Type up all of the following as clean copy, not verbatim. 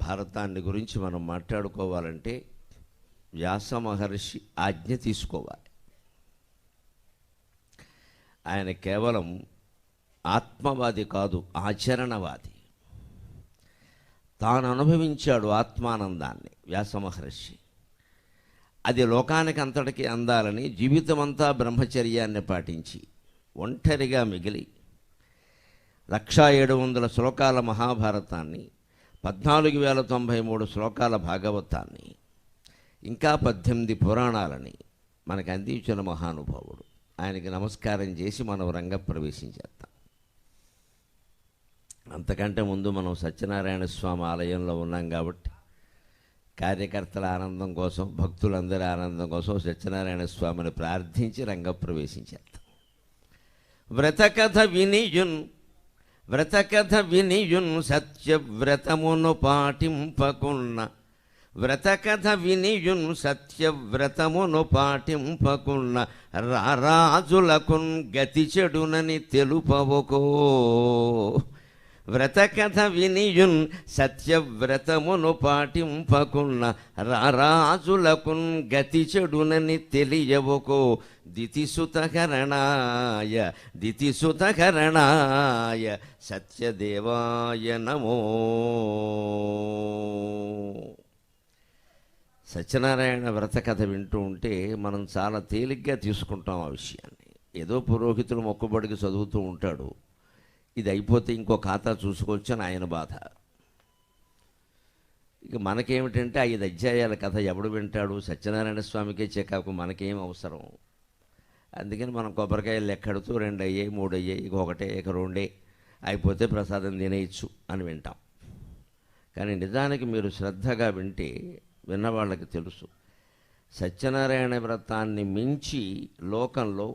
భారతాన్ని గురించి మనం మాట్లాడుకోవాలంటే వ్యాస మహర్షి ఆజ్ఞ తీసుకోవాలి. ఆయన కేవలం ఆత్మవాది కాదు, ఆచరణవాది. తాను అనుభవించాడు ఆత్మానందాన్ని వ్యాస మహర్షి. అది లోకానికి అంతటికి అందాలని జీవితమంతా బ్రహ్మచర్యాన్ని పాటించి ఒంటరిగా మిగిలి 1700 శ్లోకాల మహాభారతాన్ని, 14,093 శ్లోకాల భాగవతాన్ని, ఇంకా 18 పురాణాలని మనకు అందించిన మహానుభావుడు. ఆయనకి నమస్కారం చేసి మనం రంగప్రవేశం చేద్దాం. అంతకంటే ముందు మనం సత్యనారాయణ స్వామి ఆలయంలో ఉన్నాం కాబట్టి కార్యకర్తల ఆనందం కోసం, భక్తులందరి ఆనందం కోసం సత్యనారాయణ స్వామిని ప్రార్థించి రంగప్రవేశం చేద్దాం. వ్రతకథ వినియున్ సత్యవ్రతమును పాటింపకున్న, వ్రతకథ వినియున్ సత్యవ్రతమును పాటింపకున్న, రారాజులకున్ గతి చెడునని తెలుపవకో. వ్రతకథ వినియున్ సత్యవ్రతమును పాటింపకున్న, రారాజులకున్ గతి చెడునని తెలియవకో. దితిసుతకరణాయ సత్యదేవాయ నమో. సత్యనారాయణ వ్రతకథ వింటూ ఉంటే మనం చాలా తేలిగ్గా తీసుకుంటాం ఆ విషయాన్ని. ఏదో పురోహితులు మొక్కుబడికి చదువుతూ ఉంటాడు, ఇది అయిపోతే ఇంకో ఖాతా చూసుకోవచ్చు అని ఆయన బాధ. ఇక మనకేమిటంటే 5 అధ్యాయాల కథ ఎవడు వింటాడు? సత్యనారాయణ స్వామికే చికాకు, మనకేం అవసరం? అందుకని మనం కొబ్బరికాయలు లెక్కడుతూ 2 అయ్యాయి, 3 అయ్యాయి, ఇక 1 ఇక 2 అయిపోతే ప్రసాదం తినేయచ్చు అని వింటాం. కానీ నిజానికి మీరు శ్రద్ధగా వింటే విన్నవాళ్ళకి తెలుసు, సత్యనారాయణ వ్రతాన్ని మించి లోకంలో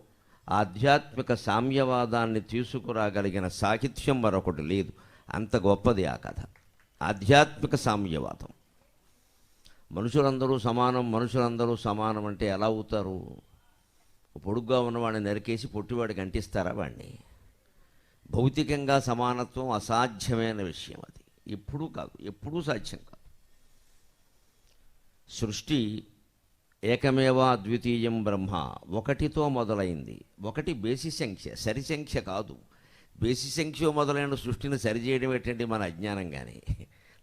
ఆధ్యాత్మిక సామ్యవాదాన్ని తీసుకురాగలిగిన సాహిత్యం మరొకటి లేదు. అంత గొప్పది ఆ కథ, ఆధ్యాత్మిక సామ్యవాదం. మనుషులందరూ సమానం అంటే ఎలా అవుతారు? పొడుగ్గా ఉన్నవాడిని నరికేసి పొట్టివాడికి అంటిస్తారా వాడిని? భౌతికంగా సమానత్వం అసాధ్యమైన విషయం. అది ఎప్పుడూ కాదు, ఎప్పుడూ సాధ్యం కాదు. సృష్టి ఏకమేవా అద్వితీయం బ్రహ్మ, 1తో మొదలైంది. 1 బేసి సంఖ్య, సరి సంఖ్య కాదు. బేసి సంఖ్య మొదలైన సృష్టిని సరిచేయడం ఏంటంటే మన అజ్ఞానం. కానీ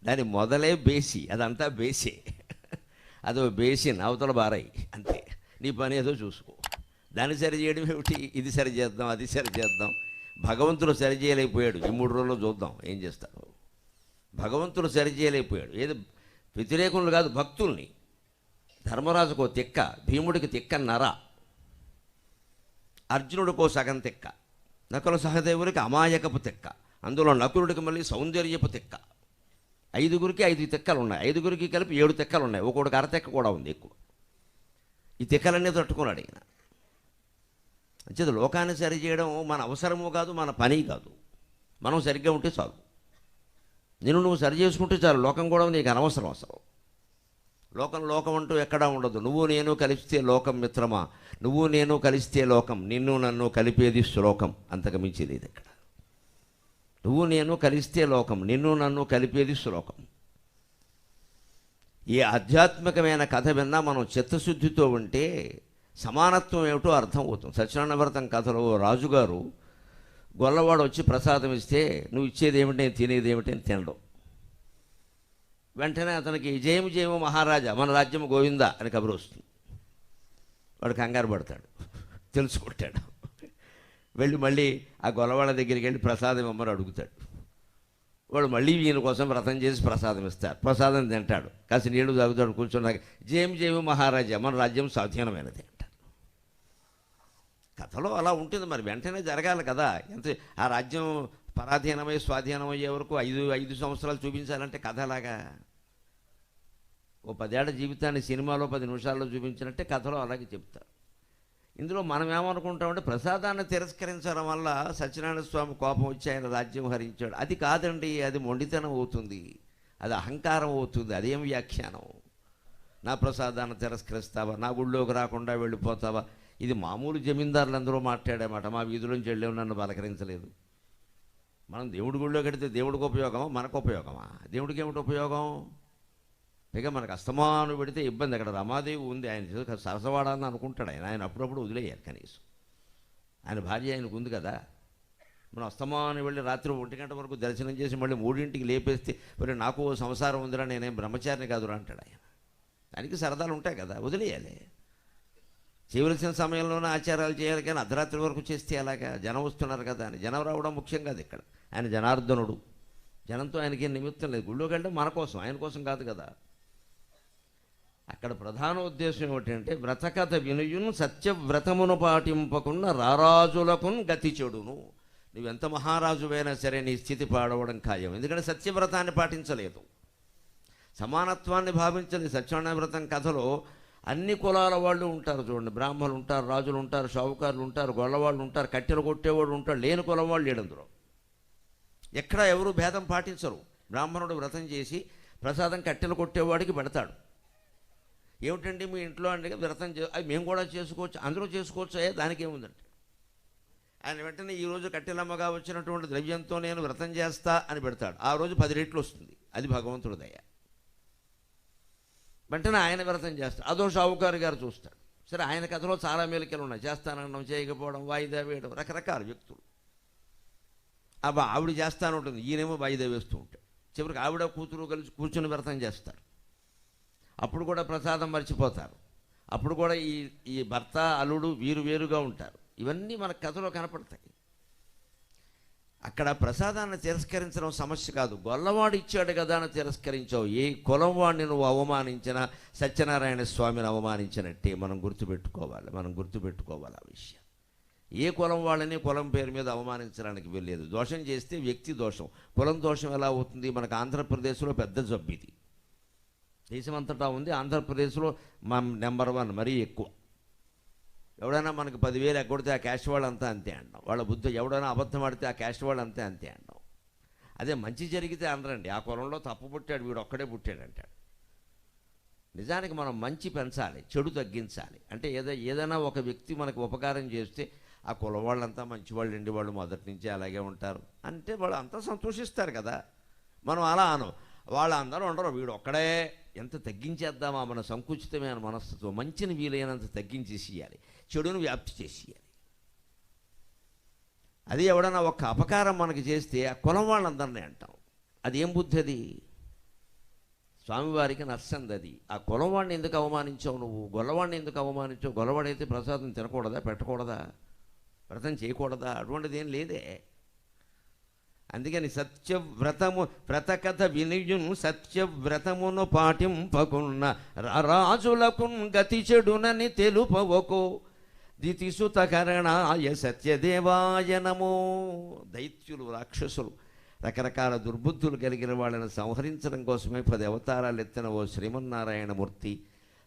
దాని మొదలే బేసి, అదంతా బేసే. అదో బేసిన్ అవతల బారాయి, అంతే. నీ పని ఏదో చూసుకో. దాన్ని సరిచేయడం ఏమిటి? ఇది సరి చేద్దాం, అది సరి చేద్దాం. భగవంతుడు సరిచేయలేకపోయాడు. ఈ 3 రోజుల్లో చూద్దాం ఏం చేస్తాడు. భగవంతుడు సరిచేయలేకపోయాడు. ఏది వ్యతిరేకులు కాదు, భక్తుల్ని. ధర్మరాజుకో తిక్క, భీముడికి తిక్కన్నర, అర్జునుడికో సగం తిక్క, నకుల సహదేవుడికి అమాయకపు తిక్క, అందులో నకులుడికి మళ్ళీ సౌందర్యపు తిక్క. 5గురికి 5 తిక్కలు ఉన్నాయి. 5గురికి కలిపి 7 తిక్కలు ఉన్నాయి. ఒక్కొక్కడికి అరతిక్క కూడా ఉంది ఎక్కువ. ఈ తిక్కలన్నీ తట్టుకున్నాడు ఈయన. అంచేది లోకాన్ని సరిచేయడం మన అవసరము కాదు, మన పని కాదు. మనం సరిగ్గా ఉంటే చాలు. నువ్వు సరి చేసుకుంటే చాలు. లోకం కూడా నీకు అనవసరం అసలు. లోకం అంటూ ఎక్కడా ఉండదు. నువ్వు నేను కలిస్తే లోకం మిత్రమా, నువ్వు నేను కలిస్తే లోకం, నిన్ను నన్ను కలిపేది శ్లోకం, అంతకు మించి లేదు ఇక్కడ. నువ్వు నేను కలిస్తే లోకం, నిన్ను నన్ను కలిపేది శ్లోకం. ఈ ఆధ్యాత్మికమైన కథ విన్నా మనం చిత్తశుద్ధితో ఉంటే సమానత్వం ఏమిటో అర్థం అవుతుంది. సత్యనారాయణ వ్రతం కథలో రాజుగారు గొల్లవాడు వచ్చి ప్రసాదం ఇస్తే నువ్వు ఇచ్చేది ఏమిటి, నేను తినేది ఏమిటి అని తినడం. వెంటనే అతనికి జయము మహారాజా, మన రాజ్యం గోవిందా అని కబురు వస్తుంది. వాడు కంగారు పడతాడు, తెలుసుకుంటాడు. వెళ్ళి మళ్ళీ ఆ గొల్లవాళ్ళ దగ్గరికి వెళ్ళి ప్రసాదం ఇమ్మని అడుగుతాడు. వాడు మళ్ళీ ఈయన కోసం వ్రతం చేసి ప్రసాదం ఇస్తారు. ప్రసాదం తింటాడు, కాసి నీళ్లు తాగుతాడు, కూర్చున్నాక జయము మహారాజా, మన రాజ్యం స్వాధీనమైనది అంటారు. కథలో అలా ఉంటుంది. మరి వెంటనే జరగాలి కదా. ఎంత ఆ రాజ్యం పరాధీనమై స్వాధీనమయ్యే వరకు 5 సంవత్సరాలు చూపించాలంటే కథ అలాగా. ఓ 10 ఏళ్ల జీవితాన్ని సినిమాలో 10 నిమిషాల్లో చూపించినట్టే కథలో అలాగే చెప్తారు. ఇందులో మనం ఏమనుకుంటామంటే ప్రసాదాన్ని తిరస్కరించడం వల్ల సత్యనారాయణ స్వామి కోపం వచ్చి ఆయన రాజ్యం హరించాడు. అది కాదండి, అది మొండితనం అవుతుంది, అది అహంకారం అవుతుంది. అదేం వ్యాఖ్యానం? నా ప్రసాదాన్ని తిరస్కరిస్తావా, నా గుళ్ళోకి రాకుండా వెళ్ళిపోతావా? ఇది మామూలు జమీందారులందరూ మాట్లాడేమాట. మా వీధిలోంచి వెళ్ళేవి నన్ను పలకరించలేదు. మనం దేవుడి గుళ్ళో కడితే దేవుడికి ఉపయోగమా, మనకు ఉపయోగమా? దేవుడికి ఏమిటి ఉపయోగం? పైగా మనకు అస్తమానం పెడితే ఇబ్బంది. అక్కడ రమాదేవి ఉంది, ఆయన సరసవాడాలని అనుకుంటాడు ఆయన అప్పుడప్పుడు వదిలేయాలి కనీసం. ఆయన భార్య ఆయనకు ఉంది కదా. మనం అస్తమానం వెళ్ళి రాత్రి 1 గంట వరకు దర్శనం చేసి మళ్ళీ 3ంటికి లేపేస్తే మరి నాకు సంసారం ఉందిరా, నేనేం బ్రహ్మచారిని కాదురా అంటాడు ఆయన. దానికి సరదాలు ఉంటాయి కదా, వదిలేయాలి. చేయవలసిన సమయంలోనే ఆచారాలు చేయాలి, కానీ అర్ధరాత్రి వరకు చేస్తే అలాగా. జనం వస్తున్నారు కదా అని. జనం రావడం ముఖ్యం కాదు ఇక్కడ. ఆయన జనార్దనుడు, జనంతో ఆయనకి నిమిత్తం లేదు. గుళ్ళోకి వెళ్ళడం మన కోసం, ఆయన కోసం కాదు కదా. అక్కడ ప్రధాన ఉద్దేశం ఏమిటంటే వ్రతకథ వినుయును సత్యవ్రతమును పాటింపకుండా రారాజులకు గతి చెడును. నువ్వెంత మహారాజువైనా సరే నీ స్థితి పాడవడం ఖాయం. ఎందుకంటే సత్యవ్రతాన్ని పాటించలేదు, సమానత్వాన్ని భావించలేదు. సత్యనారాయణ వ్రతం కథలో అన్ని కులాల వాళ్ళు ఉంటారు చూడండి. బ్రాహ్మణులు ఉంటారు, రాజులు ఉంటారు, షావుకారులు ఉంటారు, గొల్లవాళ్ళు ఉంటారు, కట్టెలు కొట్టేవాడు ఉంటాడు, లేని కులం వాళ్ళు లేడు అందులో. ఎక్కడ ఎవరు భేదం పాటించరు. బ్రాహ్మణుడు వ్రతం చేసి ప్రసాదం కట్టెలు కొట్టేవాడికి పెడతాడు. ఏమిటండి మీ ఇంట్లో అంటే వ్రతం అది మేము కూడా చేసుకోవచ్చు, అందరూ చేసుకోవచ్చు, దానికి ఏముందంటే ఆయన వెంటనే ఈరోజు కట్టెలమ్మగా వచ్చినటువంటి ద్రవ్యంతో నేను వ్రతం చేస్తా అని పెడతాడు. ఆ రోజు 10 రెట్లు వస్తుంది. అది భగవంతుడి దయ. వెంటనే ఆయన వ్రతం చేస్తాడు. అదో షావుకారు గారు చూస్తాడు. సరే, ఆయన కథలో చాలా మేలికలు ఉన్నాయి. చేస్తానడం, చేయకపోవడం, వాయిదా వేయడం, రకరకాల వ్యక్తులు. ఆవిడ చేస్తాను ఉంటుంది, ఈయనేమో వాయిదా వేస్తూ ఉంటాడు. చివరికి ఆవిడ కూతురు కలిసి కూర్చుని వ్రతం చేస్తారు. అప్పుడు కూడా ప్రసాదం మర్చిపోతారు. అప్పుడు కూడా ఈ భర్త అల్లుడు వీరు వేరుగా ఉంటారు. ఇవన్నీ మన కథలో కనపడతాయి. అక్కడ ప్రసాదాన్ని తిరస్కరించడం సమస్య కాదు. గొల్లవాడు ఇచ్చాడు కదా అని తిరస్కరించావు. ఏ కులం వాడిని నువ్వు అవమానించినా సత్యనారాయణ స్వామిని అవమానించినట్టే మనం గుర్తుపెట్టుకోవాలి ఆ విషయం. ఏ కులం వాళ్ళని కులం పేరు మీద అవమానించడానికి వెళ్ళలేదు. దోషం చేస్తే వ్యక్తి దోషం, కులం దోషం ఎలా అవుతుంది? మనకు ఆంధ్రప్రదేశ్లో పెద్ద జబ్బు ఇది. దేశమంతటా ఉంది, ఆంధ్రప్రదేశ్లో నెంబర్ 1 మరీ ఎక్కువ. ఎవడైనా మనకు 10,000 ఎగ్గొడితే ఆ క్యాస్ట్ వాళ్ళు అంతా అంతే అంటాం. వాళ్ళ బుద్ధి. ఎవడైనా అబద్ధం ఆడితే ఆ క్యాస్ట్ వాళ్ళు అంతే అంటాం. అదే మంచి జరిగితే అనరండి, ఆ కులంలో తప్పు పుట్టాడు, వీడు ఒక్కడే పుట్టాడు అంటాడు. నిజానికి మనం మంచి పెంచాలి, చెడు తగ్గించాలి. అంటే ఏదైనా ఒక వ్యక్తి మనకు ఉపకారం చేస్తే ఆ కులం వాళ్ళంతా మంచివాళ్ళు అండి, వాళ్ళు మొదటి నుంచి అలాగే ఉంటారు అంటే వాళ్ళు అంతా సంతోషిస్తారు కదా. మనం అలా అనం, వాళ్ళందరూ ఉండరు, వీడు ఒక్కడే. ఎంత తగ్గించేద్దామా మన సంకుచితమైన మనస్తత్వం. మంచిని వీలైనంత తగ్గించేసేయాలి, చెడును వ్యాప్తి చేసేయాలి. అది ఎవడన్నా ఒక అపకారం మనకి చేస్తే ఆ కులం వాళ్ళందరినీ అంటాం. అది ఏం బుద్ధి? అది స్వామివారికి నచ్చంది. అది ఆ కులం వాడిని ఎందుకు అవమానించావు నువ్వు? గొల్లవాడిని ఎందుకు అవమానించావు? గొల్లవాడైతే ప్రసాదం తినకూడదా, పెట్టకూడదా, వ్రతం చేయకూడదా? అటువంటిది ఏం లేదే. అందుకని సత్యవ్రతము వ్రతకథ వినియును సత్యవ్రతమును పాటింపకున్న రాజులకు గతి చెడునని తెలుపవకో దితిసుతకరణాయ సత్యదేవాయ నమో. దైత్యులు, రాక్షసులు, రకరకాల దుర్బుద్ధులు కలిగిన వాళ్ళని సంహరించడం కోసమే 10 అవతారాలు ఎత్తిన ఓ శ్రీమన్నారాయణమూర్తి,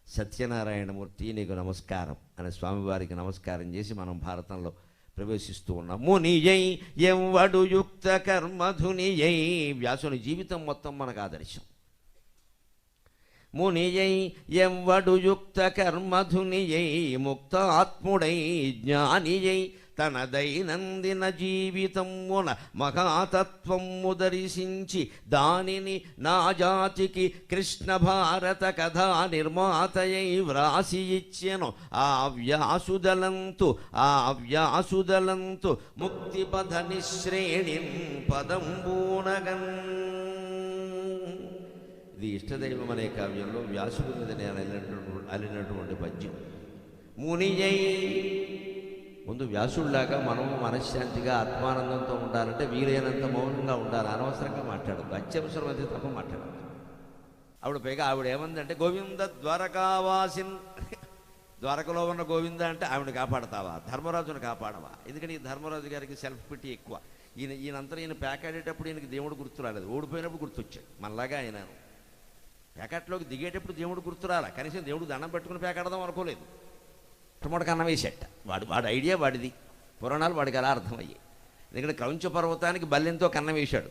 సత్యనారాయణమూర్తి, నీకు నమస్కారం అని స్వామివారికి నమస్కారం చేసి మనం భారతంలో ప్రవేశిస్తూ ఉన్నాం. మునియై ఎవ్వడు యుక్త కర్మధునియై. వ్యాసుని జీవితం మొత్తం మనకు ఆదర్శం. మునియై ఎవ్వడు యుక్త కర్మధునియై ముక్త ఆత్ముడై జ్ఞానియై తన దైనందిన జీవితమున మహాతత్వము దర్శించి దానిని నా జాతికి కృష్ణ భారత కథా నిర్మాతయై వ్రాసి ఇచ్చెను ఆ వ్యాసుదలంతు ముక్తిపథ నిశ్రేణిం పదంబూనగన్. ఇది ఇష్టదైవం అనే కావ్యంలో వ్యాసుడి మీద నేను అలినటువంటి పద్యం. మునియై, ముందు వ్యాసుడిలాగా మనము మనశ్శాంతిగా ఆత్మానందంతో ఉండాలంటే వీలైనంత మౌనంగా ఉండాలి. అనవసరంగా మాట్లాడద్దు, అత్యవసరం అయితే తప్ప మాట్లాడద్దు. పైగా ఆవిడ ఏమందంటే గోవింద ద్వారకావాసిన్, ద్వారకలో ఉన్న గోవింద అంటే ఆవిడని కాపాడతావా, ధర్మరాజుని కాపాడవా? ఎందుకంటే ఈ ధర్మరాజు గారికి సెల్ఫ్ పిటి ఎక్కువ. ఈయన ప్యాకాడేటప్పుడు ఈయనకి దేవుడు గుర్తు రాలేదు, ఓడిపోయినప్పుడు గుర్తొచ్చాడు. మనలాగా ఆయన ప్యాకెట్లోకి దిగేటప్పుడు దేవుడు గుర్తు రాలా, కనీసం దేవుడు దండం పెట్టుకుని ప్యాకెడదాం అనుకోలేదు. మొట్టమొదటి కన్నం వేసేట. వాడి ఐడియా వాడిది, పురాణాలు వాడికి అలా అర్థమయ్యాయి. ఎందుకంటే క్రౌంచ పర్వతానికి బల్లెంతో కన్నం వేశాడు.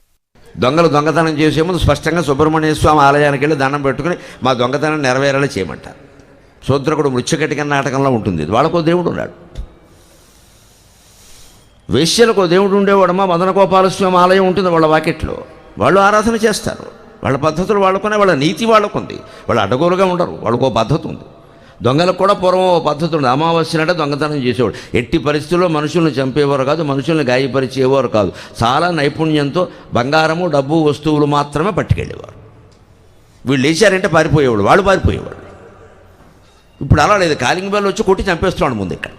దొంగలు దొంగతనం చేసే ముందు స్పష్టంగా సుబ్రహ్మణ్య స్వామి ఆలయానికి వెళ్ళి దండం పెట్టుకుని మా దొంగతనం నెరవేరేలా చేయమంటారు. శూద్రకుడు మృత్యుకటిక నాటకంలో ఉంటుంది. వాళ్ళకో దేవుడు ఉన్నాడు. వేశ్యలకు దేవుడు ఉండేవాడమ్మా. మదన గోపాలస్వామి ఆలయం ఉంటుంది వాళ్ళ వాకిట్లో, వాళ్ళు ఆరాధన చేస్తారు. వాళ్ళ పద్ధతులు వాళ్ళకున్నాయి, వాళ్ళ నీతి వాళ్ళకుంది. వాళ్ళు అడ్డగోలుగా ఉండరు, వాళ్ళకు పద్ధతి ఉంది. దొంగలకు కూడా పూర్వం పద్ధతి ఉంది. అమావాస్య నాడే దొంగతనం చేసేవాడు. ఎట్టి పరిస్థితుల్లో మనుషుల్ని చంపేవారు కాదు, మనుషుల్ని గాయపరిచేవారు కాదు. చాలా నైపుణ్యంతో బంగారము, డబ్బు, వస్తువులు మాత్రమే పట్టుకెళ్ళేవారు. వీళ్ళు లేచారంటే పారిపోయేవాడు, వాళ్ళు పారిపోయేవాడు. ఇప్పుడు అలా లేదు. కాలింగ్ బెల్ వచ్చి కొట్టి చంపేస్తున్నాడు ముందు. ఇక్కడ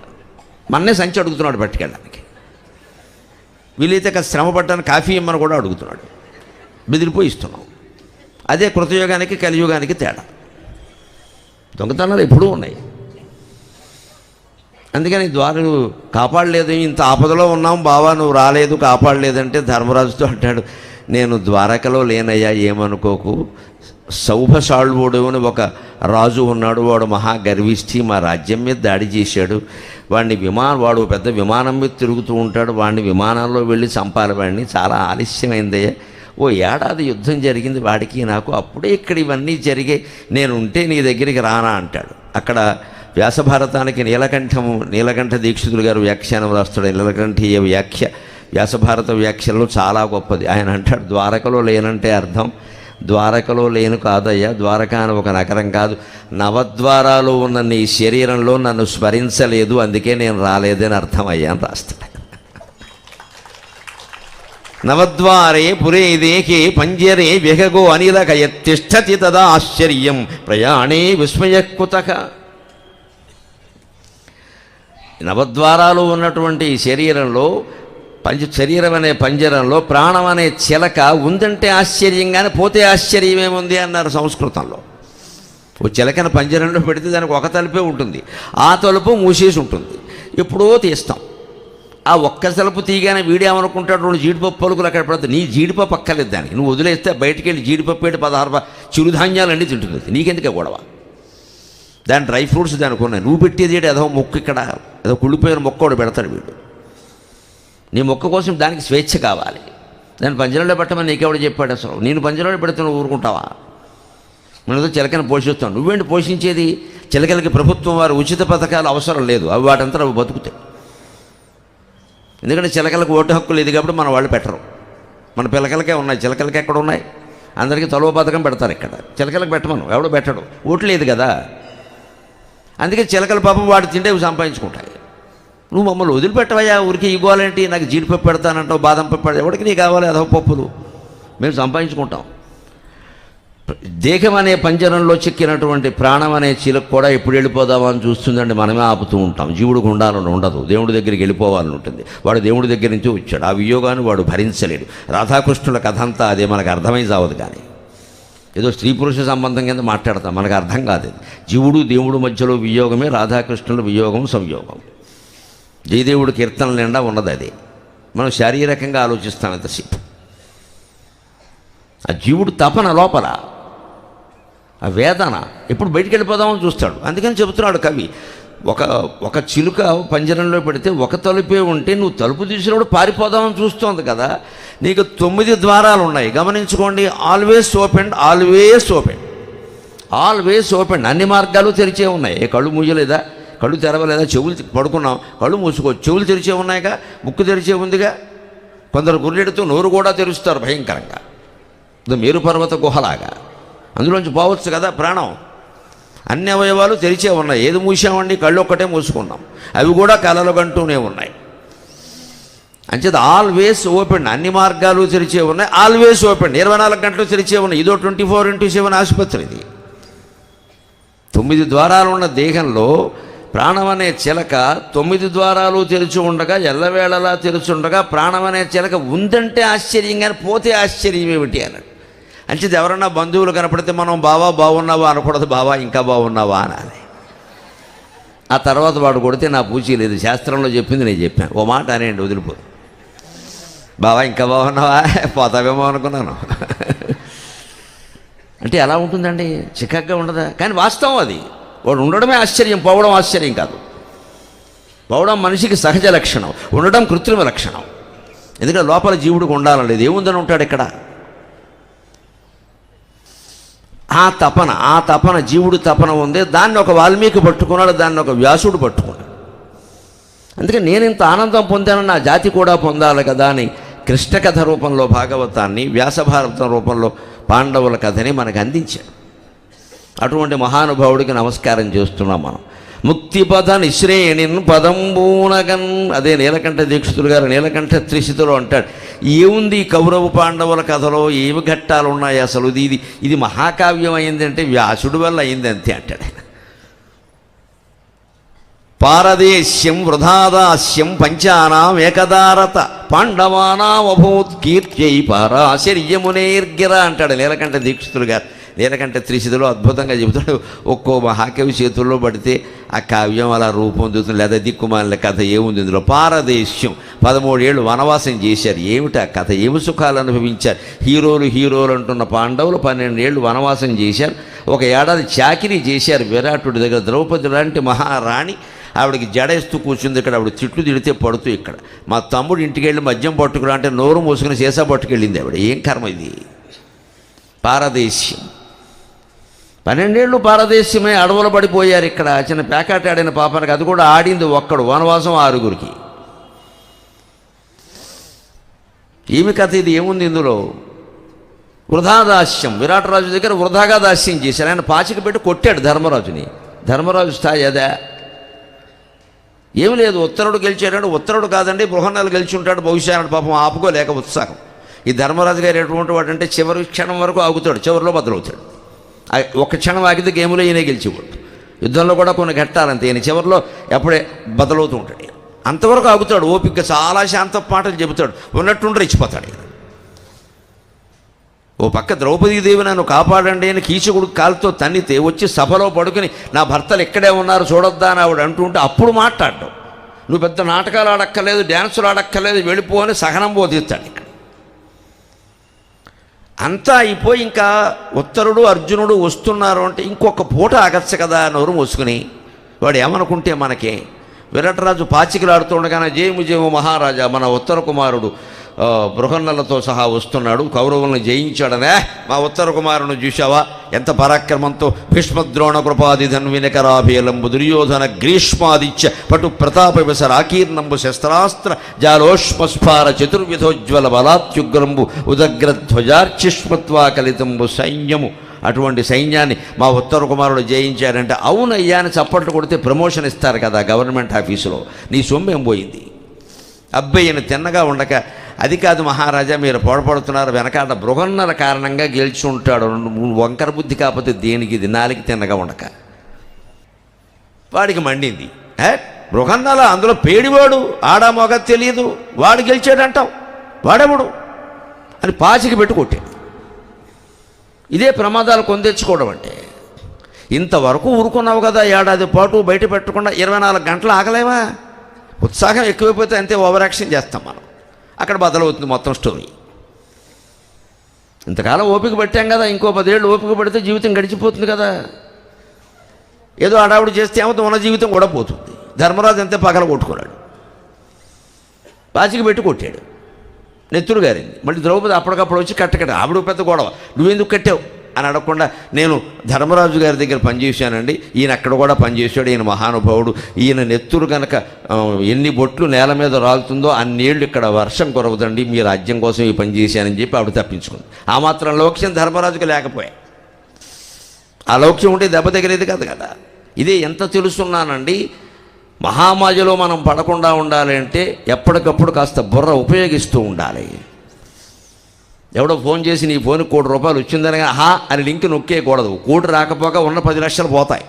మన్నే సంచి అడుగుతున్నాడు పట్టుకెళ్ళడానికి. వీలైతే శ్రమ పడ్డానికి కాఫీ ఇమ్మని కూడా అడుగుతున్నాడు. బెదిరిపోయి ఇస్తున్నాం. అదే కృతయుగానికి కలియుగానికి తేడా. దొంగతనాలు ఎప్పుడూ ఉన్నాయి. అందుకని ద్వారాలు కాపాడలేదు. ఇంత ఆపదలో ఉన్నాం బావా, నువ్వు రాలేదు, కాపాడలేదంటే ధర్మరాజుతో అంటాడు, నేను ద్వారకలో లేనయ్యా, ఏమనుకోకు. సౌభసాళువుడు అని ఒక రాజు ఉన్నాడు, వాడు మహాగర్విష్ఠి, మా రాజ్యం మీద దాడి చేశాడు. వాడు పెద్ద విమానం మీద తిరుగుతూ ఉంటాడు, వాడిని విమానంలో వెళ్ళి చంపాలి. వాడిని చాలా ఆలస్యమైందయ్యా, ఓ ఏడాది యుద్ధం జరిగింది వాడికి నాకు, అప్పుడే ఇక్కడ ఇవన్నీ జరిగాయి, నేను ఉంటే నీ దగ్గరికి రానా అంటాడు. అక్కడ వ్యాసభారతానికి నీలకంఠ దీక్షితులు గారు వ్యాఖ్యానం రాస్తాడు. నీలకంఠీయ వ్యాఖ్య వ్యాసభారత వ్యాఖ్యలో చాలా గొప్పది. ఆయన అంటాడు, ద్వారకలో లేనంటే అర్థం ద్వారకలో లేను కాదయ్యా, ద్వారక అని ఒక నగరం కాదు, నవద్వారాలు ఉన్న నీ శరీరంలో నన్ను స్మరించలేదు, అందుకే నేను రాలేదని అర్థమయ్యా అని రాస్తాడు. నవద్వారే పురే దేహే పంజరే విహగో అనిలక యత్తిష్టతి తదా ఆశ్చర్యం ప్రయాణే విస్మయకుతః. నవద్వారాలు ఉన్నటువంటి శరీరంలో శరీరం అనే పంజరంలో ప్రాణం అనే చిలక ఉందంటే ఆశ్చర్యంగానే, పోతే ఆశ్చర్యమేముంది అన్నారు సంస్కృతంలో. ఓ చిలకన పంజరంలో పెడితే దానికి ఒక తలుపే ఉంటుంది, ఆ తలుపు మూసేసి ఉంటుంది, ఎప్పుడో తీస్తాం. ఆ ఒక్క తలుపు తీగానే వీడేమనుకుంటాడు, 2 జీడిపప్పు పలుకులు అక్కడ పడుతుంది. నీ జీడిపప్పు అక్కర్లేదు దానికి, నువ్వు వదిలేస్తే బయటికి వెళ్ళి జీడిపప్పు పెట్టి 16 చిరుధాన్యాలన్నీ తింటుంది. నీకెందుకే గొడవ? దాని డ్రై ఫ్రూట్స్ దానికి ఉన్నాయి, నువ్వు పెట్టేది ఏదో మొక్క, ఇక్కడ ఏదో కుళ్ళిపోయిన మొక్క కూడా పెడతాడు వీడు. నీ మొక్క కోసం దానికి స్వేచ్ఛ కావాలి. దాన్ని పంజరంలో పెట్టమని నీకెవడు చెప్పాడు? అసలు నేను పంజరంలో పెడితే నువ్వు ఊరుకుంటావా? మనతో చిలకను పోషిస్తాం. నువ్వేంటి పోషించేది? చిలకలకి ప్రభుత్వం వారు ఉచిత పథకాలు అవసరం లేదు, అవి వాటంతా అవి బతుకుతాయి. ఎందుకంటే చిలకలకు ఓటు హక్కు లేదు కాబట్టి మన వాళ్ళు పెట్టరు. మన పిల్లకలకే ఉన్నాయి, చిలకలకి ఎక్కడ ఉన్నాయి? అందరికీ తలో పథకం పెడతారు. ఇక్కడ చిలకలకు పెట్టమను, ఎవడో పెట్టడు, ఓటు లేదు కదా. అందుకే చిలకల పాపం వాడు తిండేవి సంపాదించుకుంటాయి. నువ్వు మమ్మల్ని వదిలిపెట్టవయ్యా, ఊరికి ఇవ్వాలేంటి? నాకు జీడిపప్పు పెడతానంటావు, బాదం పప్పు పెడతా, ఎవరికి నీకు కావాలి? అదవ పప్పులు మేము సంపాదించుకుంటాం. దేహం అనే పంజరంలో చిక్కినటువంటి ప్రాణం అనే చిలకు కూడా ఎప్పుడు వెళ్ళిపోదామని చూస్తుందండి, మనమే ఆపుతూ ఉంటాం. జీవుడికి ఉండాలని ఉండదు, దేవుడి దగ్గరికి వెళ్ళిపోవాలని ఉంటుంది. వాడు దేవుడి దగ్గర నుంచి వచ్చాడు, ఆ వియోగాన్ని వాడు భరించలేడు. రాధాకృష్ణుల కథ అంతా అదే, మనకు అర్థమై చావదు. కానీ ఏదో స్త్రీ పురుష సంబంధం కింద మాట్లాడతాం, మనకు అర్థం కాదు. జీవుడు దేవుడు మధ్యలో వియోగమే రాధాకృష్ణుల వియోగం, సంయోగం. జయదేవుడి కీర్తనల నిండా ఉన్నది అది. మనం శారీరకంగా ఆలోచిస్తాం ఎంతసేపు. ఆ జీవుడు తపన లోపల, ఆ వేదన ఎప్పుడు బయటికి వెళ్ళిపోదామని చూస్తాడు. అందుకని చెబుతున్నాడు కవి, ఒక చిలుక పంజరంలో పెడితే ఒక తలుపే ఉంటే నువ్వు తలుపు తీసినప్పుడు పారిపోదామని చూస్తోంది కదా. నీకు 9 ద్వారాలు ఉన్నాయి, గమనించుకోండి. Always open, always open, always open. అన్ని మార్గాలు తెరిచే ఉన్నాయి. కళ్ళు మూయలేదా? కళ్ళు తెరవలేదా? చెవులు పడుకున్నాం, కళ్ళు మూసుకోవచ్చు. చెవులు తెరిచే ఉన్నాయిగా, ముక్కు తెరిచే ఉందిగా. కొందరు గుర్రెడుతూ నోరు కూడా తెరుస్తారు భయంకరంగా, మేరు పర్వత గుహలాగా. అందులోంచి పోవచ్చు కదా ప్రాణం. అన్ని అవయవాలు తెరిచే ఉన్నాయి. ఏది మూసామండి? కళ్ళు ఒక్కటే మూసుకున్నాం, అవి కూడా కలలు కంటూనే ఉన్నాయి. అంచేది ఆల్వేస్ ఓపెన్, అన్ని మార్గాలు తెరిచే ఉన్నాయి. ఆల్వేస్ ఓపెన్, 24 గంటలు తెరిచే ఉన్నాయి. ఇదో 24/7 ఆసుపత్రి ఇది. 9 ద్వారాలు ఉన్న దేహంలో ప్రాణం అనే చిలక 9 ద్వారాలు తెరిచి ఉండగా, ఎల్లవేళలా తెరుచుండగా ప్రాణం అనే చిలక ఉందంటే ఆశ్చర్యంగానే, పోతే ఆశ్చర్యం ఏమిటి అన్నాడు. అంచేది ఎవరన్నా బంధువులు కనపడితే మనం బావా బాగున్నావా అనకూడదు, బావా ఇంకా బాగున్నావా అనాలి. ఆ తర్వాత వాడు కొడితే నా పూచి లేదు, శాస్త్రంలో చెప్పింది నేను చెప్పాను. ఓ మాట అనేయండి, వదిలిపో. బావా ఇంకా బాగున్నావా, పోతావేమో అనుకున్నాను అంటే ఎలా ఉంటుందండి? చిక్కగా ఉండదా? కానీ వాస్తవం అది. వాడు ఉండడమే ఆశ్చర్యం, పోవడం ఆశ్చర్యం కాదు. పోవడం మనిషికి సహజ లక్షణం, ఉండడం కృత్రిమ లక్షణం. ఎందుకంటే లోపల జీవుడికి ఉండాలని లేదు. ఏముందని ఉంటాడు ఇక్కడ? ఆ తపన జీవుడు తపన ఉంది. దాన్ని ఒక వాల్మీకి పట్టుకున్నాడు, దాన్ని ఒక వ్యాసుడు పట్టుకున్నాడు. అందుకే నేను ఇంత ఆనందం పొందాను, నా జాతి కూడా పొందాలి కదా అని కృష్ణ కథ రూపంలో భాగవతాన్ని, వ్యాసభారతం రూపంలో పాండవుల కథని మనకు అందించాడు. అటువంటి మహానుభావుడికి నమస్కారం చేస్తున్నాం మనం. ముక్తిపథ నిశ్రేణిన్ పదంబూనగన్, అదే నీలకంఠ దీక్షితులు గారు నీలకంఠ త్రిశితులు అంటాడు. ఏముంది కౌరవ పాండవుల కథలో, ఏమి ఘట్టాలు ఉన్నాయి అసలు, ఇది మహాకావ్యం అయిందంటే వ్యాసుడి వల్ల అయింది అంతే అంటాడు. పారదేశ్యం వృధాదాస్యం పంచానాం ఏకదారత పాండవానామభూత్ కీర్త్యై పారాశర్యమునేర్గిర అంటాడు నీలకంఠ దీక్షితులు గారు. నీలకంఠ త్రిశితులు అద్భుతంగా చెబుతాడు. ఒక్కో మహాకవి చేతుల్లో పడితే ఆ కావ్యం అలా రూపొందుతుంది. లేదా దిక్కుమాలిన కథ ఏముంది ఇందులో. పారదేశ్యం 13 ఏళ్ళు వనవాసం చేశారు. ఏమిటి ఆ కథ, ఏమి సుఖాలు అనుభవించారు. హీరోలు అంటున్న పాండవులు 12 ఏళ్ళు వనవాసం చేశారు. 1 ఏడాది చాకిరీ చేశారు విరాటుడి దగ్గర. ద్రౌపది లాంటి మహారాణి ఆవిడకి జడేస్తూ కూర్చుంది ఇక్కడ. ఆవిడ తిట్లు తిడితే పడుతూ ఇక్కడ. మా తమ్ముడు ఇంటికి వెళ్ళి మద్యం పట్టుకురా అంటే నోరు మూసుకుని సీసా పట్టుకెళ్ళింది ఆవిడ. ఏం కర్మ ఇది. పారదేశ్యం 12 ఏళ్ళు పారదేశ్యమే. అడవులు పడిపోయారు ఇక్కడ. చిన్న పేకాట ఆడిన పాపానికి అది కూడా ఆడింది ఒక్కడు. వనవాసం 6గురికి. ఏమి కథ ఇది, ఏముంది ఇందులో. వృధాదాస్యం, విరాటరాజు దగ్గర వృధాగా దాస్యం చేశారు. ఆయన పాచిక పెట్టి కొట్టాడు ధర్మరాజుని. ధర్మరాజు స్థాయి అదా? ఏమి లేదు, ఉత్తరుడు గెలిచాడు. ఉత్తరుడు కాదండి, బృహన్నలు గెలిచి ఉంటాడు బహుశా. పాపం ఆపుకోలేక ఉత్సాహం. ఈ ధర్మరాజు గారు ఎటువంటి వాడు అంటే చివరి క్షణం వరకు ఆగుతాడు, చివరిలో బదులవుతాడు. ఒక క్షణం ఆగితే గేములో ఈయనే గెలిచేవాడు. యుద్ధంలో కూడా కొన్ని ఘట్టాలంతే. ఈయన చివరిలో ఎప్పుడే బదులవుతూ ఉంటాడు. అంతవరకు ఆగుతాడు ఓపికగా, చాలా శాంత మాటలు చెబుతాడు, ఉన్నట్టుండి రెచ్చిపోతాడు. ఓ పక్క ద్రౌపదీదేవి నన్ను కాపాడండి అని కీచకుడు కాలుతో తన్నితే వచ్చి సభలో పడుకుని నా భర్తలు ఇక్కడే ఉన్నారు చూడొద్దా అని ఆవిడ అంటుంటే అప్పుడు మాట్లాడడం. నువ్వు పెద్ద నాటకాలు ఆడక్కర్లేదు, డ్యాన్సులు ఆడక్కర్లేదు, వెళ్ళిపో అని సహనం బోధిస్తాడు. ఇక్కడ అంతా అయిపోయి ఇంకా ఉత్తరుడు అర్జునుడు వస్తున్నారు అంటే ఇంకొక పూట ఆగచ్చు కదా నోరు మూసుకుని. వాడు ఏమనుకుంటే మనకే. విరాటరాజు పాచికలాడుతూ ఉండగానే జయము మహారాజా, మన ఉత్తర కుమారుడు బృహన్నలతో సహా వస్తున్నాడు, కౌరవులను జయించాడనే. మా ఉత్తర కుమారుని చూశావా ఎంత పరాక్రమంతో. భీష్మద్రోణ కృపాది ధన్వినకరాభేలంబు దుర్యోధన గ్రీష్మాదిత్య పటు ప్రతాప విసరాకీర్ణంబు శస్త్రాస్త్ర జాలోష్మస్ఫార చతుర్విధోజ్వల బలాత్యుగ్రంబు ఉదగ్రధ్వజార్చిష్మత్వా కలితంబు సైన్యము. అటువంటి సైన్యాన్ని మా ఉత్తర కుమారుడు జయించాడంటే అవునయ్యా అని చప్పట్లు కొడితే ప్రమోషన్ ఇస్తారు కదా గవర్నమెంట్ ఆఫీసులో. నీ సొమ్మేం పోయింది. అబ్బాయిని తిన్నగా ఉండక అది కాదు మహారాజా మీరు పొడపడుతున్నారు, వెనకాల బృహన్నల కారణంగా గెలిచి ఉంటాడు. వంకర బుద్ధి కాకపోతే దేనికి ఇది, నాలికి తిన్నగా ఉండక. వాడికి మండింది. బృహన్నల అందులో పేడివాడు, ఆడా మొగ తెలియదు, వాడు గెలిచాడంటావు, వాడెవడు అని పాచికి పెట్టి కొట్టాడు. ఇదే ప్రమాదాలు కొందెచ్చుకోవడం అంటే. ఇంతవరకు ఊరుకున్నావు కదా ఏడాది పాటు, బయట పెట్టకుండా 24 గంటలు ఆగలేవా? ఉత్సాహం ఎక్కువైపోతే అంతే ఓవర్ యాక్షన్ చేస్తాం మనం. అక్కడ బదలవుతుంది మొత్తం స్టోరీ. ఇంతకాలం ఓపిక పట్టాం కదా, ఇంకో 10 ఏళ్ళు ఓపిక పడితే జీవితం గడిచిపోతుంది కదా. ఏదో అడావుడు చేస్తే ఏమవుతుంది, ఉన్న జీవితం కూడా పోతుంది. ధర్మరాజు అంతే పగల కొట్టుకున్నాడు, పాచికి పెట్టి కొట్టాడు, నెత్తురు గారింది. మళ్ళీ ద్రౌపది అప్పటికప్పుడు వచ్చి కట్టకట్ట. ఆవిడ పెద్ద గొడవ, నువ్వెందుకు కట్టావు అని అడగకుండా నేను ధర్మరాజు గారి దగ్గర పనిచేశానండి, ఈయన అక్కడ కూడా పనిచేశాడు, ఈయన మహానుభావుడు, ఈయన నెత్తురు కనుక ఎన్ని బొట్లు నేల మీద రాలుతుందో అన్నేళ్ళు ఇక్కడ వర్షం కురవదండి, మీ రాజ్యం కోసం ఈ పని చేశానని చెప్పి ఆవిడ తప్పించుకుంది. ఆ మాత్రం లౌక్యం ధర్మరాజుకి లేకపోయా. ఆ లౌక్యం ఉంటే దెబ్బ తగిలేది కాదు కదా. ఇదే ఎంత తెలుసున్నానండి. మహామాజలో మనం పడకుండా ఉండాలి అంటే ఎప్పటికప్పుడు కాస్త బుర్ర ఉపయోగిస్తూ ఉండాలి. ఎవడో ఫోన్ చేసి నీ ఫోన్కి ₹1 వచ్చిందనగా హా అని లింక్ నొక్కేయకూడదు. కోటి రాకపోగా ఉన్న 10 లక్షలు పోతాయి.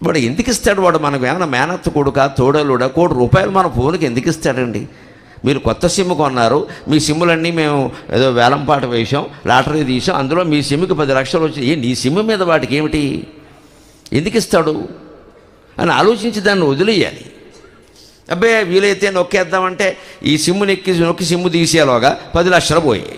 వాడు ఎందుకు ఇస్తాడు? వాడు మనకు ఏమైనా మేనత్త కొడుకా తోడలుడా? ₹1 మన ఫోన్కి ఎందుకు ఇస్తాడండి? మీరు కొత్త సిమ్ కొన్నారు, మీ సిమ్ములన్నీ మేము ఏదో వేలంపాట వేసాం, లాటరీ తీసాం, అందులో మీ సిమ్కి 10 లక్షలు వచ్చి నీ సిమ్ మీద వాటికి ఏమిటి, ఎందుకు ఇస్తాడు అని ఆలోచించి దాన్ని వదిలేయాలి. అబ్బాయి వీలైతే నొక్కేద్దామంటే ఈ సిమ్ము నొక్కి సిమ్ము తీసేలోగా 10 లక్షలు పోయాయి.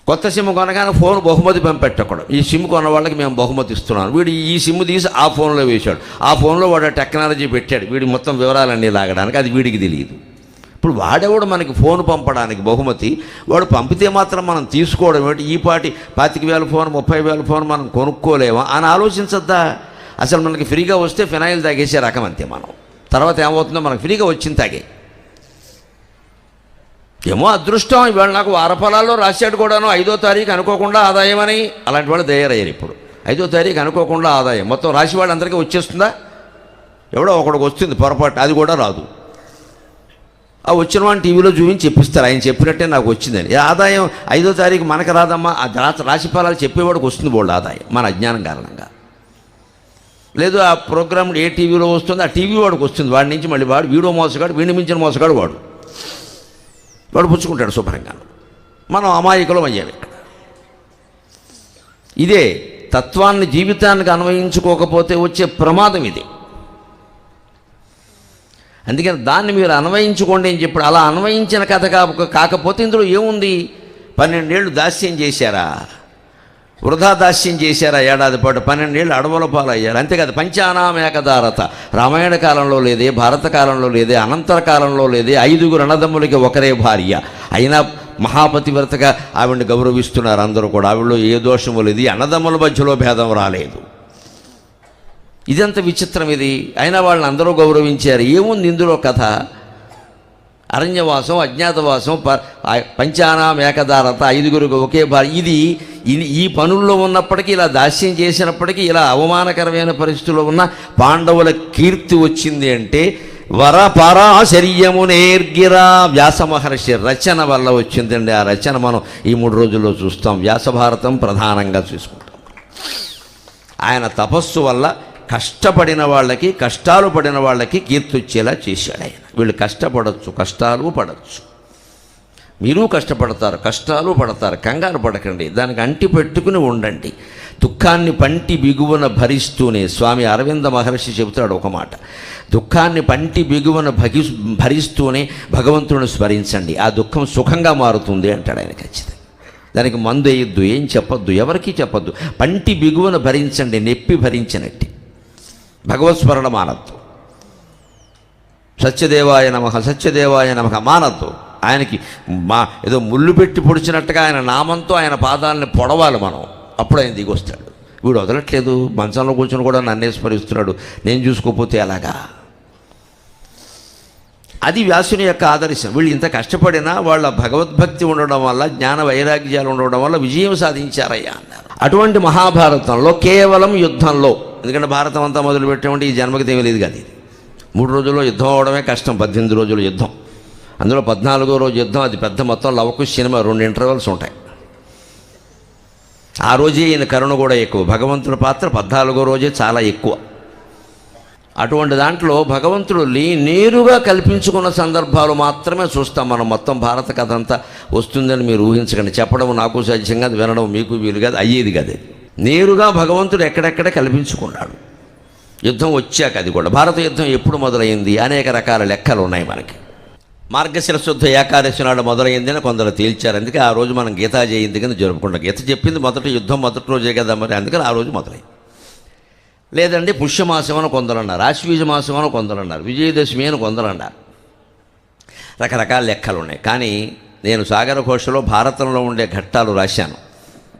కొత్త సిమ్ కొనగానే ఫోన్ బహుమతి పంపెట్టకూడదు. ఈ సిమ్ కొన్న వాళ్ళకి మేము బహుమతి ఇస్తున్నాను. వీడు ఈ సిమ్ తీసి ఆ ఫోన్లో వేశాడు, ఆ ఫోన్లో వాడు టెక్నాలజీ పెట్టాడు, వీడి మొత్తం వివరాలన్నీ లాగడానికి. అది వీడికి తెలియదు. ఇప్పుడు వాడేవాడు మనకి ఫోన్ పంపడానికి బహుమతి, వాడు పంపితే మాత్రం మనం తీసుకోవడం ఏంటి? ఈ పాటి 25,000 ఫోన్ 30,000 ఫోన్ మనం కొనుక్కోలేమా అని ఆలోచించద్దా? అసలు మనకి ఫ్రీగా వస్తే ఫినాయిల్ తాగేసే రకం అంతే మనం. తర్వాత ఏమవుతుందో మనకు ఫ్రీగా వచ్చింది తాగే. ఏమో అదృష్టం, ఇవాళ నాకు వారఫలాల్లో రాశాడు కూడాను 5వ తారీఖు అనుకోకుండా ఆదాయం అని. అలాంటి వాళ్ళు తయారయ్యారు ఇప్పుడు. 5వ తారీఖు అనుకోకుండా ఆదాయం మొత్తం రాశి వాళ్ళందరికీ వచ్చేస్తుందా? ఎవడో ఒకడికి వస్తుంది పొరపాటు, అది కూడా రాదు. ఆ వచ్చిన వాడిని టీవీలో చూపించి చెప్పిస్తారు, ఆయన చెప్పినట్టే నాకు వచ్చిందని. ఆదాయం 5వ తారీఖు మనకు రాదమ్మా, ఆ రాశి ఫలాలు చెప్పేవాడికి వస్తుంది బోల్డ్ ఆదాయం, మన అజ్ఞానం కారణంగా. లేదు ఆ ప్రోగ్రామ్ ఏ టీవీలో వస్తుందో ఆ టీవీ వాడికి వస్తుంది, వాడి నుంచి మళ్ళీ వాడు వీడో మోసగాడు, వీడిని మించిన మోసగాడు వాడు పుచ్చుకుంటాడు శుభ్రంగా. మనం అమాయకులం అయ్యాము ఇక్కడ. ఇదే తత్వాన్ని జీవితానికి అన్వయించుకోకపోతే వచ్చే ప్రమాదం ఇది. అందుకని దాన్ని మీరు అన్వయించుకోండి అని చెప్పాడు. అలా అన్వయించిన కథ కాకపోతే ఇందులో ఏముంది? 12 ఏళ్ళు దాస్యం చేశారా, వృధా దాస్యం చేశారా, ఏడాది పాటు 12 ఏళ్ళు అడవుల పాలు అయ్యారు, అంతేకాదు. పంచానాం ఏకదారత రామాయణ కాలంలో లేదే, భారత కాలంలో లేదే, అనంతర కాలంలో లేదే. 5 అన్నదమ్ములకి ఒకరే భార్య అయినా మహాపతివ్రతగా ఆవిడని గౌరవిస్తున్నారు అందరూ కూడా. ఆవిడలో ఏ దోషము లేదు, అన్నదమ్ముల మధ్యలో భేదం రాలేదు. ఇదంత విచిత్రం ఇది. అయినా వాళ్ళని అందరూ గౌరవించారు. ఏముంది ఇందులో కథ? అరణ్యవాసం, అజ్ఞాతవాసం, పంచానాం ఏకదారత, 5 ఒకే భార్య. ఇది ఈ పనుల్లో ఉన్నప్పటికీ, ఇలా దాస్యం చేసినప్పటికీ, ఇలా అవమానకరమైన పరిస్థితుల్లో ఉన్న పాండవుల కీర్తి వచ్చింది అంటే వరపరాశర్యము నేర్గిరా వ్యాస మహర్షి రచన వల్ల వచ్చిందండి. ఆ రచన మనం ఈ 3 రోజుల్లో చూస్తాం. వ్యాసభారతం ప్రధానంగా చూసుకుంటాం. ఆయన తపస్సు వల్ల కష్టపడిన వాళ్ళకి, కష్టాలు పడిన వాళ్ళకి కీర్తి వచ్చేలా చేశాడు ఆయన. వీళ్ళు కష్టపడవచ్చు, కష్టాలు పడవచ్చు. మీరు కష్టపడతారు, కష్టాలు పడతారు, కంగారు పడకండి, దానికి అంటి పెట్టుకుని ఉండండి. దుఃఖాన్ని పంటి బిగువన భరిస్తూనే, స్వామి అరవింద మహర్షి చెబుతాడు ఒక మాట, దుఃఖాన్ని పంటి బిగువన భరిస్తూనే భగవంతుని స్మరించండి, ఆ దుఃఖం సుఖంగా మారుతుంది అంటాడు ఆయన. ఖచ్చితంగా దానికి మందు వేయొద్దు, ఏం చెప్పొద్దు, ఎవరికీ చెప్పొద్దు. పంటి బిగువన భరించండి, నెప్పి భరించినట్టు. భగవత్స్మరణ మానద్దు. సత్యదేవాయ నమః, సత్యదేవాయ నమః మానద్దు. ఆయనకి ఏదో ముళ్ళు పెట్టి పొడిచినట్టుగా ఆయన నామంతో ఆయన పాదాలని పొడవాలి మనం, అప్పుడు ఆయన దిగొస్తాడు. వీడు వదలట్లేదు, మంచంలో కూర్చొని కూడా నన్నే స్మరిస్తున్నాడు, నేను చూసుకోకపోతే ఎలాగా? అది వ్యాసుని యొక్క ఆదర్శం. వీళ్ళు ఇంత కష్టపడినా వాళ్ళ భగవద్భక్తి ఉండడం వల్ల, జ్ఞాన వైరాగ్యాలు ఉండడం వల్ల విజయం సాధించారయ్యా అన్నారు. అటువంటి మహాభారతంలో కేవలం యుద్ధంలో, ఎందుకంటే భారతం అంతా మొదలుపెట్టామంటే ఈ జన్మకి తెలియదు కదా, ఇది 3 రోజుల్లో యుద్ధం అవడమే కష్టం. 18 రోజుల యుద్ధం, అందులో 14వ రోజు యుద్ధం, అది పెద్ద మొత్తం లవకుశ సినిమా, 2 ఇంటర్వెల్స్ ఉంటాయి. ఆ రోజే ఈయన కరుణ కూడా ఎక్కువ. భగవంతుడి పాత్ర 14వ రోజే చాలా ఎక్కువ. అటువంటి దాంట్లో భగవంతుడు నేరుగా కల్పించుకున్న సందర్భాలు మాత్రమే చూస్తాం మనం. మొత్తం భారత కథ అంతా వస్తుందని మీరు ఊహించకండి. చెప్పడం నాకు సహజంగా, వినడం మీకు వీలు కాదు, అయ్యేది కాదు. నేరుగా భగవంతుడు ఎక్కడెక్కడ కల్పించుకున్నాడు. యుద్ధం వచ్చాక, అది కూడా భారత యుద్ధం ఎప్పుడు మొదలైంది, అనేక రకాల లెక్కలు ఉన్నాయి మనకి. మార్గశిర శుద్ధ ఏకాదశి నాడు మొదలైందని కొందరు తేల్చారు. అందుకే ఆ రోజు మనం గీతా జయంతి కింద జరుపుకుంటాం. గీత చెప్పింది మొదటి యుద్ధం మొదటి రోజే కదా మరి, అందుకని ఆ రోజు మొదలైంది. లేదండి పుష్యమాసం అని కొందరు అన్నారు, ఆశ్వీజ మాసం అని కొందరు అన్నారు, విజయదశమి అని కొందరు అన్నారు. రకరకాల లెక్కలు ఉన్నాయి. కానీ నేను సాగర ఘోషలో భారతంలో ఉండే ఘట్టాలు రాశాను.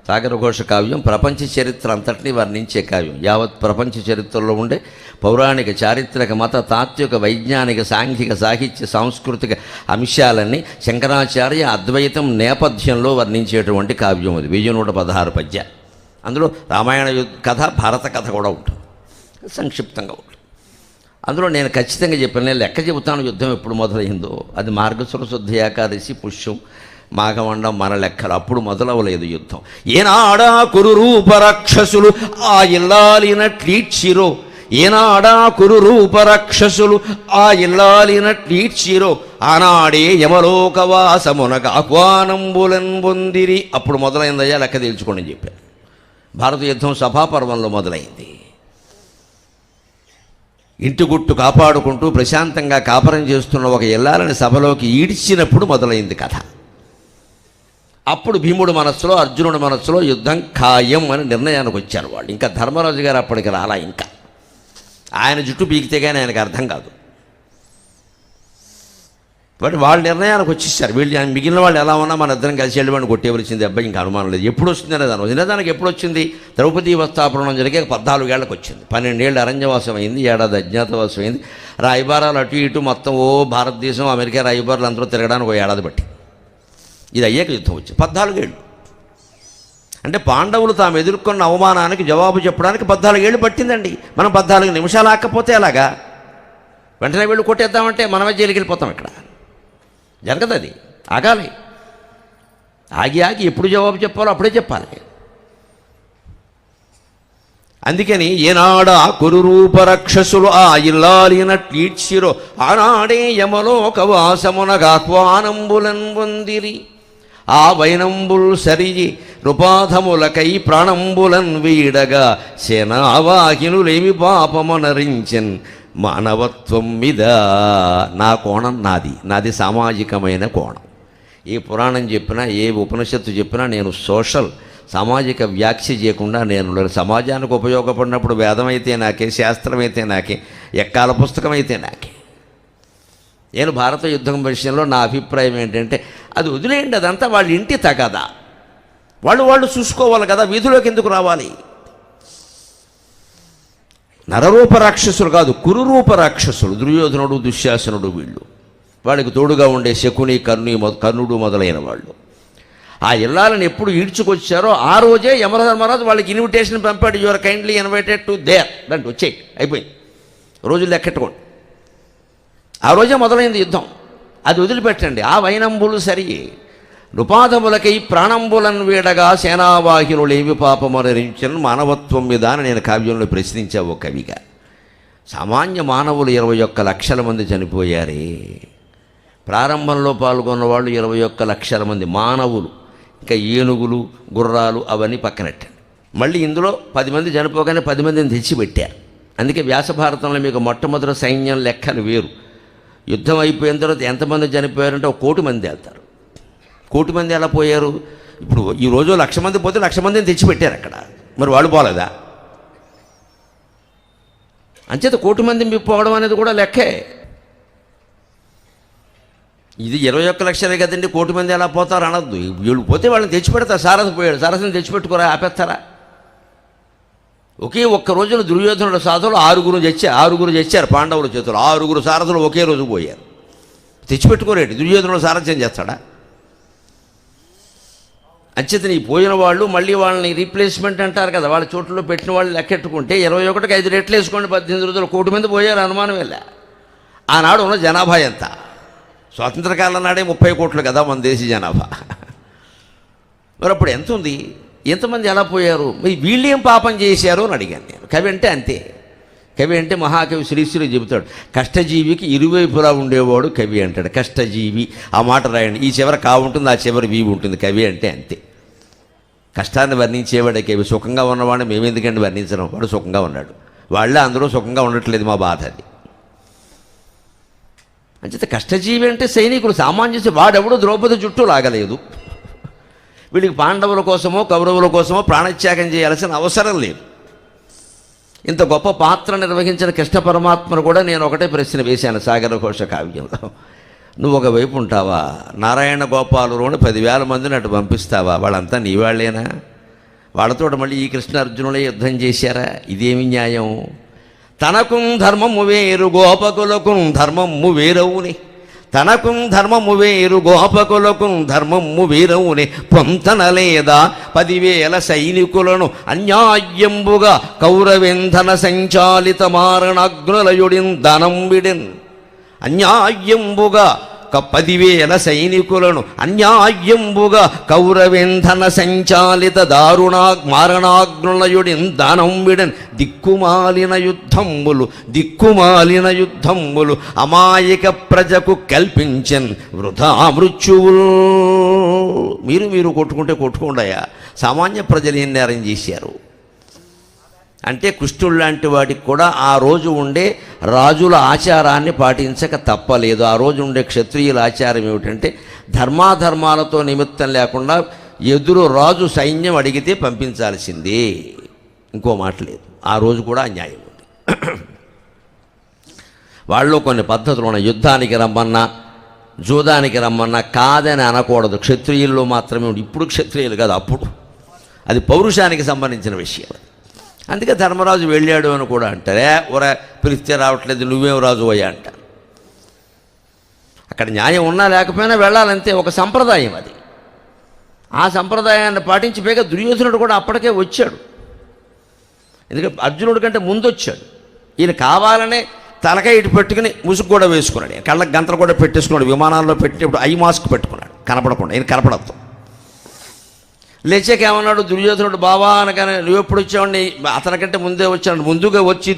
సాగర ఘోష కావ్యం ప్రపంచ చరిత్ర అంతటినీ వర్ణించే కావ్యం. యావత్ ప్రపంచ చరిత్రలో ఉండే పౌరాణిక, చారిత్రక, మత, తాత్విక, వైజ్ఞానిక, సాంఘిక, సాహిత్య, సాంస్కృతిక అంశాలన్నీ శంకరాచార్య అద్వైతం నేపథ్యంలో వర్ణించేటువంటి కావ్యం అది. 1116 పద్యాలు. అందులో రామాయణ కథ, భారత కథ కూడా ఉంటుంది, సంక్షిప్తంగా ఉంటుంది. అందులో నేను ఖచ్చితంగా చెప్పాను, నేను లెక్క చెబుతాను యుద్ధం ఎప్పుడు మొదలైందో. అది మార్గశిర శుద్ధ ఏకాదశి, పుష్యం, మాఘమండం మన లెక్కలు. అప్పుడు మొదలవలేదు యుద్ధం. ఏనాడా కురు రూపరాక్షసులు ఆ ఇల్లాలినట్లీడ్చిరో, ఏనాడా కురు రూపరాక్షసులు ఆ ఇల్లాలినట్లీడ్చిరో, ఆనాడే యమలోకవాసమునక ఆహ్వానంబులన్ పొందిరి. అప్పుడు మొదలైందయ్యా, లెక్క తేల్చుకోండి అని చెప్పాను. భారత యుద్ధం సభాపర్వంలో మొదలైంది. ఇంటి గుట్టు కాపాడుకుంటూ ప్రశాంతంగా కాపరం చేస్తున్న ఒక ఇల్లాలని సభలోకి ఈడ్చినప్పుడు మొదలైంది కథ. అప్పుడు భీముడు మనస్సులో, అర్జునుడి మనస్సులో యుద్ధం ఖాయం అని నిర్ణయానికి వచ్చారు వాళ్ళు. ఇంకా ధర్మరాజు గారు అప్పటికి రాలా. ఇంకా ఆయన జుట్టు పీకితే కానీ ఆయనకు అర్థం కాదు. బట్ వాళ్ళు నిర్ణయానికి వచ్చేసారు. వీళ్ళు మిగిలిన వాళ్ళు ఎలా ఉన్నా మన ఇద్దరం కలిసి వెళ్ళివాడిని కొట్టేవలసింది. అబ్బాయి ఇంకా అనుమానం లేదు. ఎప్పుడు వస్తుంది అనేదాన్ని వినదానికి ఎప్పుడు వచ్చింది? ద్రౌపదీ వస్త్రాపహరణం జరిగే 14 ఏళ్ళకి వచ్చింది. 12 ఏళ్ళు అరణ్యవాసం అయింది, 1 ఏడాది అజ్ఞాతవాసం అయింది. రాయబారాలు అటు ఇటు మొత్తం భారతదేశం, అమెరికా రాయబారాలు అందరూ తిరగడానికి 1 ఏడాది పట్టింది. ఇది అయ్యాక యుద్ధం వచ్చింది. 14 ఏళ్ళు. అంటే పాండవులు తాము ఎదుర్కొన్న అవమానానికి జవాబు చెప్పడానికి 14 ఏళ్ళు పట్టిందండి. మనం 14 నిమిషాలు ఆకపోతే అలాగా వెంటనే వెళ్ళి కొట్టేద్దామంటే మనమే జైలుకి వెళ్ళిపోతాం. ఇక్కడ జరగదు, అది ఆగాలి. ఆగి ఎప్పుడు జవాబు చెప్పాలో అప్పుడే చెప్పాలి. అందుకని ఏనాడ కురురూప రక్షసులు ఆ ఇల్లాలినట్లీడ్చిరో ఆనాడే యమలోకవాసమునగాహ్వానంబులన్ పొందిరి. ఆ వైనంబుల్ సరియి నృపాధములకై ప్రాణంబులన్ వీడగా సేనావాహినులేమి పాపమునరించెన్ మానవత్వం మీద. నా కోణం నాది సామాజికమైన కోణం. ఏ పురాణం చెప్పినా, ఏ ఉపనిషత్తు చెప్పినా నేను సోషల్ సామాజిక వ్యాఖ్య చేయకుండా నేను సమాజానికి ఉపయోగపడినప్పుడు వేదం అయితే నాకే, శాస్త్రం అయితే నాకే, ఎక్కాల పుస్తకం అయితే నాకే. నేను భారత యుద్ధం విషయంలో నా అభిప్రాయం ఏంటంటే అది వదిలేయండి, అదంతా వాళ్ళ ఇంటి తగదా, వాళ్ళు చూసుకోవాలి కదా, వీధిలోకి ఎందుకు రావాలి? నరరూప రాక్షసులు కాదు, కురురూప రాక్షసులు దుర్యోధనుడు, దుశ్శాసనుడు, వీళ్ళు వాళ్ళకి తోడుగా ఉండే శకుని, కర్ణుడు మొదలైన వాళ్ళు. ఆ ఇల్లాలను ఎప్పుడు ఈడ్చుకొచ్చారో ఆ రోజే యమధర్మరాజు వాళ్ళకి ఇన్విటేషన్ పంపాడు. Your kindly invited to their, దాంట్లో వచ్చేయి, అయిపోయింది, రోజులు లెక్కెట్టుకోండి. ఆ రోజే మొదలైంది యుద్ధం. అది వదిలిపెట్టండి. ఆ వైనంబులు సరి నృపాదములకై ప్రాణంబులన్ వీడగా సేనావాహినులేమి పాపమరించను మానవత్వం మీద అని నేను కావ్యంలో ప్రశ్నించావు కవిగా. సామాన్య మానవులు 21 లక్షల మంది చనిపోయారే. ప్రారంభంలో పాల్గొన్న వాళ్ళు 21 లక్షల మంది మానవులు. ఇంకా ఏనుగులు, గుర్రాలు అవన్నీ పక్కనట్టండి. మళ్ళీ ఇందులో 10 మంది చనిపోగానే 10 మందిని తెచ్చిపెట్టారు. అందుకే వ్యాసభారతంలో మీకు మొట్టమొదటి సైన్యం లెక్కలు వేరు. యుద్ధం అయిపోయిన తర్వాత ఎంతమంది చనిపోయారంటే 1 కోటి మంది వెళ్తారు. 1 కోటి మంది ఎలా పోయారు? ఇప్పుడు ఈరోజు 1,00,000 మంది పోతే 1,00,000 మందిని తెచ్చిపెట్టారు అక్కడ. మరి వాళ్ళు పోలేదా? అంచేత 1 కోటి మంది పోవడం అనేది కూడా లెక్కే. ఇది 21 లక్షలే కదండి, 1 కోటి మంది ఎలా పోతారు అనద్దు. వీళ్ళు పోతే వాళ్ళని తెచ్చిపెడతారు. సారథి పోయాడు, సారథిని తెచ్చిపెట్టుకోరా, ఆపేస్తారా? ఒకే ఒక్క రోజున దుర్యోధనుడు సాధువులు 6 చచ్చారు పాండవుల చేతులు. 6 సారథులు ఒకే రోజు పోయారు. తెచ్చిపెట్టుకోరేటి? దుర్యోధనుడు సారథ్యం చేస్తాడా? అంచేతని పోయిన వాళ్ళు మళ్ళీ వాళ్ళని రీప్లేస్మెంట్ అంటారు కదా, వాళ్ళ చోట్లలో పెట్టిన వాళ్ళు లెక్కెట్టుకుంటే 21కి 5 రెట్లు వేసుకోండి, 18 రోజులు 1 కోటి మంది పోయారు, అనుమానం వెళ్ళా. ఆనాడు ఉన్న జనాభా ఎంత? స్వాతంత్ర కాలం నాడే 30 కోట్లు కదా మన దేశ జనాభా. మరి అప్పుడు ఎంత ఉంది? ఎంతమంది ఎలా పోయారు? మరి వీళ్ళేం పాపం చేశారు అని అడిగాను నేను. కవి అంటే అంతే. కవి అంటే మహాకవి శ్రీశ్రీ చెబుతాడు, కష్టజీవికి ఇరువైపులా ఉండేవాడు కవి అంటాడు. కష్టజీవి, ఆ మాట రాయండి. ఈ చివర కా ఉంటుంది, ఆ చివరి వీవి ఉంటుంది. కవి అంటే అంతే. కష్టాన్ని వర్ణించేవాడే కవి. సుఖంగా ఉన్నవాడిని మేమెందుకంటే వర్ణించడం? వాడు సుఖంగా ఉన్నాడు, వాళ్ళే అందరూ సుఖంగా ఉండట్లేదు, మా బాధ అది. అంచేత కష్టజీవి అంటే సైనికులు, సామాన్యుడు. వాడెవడో ద్రౌపది చుట్టూ లాగలేదు. వీడికి పాండవుల కోసమో కౌరవుల కోసమో ప్రాణత్యాగం చేయాల్సిన అవసరం లేదు. ఇంత గొప్ప పాత్ర నిర్వహించిన కృష్ణ పరమాత్మను కూడా నేను ఒకటే ప్రశ్న వేశాను సాగర ఘోష కావ్యంలో. నువ్వు ఒకవైపు ఉంటావా, నారాయణ గోపాలులోని 10,000 మందిని అటు పంపిస్తావా? వాళ్ళంతా నీ వాళ్ళేనా? వాళ్ళతో మళ్ళీ ఈ కృష్ణ అర్జునులే యుద్ధం చేశారా? ఇదేమి న్యాయం? తనకు ధర్మము వేరు గోపకులకు ధర్మము వేరవుని, తనకు ధర్మము వేరు గోపకులకు ధర్మము వేరవుని, పొంతన లేదా 10,000 సైనికులను అన్యాయంబుగా కౌరవేంధన సంచాలిత మారణాగ్నులయుడిన్ ధనం విడిన్. అన్యాయంబుగా 10,000 సైనికులను అన్యాయంబుగా కౌరవేంధన సంచాలిత మారణాగ్నులయుడిన్ దానం విడన్. దిక్కుమాలిన యుద్ధంబులు అమాయక ప్రజకు కల్పించన్ వృధా మృత్యువులు. మీరు కొట్టుకుంటే కొట్టుకుండాయా, సామాన్య ప్రజలు ఏం నేరం చేశారు అంటే కృష్ణుడు లాంటి వాడికి కూడా ఆ రోజు ఉండే రాజుల ఆచారాన్ని పాటించక తప్పలేదు. ఆ రోజు ఉండే క్షత్రియుల ఆచారం ఏమిటంటే ధర్మాధర్మాలతో నిమిత్తం లేకుండా ఎదురు రాజు సైన్యం అడిగితే పంపించాల్సిందే, ఇంకో మాట లేదు. ఆ రోజు కూడా అన్యాయం ఉంది. వాళ్ళు కొన్ని పద్ధతులు ఉన్నాయి. యుద్ధానికి రమ్మన్నా, జూదానికి రమ్మన్నా కాదని అనకూడదు. క్షత్రియుల్లో మాత్రమే ఉంది. ఇప్పుడు క్షత్రియులు కాదు, అప్పుడు. అది పౌరుషానికి సంబంధించిన విషయం. అందుకే ధర్మరాజు వెళ్ళాడు అని కూడా అంటారే. పిలిస్తే రావట్లేదు, నువ్వేం రాజు అయ్యా అంటారు. అక్కడ న్యాయం ఉన్నా లేకపోయినా వెళ్ళాలంతే, ఒక సంప్రదాయం అది. ఆ సంప్రదాయాన్ని పాటించి పైగా దుర్యోధనుడు కూడా అప్పటికే వచ్చాడు. ఎందుకంటే అర్జునుడి కంటే ముందు వచ్చాడు. ఈయన కావాలనే తలకాయ ఇటు పెట్టుకుని ముసుగు కూడా వేసుకున్నాడు, కళ్ళకి గంతలు కూడా పెట్టేసుకున్నాడు. విమానాల్లో పెట్టినప్పుడు ఐ మాస్క్ పెట్టుకున్నాడు కనపడకుండా, ఈయన కనపడద్దు. లేచాక ఏమన్నాడు దుర్యోధనుడు, బావా అనగానే నువ్వు ఎప్పుడు వచ్చావండి, అతనికంటే ముందే వచ్చాడు, ముందుగా వచ్చి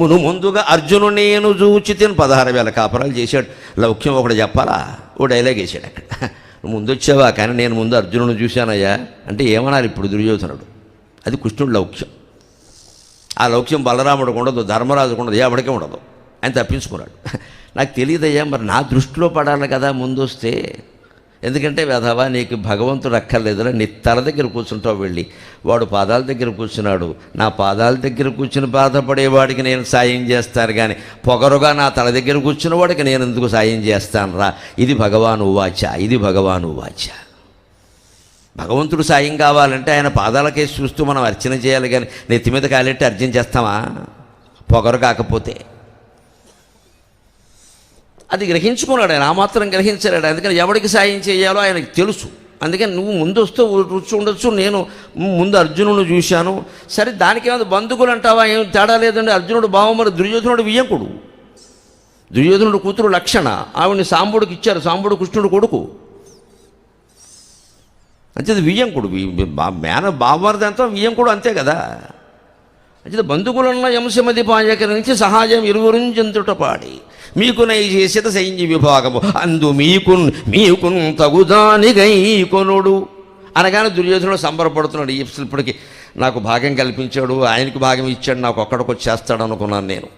నువ్వు ముందుగా అర్జును నేను చూచి తిని 16,000 కాపురాలు చేశాడు. లౌక్యం ఒకటి చెప్పాలా, ఓ డైలాగ్ వేసాడు అక్కడ. నువ్వు ముందు వచ్చావా, కానీ నేను ముందు అర్జునుడు చూశానయ్యా అంటే ఏమన్నారు ఇప్పుడు దుర్యోధనుడు? అది కృష్ణుడు లౌక్యం. ఆ లౌక్యం బలరాముడికి ఉండదు, ధర్మరాజుకు ఉండదు, ఎవడికే ఉండదు. ఆయన తప్పించుకున్నాడు. నాకు తెలియదయ్యా, మరి నా దృష్టిలో పడాలి కదా ముందు వస్తే. ఎందుకంటే వెధవా నీకు భగవంతుడు అక్కర్లేదురా, నీ తల దగ్గర కూర్చుంటావు వెళ్ళి. వాడు పాదాల దగ్గర కూర్చున్నాడు, నా పాదాల దగ్గర కూర్చుని బాధపడేవాడికి నేను సాయం చేస్తాను, కానీ పొగరుగా నా తల దగ్గర కూర్చున్న వాడికి నేను ఎందుకు సాయం చేస్తాను రా. ఇది భగవాను వాచ, ఇది భగవాను వాచ. భగవంతుడు సాయం కావాలంటే ఆయన పాదాలకేసి చూస్తూ మనం అర్చన చేయాలి, కానీ నెత్తి మీద కాలెట్టి అర్చన చేస్తామా పొగరు కాకపోతే? అది గ్రహించుకున్నాడు ఆయన, ఆ మాత్రం గ్రహించలేడు. అందుకని ఎవరికి సాయం చేయాలో ఆయనకు తెలుసు. అందుకని నువ్వు ముందు వస్తూ రుచి ఉండొచ్చు, నేను ముందు అర్జునుడు చూశాను. సరే దానికి ఏమైనా బంధువులు అంటావా, ఏం తేడా లేదండి. అర్జునుడు బావమరి, దుర్యోధనుడు వియ్యంకుడు. దుర్యోధనుడు కూతురు లక్షణ, ఆవిడని సాంబుడికి ఇచ్చారు. సాంబుడు కృష్ణుడు కొడుకు, అంతే వియ్యంకుడు. బావమరిది అంతా వియ్యంకుడు అంతే కదా. అంటే బంధువులున్న యంశమది పాయక నుంచి సహాయం ఇరువురుంజంతుట పాడి మీకు నై చేసేత సైన్య విభాగము అందు మీకున్ తగుదానిగై కొనుడు అనగానే దుర్యోధనుడు సంబరపడుతున్నాడు. ఇప్పటికి నాకు భాగం కల్పించాడు, ఆయనకి భాగం ఇచ్చాడు, నాకు ఒక్కడికి వచ్చేస్తాడు అనుకున్నాను నేను.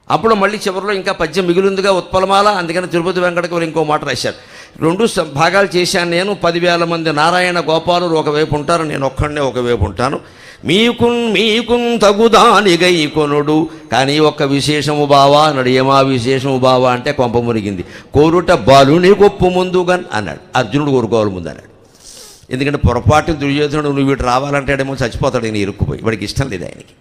అప్పుడు మళ్ళీ చివరిలో ఇంకా పద్యం మిగిలిందిగా ఉత్పలమాల. అందుకని తిరుపతి వెంకటకవి ఇంకో మాట రాశారు, 2 భాగాలు చేశాను నేను. 10,000 మంది నారాయణ గోపాలు ఒకవైపు ఉంటారు, నేను ఒక్కడనే ఒకవైపు ఉంటాను. మీకున్ తగుదానిగై కొనుడు, కానీ ఒక్క విశేషము బావా అన్నాడు. ఏమా విశేషము బావా అంటే కొంప మురిగింది. కోరుట బాలుని గొప్పు ముందుగా అన్నాడు. అర్జునుడు కోరుకోవాలి ముందు అన్నాడు. ఎందుకంటే పొరపాటు దుర్యోధనుడు నువ్వు వీటి రావాలంటాడేమో, చచ్చిపోతాడు ఈయన ఇరుక్కుపోయి. వాడికి ఇష్టం లేదు, ఆయనకి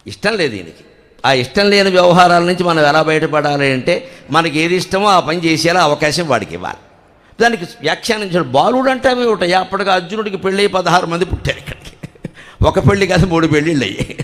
ఇష్టం లేదు ఈయనకి. ఆ ఇష్టం లేని వ్యవహారాల నుంచి మనం ఎలా బయటపడాలి అంటే, మనకి ఏది ఇష్టమో ఆ పని చేసేలా అవకాశం వాడికి ఇవ్వాలి. దానికి వ్యాఖ్యానించాడు. బాలుడు అంటే అవి ఉంటాయి. అప్పటికి అర్జునుడికి పెళ్ళి 16 మంది పుట్టారు ఇక్కడికి. ఒక పెళ్ళి కాదు 3 పెళ్ళిళ్ళు అయ్యాయి.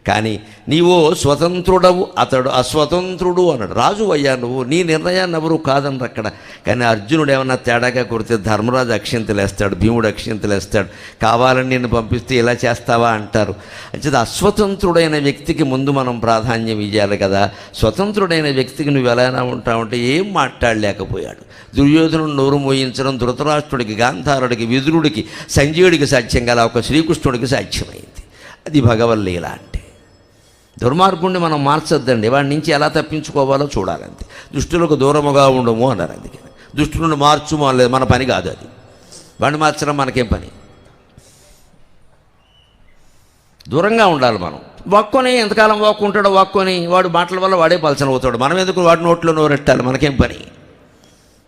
కానీ నీవో స్వతంత్రుడవు, అతడు అస్వతంత్రుడు అన్నాడు. రాజు అయ్యా నువ్వు, నీ నిర్ణయాన్ని ఎవరు కాదన్నారు అక్కడ. కానీ అర్జునుడు ఏమన్నా తేడాగా కొడితే ధర్మరాజు అక్షింతలు వేస్తాడు, భీముడు అక్షింతలు వేస్తాడు. కావాలని నిన్ను పంపిస్తే ఇలా చేస్తావా అంటారు. అంటే అస్వతంత్రుడైన వ్యక్తికి ముందు మనం ప్రాధాన్యం ఇవ్వాలి కదా. స్వతంత్రుడైన వ్యక్తికి నువ్వు ఎలా ఉంటావంటే ఏం మాట్లాడలేకపోయాడు. దుర్యోధనుడు నోరు మోయించడం ధృతరాష్ట్రుడికి, గాంధారుడికి, విదురుడికి, సంజయుడికి సాధ్యం కదా, ఒక శ్రీకృష్ణుడికి సాధ్యమైంది. అది భగవల్లీల అంటే. దుర్మార్గుణ్ణి మనం మార్చొద్దండి, వాడి నుంచి ఎలా తప్పించుకోవాలో చూడాలంతే. దుష్టులకు దూరముగా ఉండము అన్నారు. అందుకని దుష్టులను మార్చుము అనలేదు, మన పని కాదు అది. వాడిని మార్చడం మనకేం పని? దూరంగా ఉండాలి మనం. వాక్కొని ఎంతకాలం వాక్కుంటాడో వాక్కొని, వాడు మాటల వల్ల వాడే పలచన అవుతాడు. మనం ఎందుకు వాడి నోట్లో నోరెట్టాలి? మనకేం పని?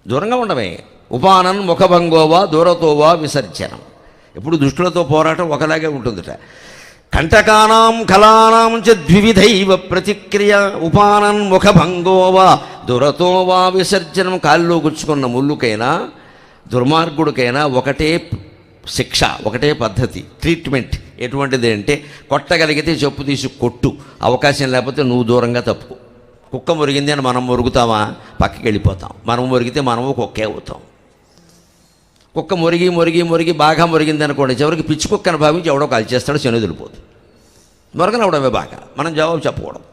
దూరంగా ఉండమే. ఉపానన్ ముఖభంగోవా దూరతోవా విసర్జనం. ఎప్పుడు దుష్టులతో పోరాటం ఒకలాగే ఉంటుందిట. కంటకానాం కళానాం చ ద్వివిధైవ ప్రతిక్రియ ఉపానన్ ముఖభంగోవా దురతోవా విసర్జనం. కాల్లో గుచ్చుకున్న ముళ్ళుకైనా దుర్మార్గుడికైనా ఒకటే శిక్ష, ఒకటే పద్ధతి, ట్రీట్మెంట్. ఎటువంటిది అంటే, కొట్టగలిగితే చెప్పు తీసి కొట్టు, అవకాశం లేకపోతే నువ్వు దూరంగా తప్పుకో. కుక్క మురిగింది అని మనం మురుగుతామా? పక్కకి వెళ్ళిపోతాం. మనం మురిగితే మనము కుక్కే అవుతాం. కుక్క మురిగి బాగా మురిగింది అనుకోండి, చివరికి పిచ్చి కుక్కను భావించి ఎవడో కాల్చేస్తాడు, శనిదులిపోతుంది. మురగనవడమే బాగా, మనం జవాబు చెప్పకూడదు.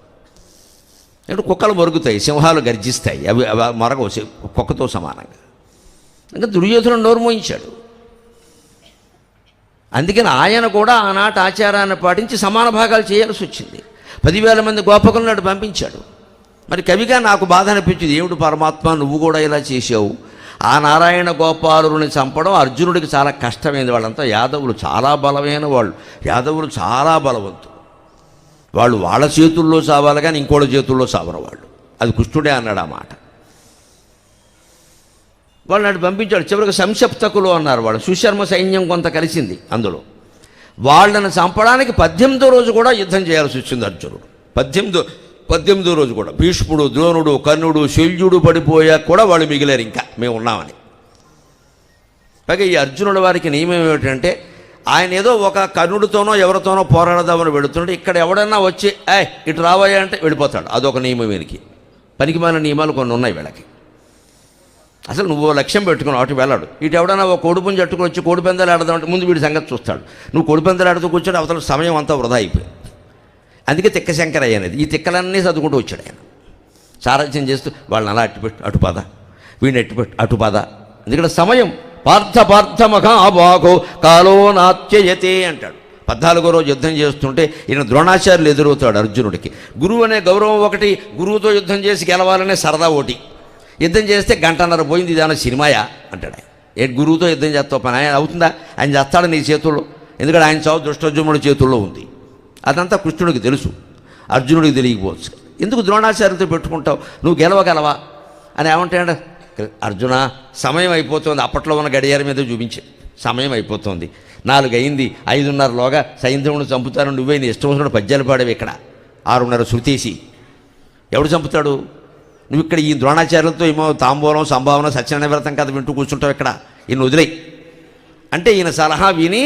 అంటే కుక్కలు మురుగుతాయి, సింహాలు గర్జిస్తాయి, అవి మరగవు కుక్కతో సమానంగా. ఇంకా దుర్యోధనుడు నోరు మోయించాడు. అందుకని ఆయన కూడా ఆనాటి ఆచారాన్ని పాటించి సమాన భాగాలు చేయాల్సి వచ్చింది. 10,000 మంది గోపకులను నాడు పంపించాడు. మరి కవిగా నాకు బాధ అనిపించింది, ఏమిటి పరమాత్మ నువ్వు కూడా ఇలా చేసావు? ఆ నారాయణ గోపాలుని చంపడం అర్జునుడికి చాలా కష్టమైంది. వాళ్ళంతా యాదవులు, చాలా బలమైన వాళ్ళు. యాదవులు చాలా బలవంతులు. వాళ్ళు వాళ్ళ చేతుల్లో చావాలి కానీ ఇంకోళ్ళ చేతుల్లో చావరు వాళ్ళు. అది కృష్ణుడే అన్నాడు ఆ మాట. వాళ్ళు నాడు పంపించాడు. చివరికి సంశప్తకులు అన్నారు వాళ్ళు. సుశర్మ సైన్యం కొంత కలిసింది అందులో. వాళ్ళని చంపడానికి 18వ రోజు కూడా యుద్ధం చేయాల్సి వచ్చింది అర్జునుడు. 18వ రోజు కూడా భీష్ముడు, ద్రోణుడు, కర్ణుడు, శల్యుడు పడిపోయాక కూడా వాళ్ళు మిగిలారు, ఇంకా మేము ఉన్నామని. పైగా ఈ అర్జునుడి వారికి నియమం ఏమిటంటే, ఆయన ఏదో ఒక కర్ణుడితోనో ఎవరితోనో పోరాడదామని వెళుతుంటే ఇక్కడ ఎవడన్నా వచ్చి ఇటు రాబోయా అంటే వెళ్ళిపోతాడు. అదొక నియమం వీరికి. పనికిమాలిన నియమాలు కొన్ని ఉన్నాయి వీళ్ళకి. అసలు నువ్వు లక్ష్యం పెట్టుకుని అటు వెళ్ళాడు. ఇటు ఎవడన్నా ఒక కోడిపుంజు అట్టుకుని వచ్చి కోడిపందాలు ఆడదామంటే ముందు వీడి సంగతి చూస్తాడు. నువ్వు కోడిపందాలు ఆడుతూ కూర్చొని అవతల సమయం అంతా వృధా అయిపోయింది. అందుకే తిక్కశంకర అయ్యనేది. ఈ తిక్కలన్నీ చదువుకుంటూ వచ్చాడు ఆయన. సారథ్యం చేస్తూ వాళ్ళని అలా అట్టుపెట్టు అటు పద, వీడిని ఎట్టుపెట్టు అటు పద. ఎందుకంటే సమయం పార్థ మహాభాగో కాలో నాత్యయతే అంటాడు. 14వ రోజు యుద్ధం చేస్తుంటే ఈయన ద్రోణాచార్యులు ఎదురవుతాడు అర్జునుడికి. గురువు అనే గౌరవం ఒకటి, గురువుతో యుద్ధం చేసి గెలవాలనే సరదా ఒకటి. యుద్ధం చేస్తే గంటన్నర పోయింది, ఇదేమన్నా సినిమాయా అంటాడు ఆయన. ఏంటి గురువుతో యుద్ధం చేస్తావు పని? ఆయన అవుతుందా? ఆయన చేస్తాడు నీ చేతుల్లో. ఎందుకంటే ఆయన చావు దుష్టోద్యముడి చేతుల్లో ఉంది. అదంతా కృష్ణుడికి తెలుసు, అర్జునుడికి తెలియకపోవచ్చు. ఎందుకు ద్రోణాచార్యులతో పెట్టుకుంటావు? నువ్వు గెలవగలవా అని ఏమంటాడు? అర్జున సమయం అయిపోతుంది. అప్పట్లో ఉన్న గడియారం మీద చూపించే సమయం అయిపోతుంది, 4 అయింది, 5:30లోగా సైంధవుని చంపుతాను, నువ్వే నీ ఇష్టం వచ్చినప్పుడు పద్యాలు పాడేవి. ఇక్కడ 6:30 శృతీసి ఎవడు చంపుతాడు? నువ్వు ఇక్కడ ఈ ద్రోణాచార్యులతో ఏమో తాంబూలం, సంభావన, సత్యనారాయణ వ్రతం కథ వింటూ కూర్చుంటావు. ఇక్కడ ఈయన వదిలేయి అంటే ఈయన సలహా విని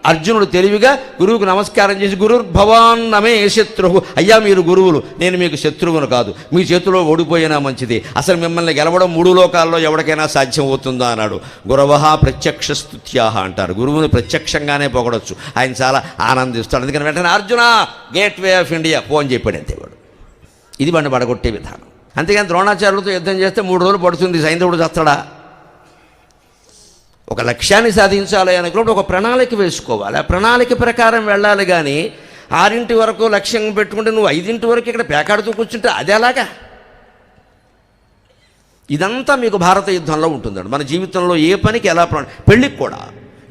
అర్జునుడు తెలివిగా గురువుకు నమస్కారం చేసి, గురుర్భవాన్ నమే శత్రువు, అయ్యా మీరు గురువులు, నేను మీకు శత్రువును కాదు, మీ చేతిలో ఓడిపోయినా మంచిది, అసలు మిమ్మల్ని గెలవడం 3 లోకాల్లో ఎవరికైనా సాధ్యం అవుతుందా అన్నాడు. గురవః ప్రత్యక్ష స్తుత్యాహ అంటారు. గురువుని ప్రత్యక్షంగానే పొగడొచ్చు. ఆయన చాలా ఆనందిస్తాడు. అందుకని వెంటనే Arjuna gateway of India phone చెప్పాడు అంతేవాడు. ఇది బండి పడగొట్టే విధానం. అంతేగాని ద్రోణాచార్యులతో యుద్ధం చేస్తే 3 రోజులు పడుతుంది, సైంధవుడు చేస్తాడా? ఒక లక్ష్యాన్ని సాధించాలి అనుకున్నప్పుడు ఒక ప్రణాళిక వేసుకోవాలి. ఆ ప్రణాళిక ప్రకారం వెళ్ళాలి. కానీ 6 వరకు లక్ష్యం పెట్టుకుంటే నువ్వు 5 వరకు ఇక్కడ పేకాడుతూ కూర్చుంటే అది ఎలాగా? ఇదంతా మీకు భారత యుద్ధంలో ఉంటుందండి. మన జీవితంలో ఏ పనికి ఎలా పెళ్ళికి కూడా,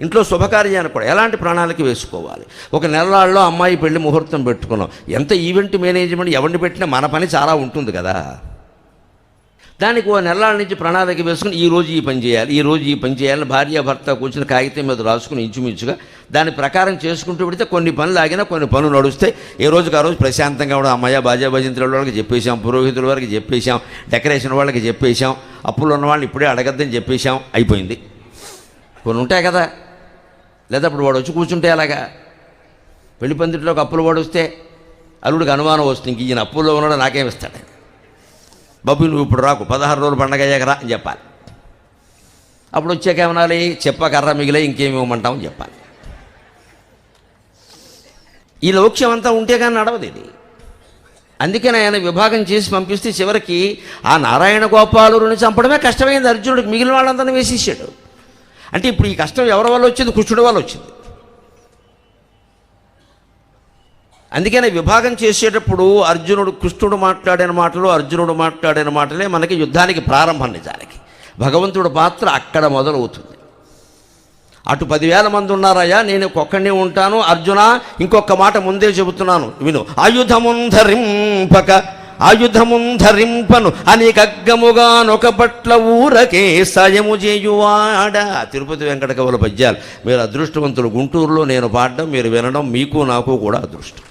ఇంట్లో శుభకార్యానికి కూడా ఎలాంటి ప్రణాళిక వేసుకోవాలి. ఒక నెలల్లో అమ్మాయి పెళ్లి ముహూర్తం పెట్టుకున్నాం. ఎంత ఈవెంట్ మేనేజ్మెంట్ ఎవరిని పెట్టినా మన పని చాలా ఉంటుంది కదా. దానికి ఓ నెలల నుంచి ప్రణాళిక వేసుకుని ఈరోజు ఈ పని చేయాలి, ఈరోజు ఈ పని చేయాలని భార్యాభర్త కూర్చుని కాగితం మీద రాసుకుని ఇంచుమించుగా దాని ప్రకారం చేసుకుంటూ పెడితే కొన్ని పనులు ఆగినా కొన్ని పనులు నడుస్తాయి. ఏ రోజుకి ఆ రోజు ప్రశాంతంగా కూడా అమ్మయ్య బాజా భజంత్రుల వాళ్ళకి చెప్పేశాం, పురోహితుల వారికి చెప్పేశాం, డెకరేషన్ వాళ్ళకి చెప్పేశాం, అప్పులు ఉన్న వాళ్ళని ఇప్పుడే అడగద్దని చెప్పేశాం, అయిపోయింది. కొన్ని ఉంటాయి కదా, లేదా అప్పుడు వాడు వచ్చి కూర్చుంటే అలాగా పెళ్లి పందిట్లోకి అప్పులు వాడు వస్తే అల్లుడికి అనుమానం వస్తుంది, ఇంక ఈయన అప్పుల్లో ఉన్నాడో నాకేమిస్తాడు. బాబు నువ్వు ఇప్పుడు రాకు, 16 రోజులు పండగ అయ్యాక రా అని చెప్పాలి. అప్పుడు వచ్చాక ఏమనాలి? చెప్పకర్ర మిగిలే ఇంకేమి ఇవ్వమంటామని చెప్పాలి. ఈ లౌక్యం అంతా ఉంటే కానీ నడవదు ఇది. అందుకని ఆయన విభాగం చేసి పంపిస్తే చివరికి ఆ నారాయణ గోపాలుని చంపడమే కష్టమైంది అర్జునుడికి. మిగిలిన వాళ్ళందరినీ వేసేసాడు. అంటే ఇప్పుడు ఈ కష్టం ఎవరి వల్ల వచ్చింది? కృష్ణుడి వల్ల వచ్చింది. అందుకనే విభాగం చేసేటప్పుడు కృష్ణుడు మాట్లాడిన మాటలే మనకి యుద్ధానికి ప్రారంభం. నిజానికి భగవంతుడి పాత్ర అక్కడ మొదలవుతుంది. అటు 10,000 మంది ఉన్నారయ్యా, నేను ఒక్కడినే ఉంటాను. అర్జున ఇంకొక మాట ముందే చెబుతున్నాను విను. ఆయుధముంధరింపను అనేకగ్గముగానొక పట్ల ఊరకే సాయము చేయువాడ. తిరుపతి వెంకట కవుల పద్యాలు. మీరు అదృష్టవంతులు. గుంటూరులో నేను పాడడం మీరు వినడం మీకు నాకు కూడా అదృష్టం.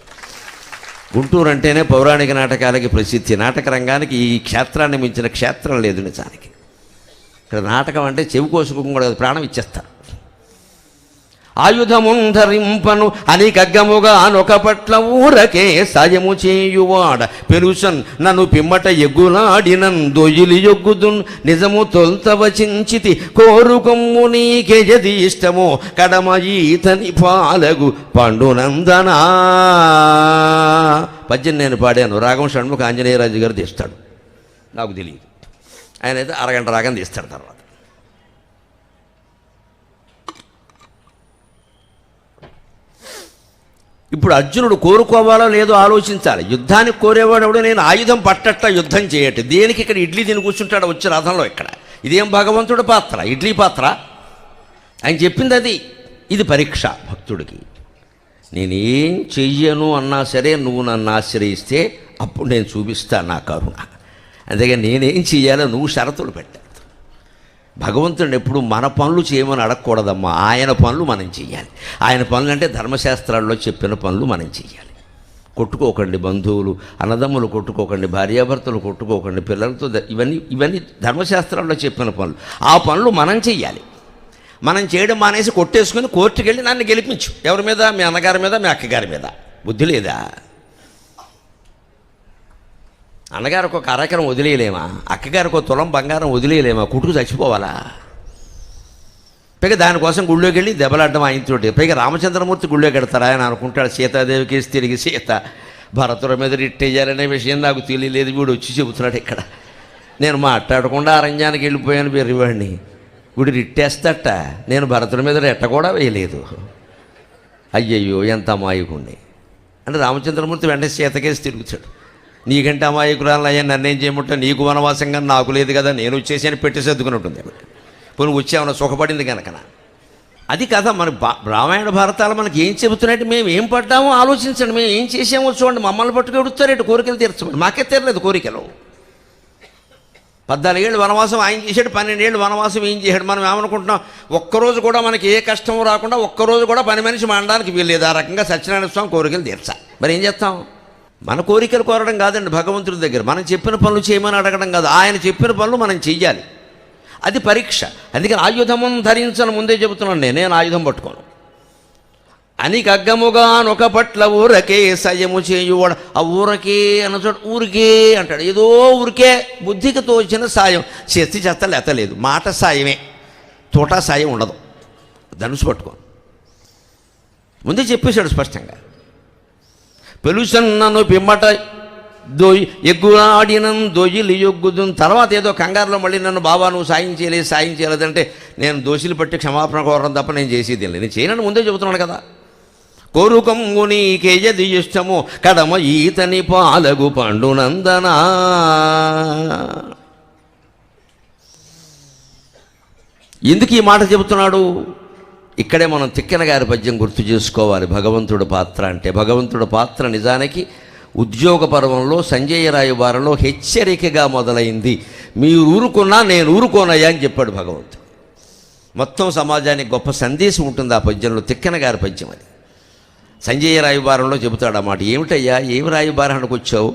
గుంటూరు అంటేనే పౌరాణిక నాటకాలకి ప్రసిద్ధి. నాటక రంగానికి ఈ క్షేత్రాన్ని మించిన క్షేత్రం లేదు నిజానికి. ఇక్కడ నాటకం అంటే చెవి కోసుకుని కూడా ప్రాణం ఇచ్చేస్తారు. ఆయుధముంధరింపను అనేకగ్గముగా నొక పట్ల ఊరకే సాయము చేయువాడ పెరుసన్ నన్ను పిమ్మట ఎగ్గులాడినన్ దొయిలి యొగ్గుదున్ నిజము తొల్త వచించితి కోరుకొమ్ము నీకెజది ఇష్టమో కడమ ఈతని పాలగు పండునందనా. పద్యం నేను పాడాను. రాగం షణ్ముఖ ఆంజనేయరాజు గారు తీస్తాడు, నాకు తెలియదు. ఆయన అయితే అరగంట రాగం తీస్తాడు. తర్వాత ఇప్పుడు అర్జునుడు కోరుకోవాలో లేదో ఆలోచించాలి. యుద్ధానికి కోరేవాడు నేను ఆయుధం పట్టట్లా యుద్ధం చేయట్టు. దేనికి ఇక్కడ ఇడ్లీ తిని కూర్చుంటాడు వచ్చి రథంలో. ఇక్కడ ఇదేం భగవంతుడి పాత్ర, ఇడ్లీ పాత్ర? ఆయన చెప్పింది అది. ఇది పరీక్ష భక్తుడికి. నేనేం చెయ్యను అన్నా సరే నువ్వు నన్ను ఆశ్రయిస్తే అప్పుడు నేను చూపిస్తాను నా కరుణ. అందుకని నేనేం చెయ్యాలో నువ్వు షరతులు పెట్టావు. భగవంతుడిని ఎప్పుడు మన పనులు చేయమని అడగకూడదమ్మా. ఆయన పనులు మనం చెయ్యాలి. ఆయన పనులు అంటే ధర్మశాస్త్రాల్లో చెప్పిన పనులు మనం చెయ్యాలి. కొట్టుకోకండి, బంధువులు అన్నదమ్ములు కొట్టుకోకండి, భార్యాభర్తలు కొట్టుకోకండి, పిల్లలతో ఇవన్నీ ధర్మశాస్త్రాల్లో చెప్పిన పనులు. ఆ పనులు మనం చెయ్యాలి. మనం చేయడం మానేసి కొట్టేసుకుని కోర్టుకు వెళ్ళి నన్ను గెలిపించు. ఎవరి మీద? మీ అన్నగారి మీద, మీ అక్కగారి మీద. బుద్ధి లేదా? అన్నగారికి ఒక అరకరం వదిలేయలేమా? అక్కగారికి ఒక తులం బంగారం వదిలేయలేమా? కుట్టుకు చచ్చిపోవాలా? పైగా దానికోసం గుళ్ళోకి వెళ్ళి దెబ్బలాడడం ఆయనతోటి. పైగా రామచంద్రమూర్తి గుళ్ళోకి వెడతారు. ఆయన అనుకుంటాడు సీతాదేవికి తిరిగి సీత భరతుల మీద రిట్టేయాలనే విషయం నాకు తెలియలేదు, వీడు వచ్చి చెబుతున్నాడు ఇక్కడ. నేను మాట్లాడకుండా అరణ్యానికి వెళ్ళిపోయాను బెర్రివాడిని, వీడు రిట్టేస్తట. నేను భరతుల మీద రెట్ట కూడా వేయలేదు. అయ్యయ్యో ఎంత అమాయకుణ్ణి అంటే రామచంద్రమూర్తి వెంటనే సీతకేసి తిరుగుతాడు. నీకంటే అమాయకురాలయ్యా, నన్నేం చేయమంటావు? నీకు వనవాసంగా నాకు లేదు కదా, నేను వచ్చేసి అని పెట్టి సర్దుకుని ఉంటుంది. పోనీ వచ్చేమన్నా సుఖపడింది కనుక. అది కదా మన రామాయణ భారతాలు మనకి ఏం చెబుతున్నట్టు. మేము ఏం పడ్డామో ఆలోచించండి, మేము ఏం చేసామో చూడండి. మమ్మల్ని పట్టుకెడుతారేంటి? కోరికలు తీర్చమండి. మాకే తీరలేదు కోరికలు. 14 ఏళ్ళు వనవాసం ఆయన చేశాడు, 12 ఏళ్ళు వనవాసం ఏం చేశాడు. మనం ఏమనుకుంటున్నాం? ఒక్కరోజు కూడా మనకి ఏ కష్టం రాకుండా ఒక్కరోజు కూడా పని మనిషి మానడానికి వీల్లేదు. ఆ రకంగా సత్యనారాయణ స్వామి కోరికలు తీర్చాలి. మరి ఏం చేస్తాం? మన కోరికలు కోరడం కాదండి భగవంతుడి దగ్గర. మనం చెప్పిన పనులు చేయమని అడగడం కాదు, ఆయన చెప్పిన పనులు మనం చెయ్యాలి. అది పరీక్ష. అందుకని ఆయుధము ధరించను ముందే చెబుతున్నాను. నేను ఆయుధం పట్టుకోను. అని కగ్గముగా నొక పట్ల ఊరకే సయము చేయువాడు. ఆ ఊరకే అన్న చోట ఊరికే అంటాడు. ఏదో ఊరికే బుద్ధికి తోచిన సాయం. చేతి చెత్త లేతలేదు, మాట సాయమే, తోటా సాయం ఉండదు. ధనుసు పట్టుకోను ముందే చెప్పేశాడు స్పష్టంగా. పెలుసన్నను పిమ్మట ఎగ్గురాడినం దొయ్యిలు ఎగ్గుదు. తర్వాత ఏదో కంగారులో మళ్ళీ నన్ను బాబా నువ్వు సాయం చేయలేదంటే నేను దోషులు పట్టి క్షమాపణ కోరడం తప్ప నేను చేసేది లేదు. నేను చేయనని ముందే చెబుతున్నాడు కదా. కోరుకంగు నీకేయది ఇష్టము కడమ ఈతని పాలగు పండునందనా. ఎందుకు ఈ మాట చెబుతున్నాడు? ఇక్కడే మనం తిక్కన గారి పద్యం గుర్తు చేసుకోవాలి. భగవంతుడు పాత్ర అంటే, భగవంతుడు పాత్ర నిజానికి ఉద్యోగ పర్వంలో సంజయ రాయబారంలో హెచ్చరికగా మొదలైంది. మీరు ఊరుకున్నా నేను ఊరుకోనయ్యా అని చెప్పాడు భగవంతుడు. మొత్తం సమాజానికి గొప్ప సందేశం ఉంటుంది ఆ పద్యంలో. తిక్కన గారి పద్యం అది. సంజయ రాయబారంలో చెబుతాడు అన్నమాట. ఏమిటయ్యా, ఏమి రాయబారానికి వచ్చావు?